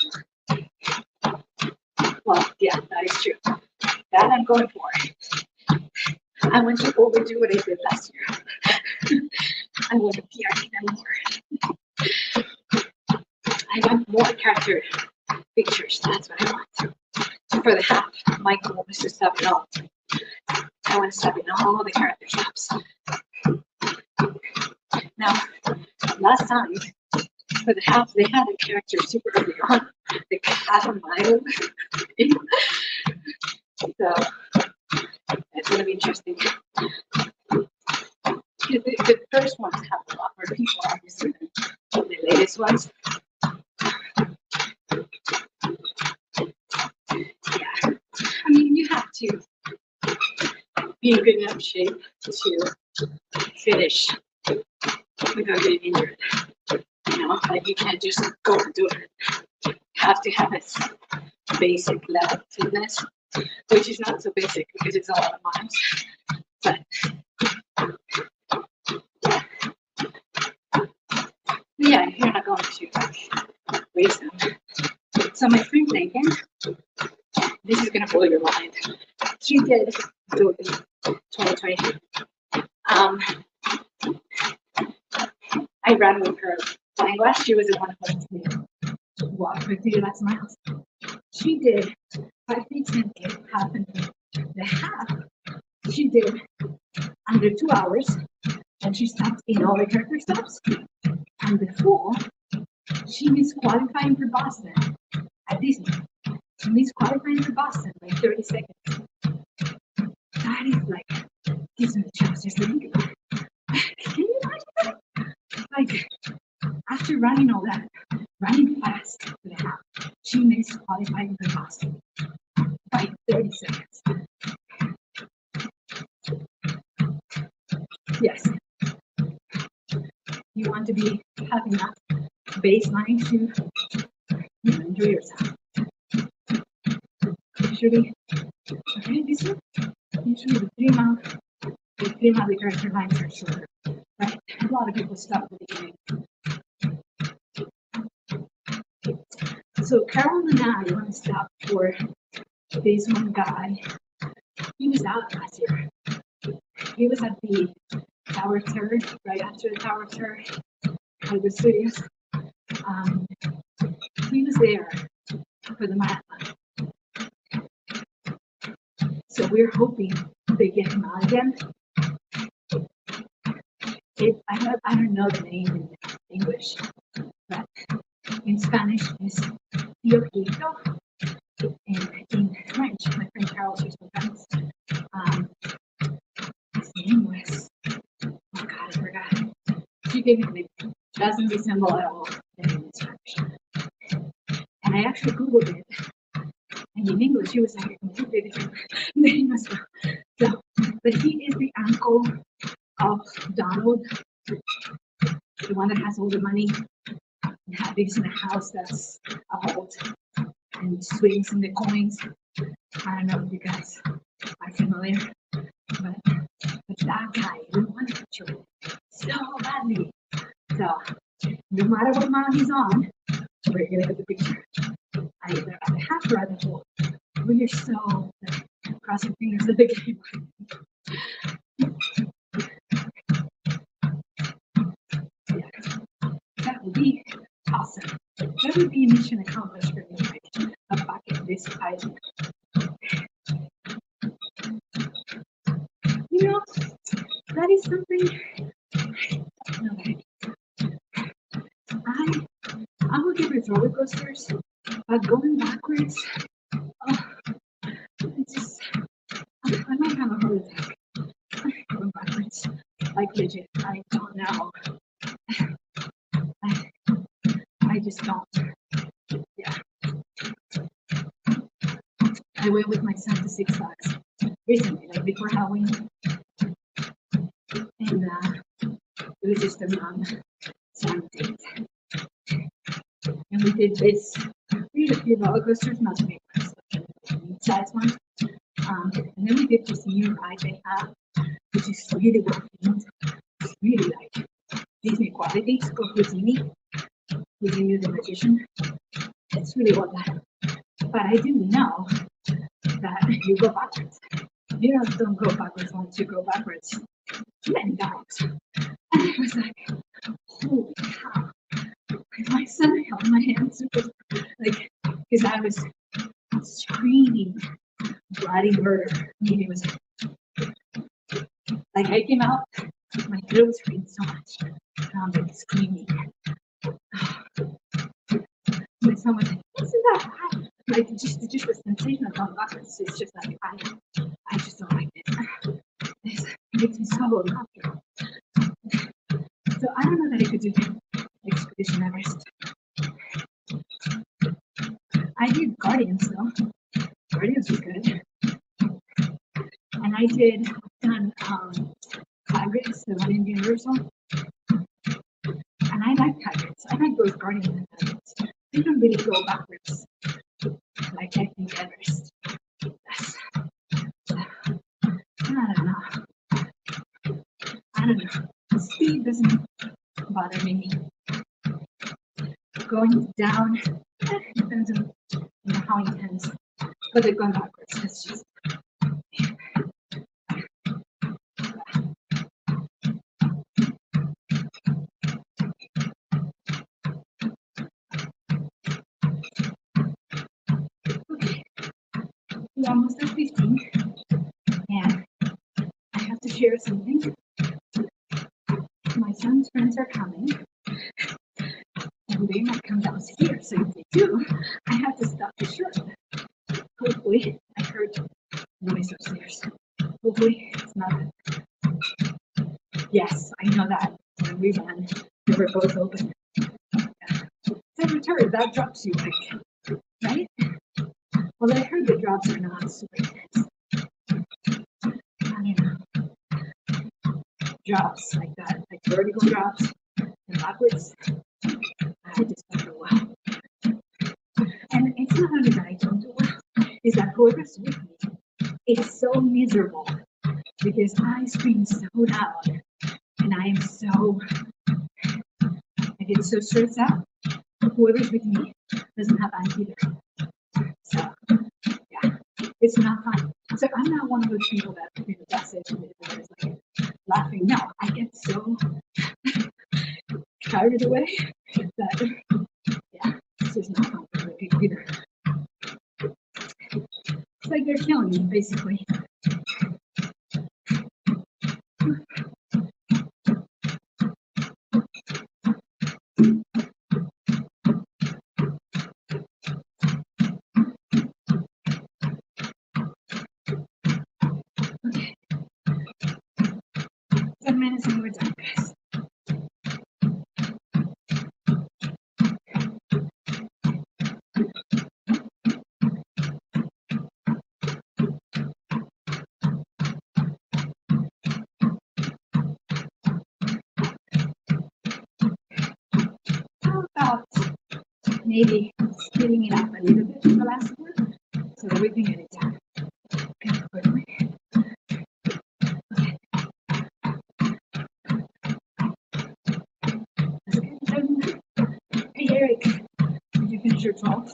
Well, yeah, that is true. That I'm going for. I want to overdo what I did last year. I want to PR even more. I want more character pictures. That's what I want. For the half, my goal is to stop it all. I want to stop in all the character stops. Now, last time, for the half, they had a character super early on, like half a mile. So, it's going to be interesting. The first ones have a lot more people, obviously, than the latest ones. Yeah, I mean, you have to be in good enough shape to finish without getting injured. You know, like you can't just go and do it. You have to have this basic level of fitness, which is not so basic because it's a lot of miles. But yeah, you're not going to like race them. So my friend Megan, this is gonna blow your mind. She did Dopey 2020. I ran with her flying glass. She was the one who walked with 3 last miles. She did 5K, 10K, half and the half. She did under 2 hours, and she stopped in all the character stops. And the full, she missed qualifying for Boston at Disney. She missed qualifying for Boston by 30 seconds. That is like, gives me the chance just to think about it. Can you imagine that? Like, after running all that, running fast for the half, she missed qualifying for Boston by 30 seconds. Yes. You want to be having enough baseline to enjoy yourself. Usually, okay, this one, usually the 3 mile the character lines are shorter, right? A lot of people stop at the beginning. So Carol and I want to stop for this one guy. He was out last year. He was at the Tower of Terror, right after the Tower of Terror, Hollywood Studios. He was there for the marathon. So we're hoping they get him out again. I don't know the name in English, but in Spanish is Diojito, and in French, my friend Carol, she's from France. His name was, oh God, I forgot. She gave me the name. Doesn't resemble at all the name in Spanish. And I actually Googled it. And in English, he was like a completely different name as well. So, but he is the uncle of Donald, the one that has all the money and lives in a house that's a vault and swings in the coins. I don't know if you guys are familiar, but that guy, we wanted to show so badly. So no matter what mile he's on, we're gonna get the picture. I half rather full. We are so cross your fingers at the game. Yeah, that would be awesome. That would be mission accomplished for me, like a bucket list item. You know, that is something. I will give it roller coasters, but going backwards, oh, it's just, I might have a heart attack. Going backwards, like legit, I don't know. I just don't. Yeah. I went with my son to Six Flags recently, like before Halloween, and it was just a son date. And we did this really few roller coasters, not big ones, size ones. And then we did this new ride they have, which is really well themed. It's really like Disney quality. It's called Houdini the Magician. It's really well done. But I didn't know that you go backwards. You don't go backwards once you go backwards. Many times. And I was like, holy cow. My son held my hands, like, because I was screaming bloody murder. I mean, it was like I came out, my throat was hurting so much. Like screaming. My son was like, isn't that bad? Like, just the sensation of going backwards is just like, I just don't like it. It makes me so uncomfortable. So I don't know that I could do Expedition Everest. I did Guardians though. Guardians was good. And I've done Hybrids, the one in Universal. And I like Hybrids. I like both Guardians and Hybrids. They don't really go backwards. Like I think Everest. Yes. I don't know. Speed doesn't bother me. Going down depends on how intense, but they're going backwards. It's just okay. We're almost at 15, and I have to share something. My son's friends are coming. And they might come down here, so if they do, I have to stop the shirt. Hopefully, I heard noise upstairs. Hopefully, it's not. Yes, I know that. When we ran, they were both open. Secretary, that drops you, like, right? Well, I heard the drops are not super intense. I don't know. Drops like that, like vertical drops and backwards. I just don't do well. And it's not only that I don't do well, it's that whoever's with me is so miserable because I scream so loud and I get so stressed out. Whoever's with me doesn't have that either. So, yeah, it's not fun. So I'm not one of those people that that's it, is like laughing. No, I get so carried away that, yeah, it's just not fun for people either. It's like they're killing me, basically. Okay. 10 minutes and we're done, guys. Maybe speeding it up a little bit in the last one so that we can get it done kind of quickly. Okay. control.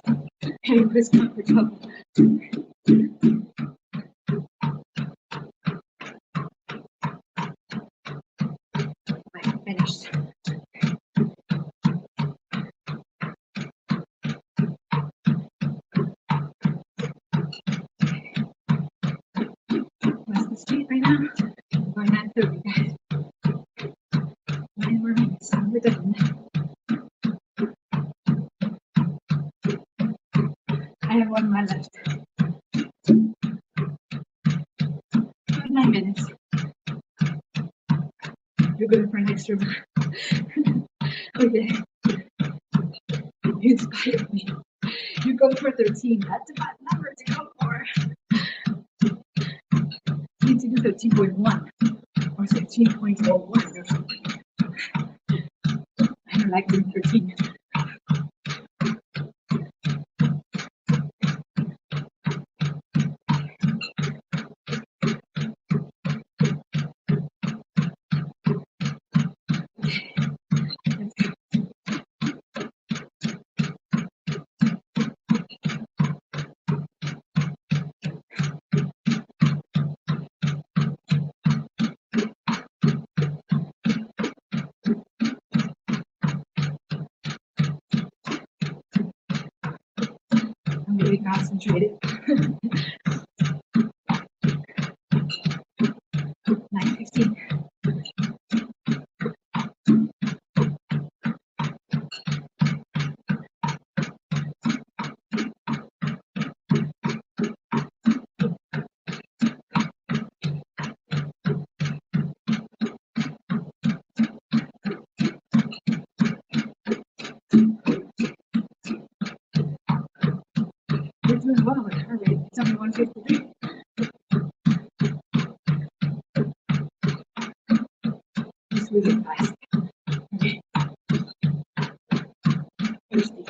Anybody's comfortable. Right, finished. What's the speed right now? We're 9:30, guys. 9 more minutes. We're done. I have 1 mile left. 9 minutes. You're good for an extra mile. Okay. You inspire me. You go for 13. That's a bad number to go for. You need to do 13.1 or 13.01 or something. I don't like doing 13. I'm really concentrated. 9:15. We're doing well with her rate. It's only 153. It's really fast. Okay. Thirsty.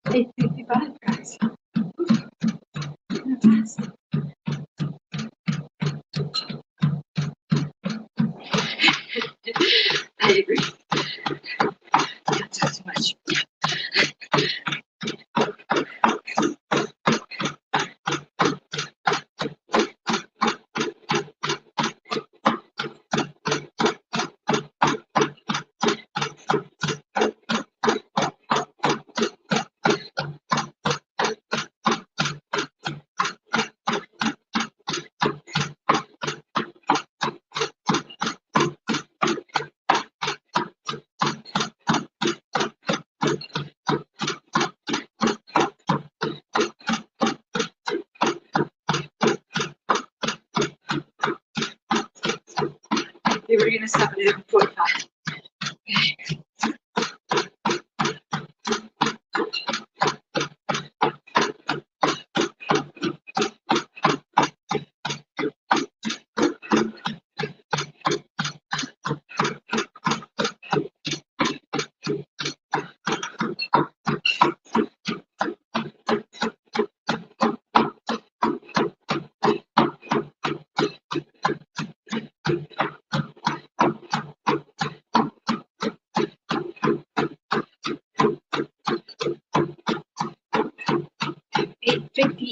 It's 55, guys. Not fast. I agree. Not too much. We're going to stop at 11:45. Okay. 50.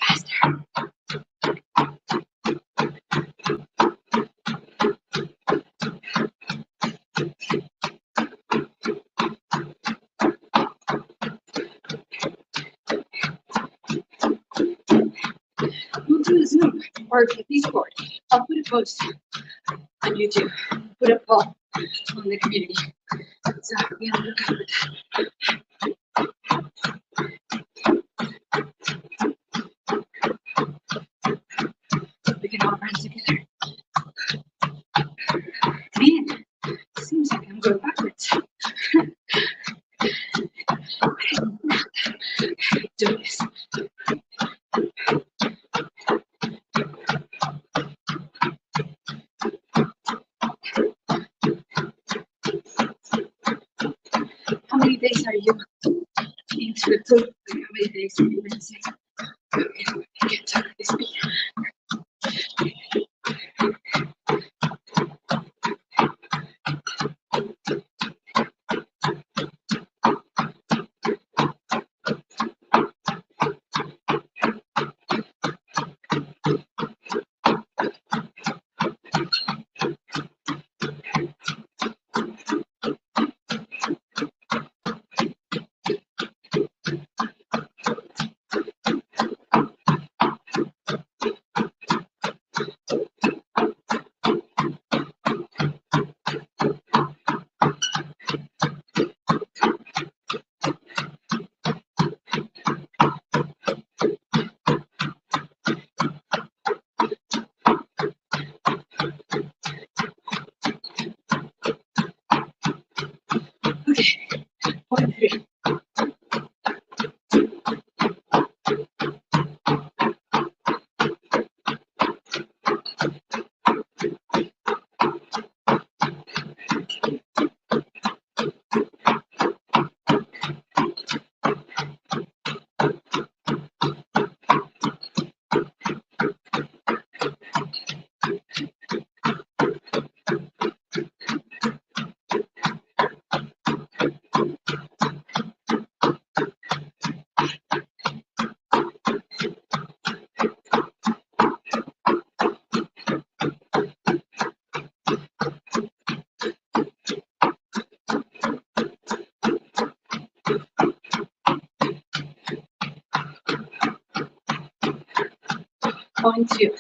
Faster. We'll do a Zoom or these board. I'll put a post on YouTube. Put a poll on the community. So we have to look out for that. We can all run together. Man, it seems like I'm going backwards. Do this. How many days are you into the pool? How many days have you been sick? Okay, I can't talk at this speed. Okay, 1, 3. Point 2.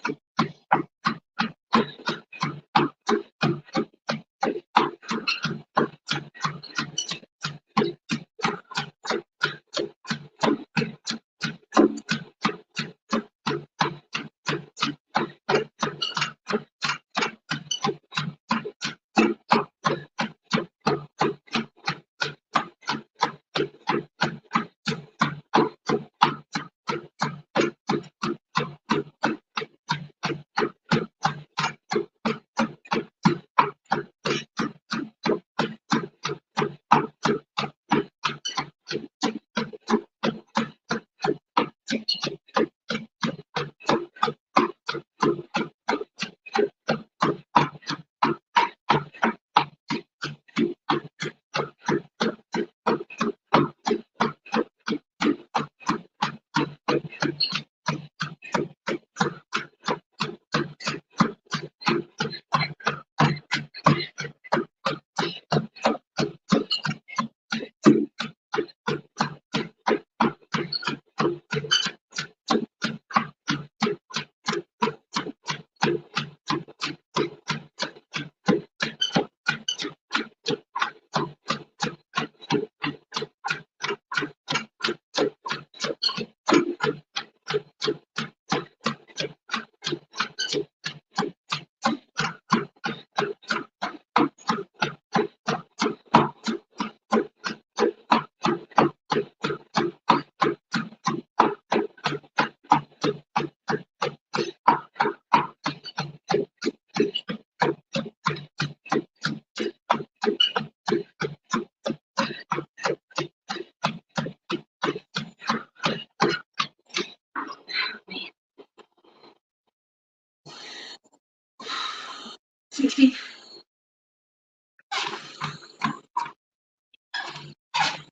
Suzie.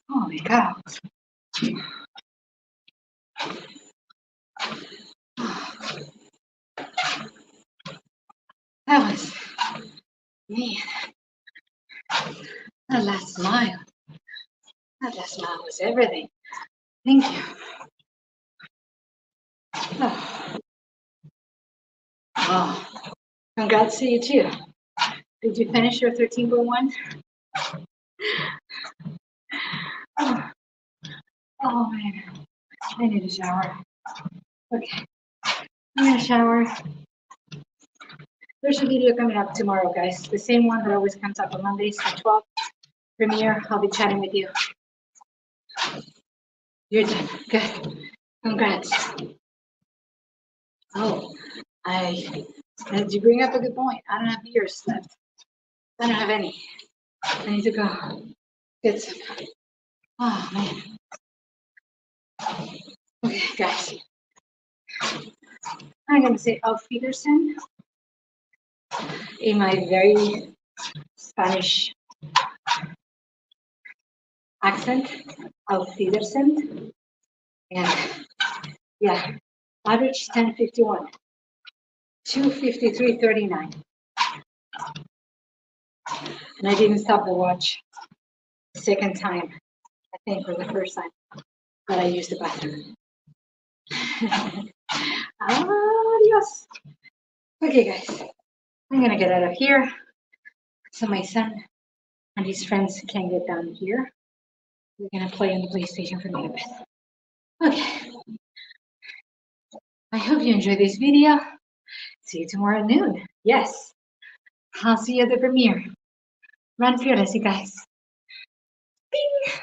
Holy cow. That was, man, that last mile. That last mile was everything. Thank you. Oh, congrats to you too. Did you finish your 13.1? Oh man, I need a shower. Okay, I'm gonna shower. There's a video coming up tomorrow, guys. The same one that always comes up on Mondays at 12. Premiere, I'll be chatting with you. You're done. Good. Congrats. Oh, you bring up a good point. I don't have years left. I don't have any. I need to go get some. Oh man. Okay, guys. I'm gonna say Auf Wiedersehen in my very Spanish accent. Auf Wiedersehen. And yeah, average 10:51. 2:53:39. And I didn't stop the watch the second time, I think, for the first time that I used the bathroom. Adios. Okay, guys, I'm gonna get out of here so my son and his friends can get down here. We're gonna play on the PlayStation for a little bit. Okay. I hope you enjoyed this video. See you tomorrow at noon. Yes. I'll see you at the premiere. Run fearless, you guys. Bing!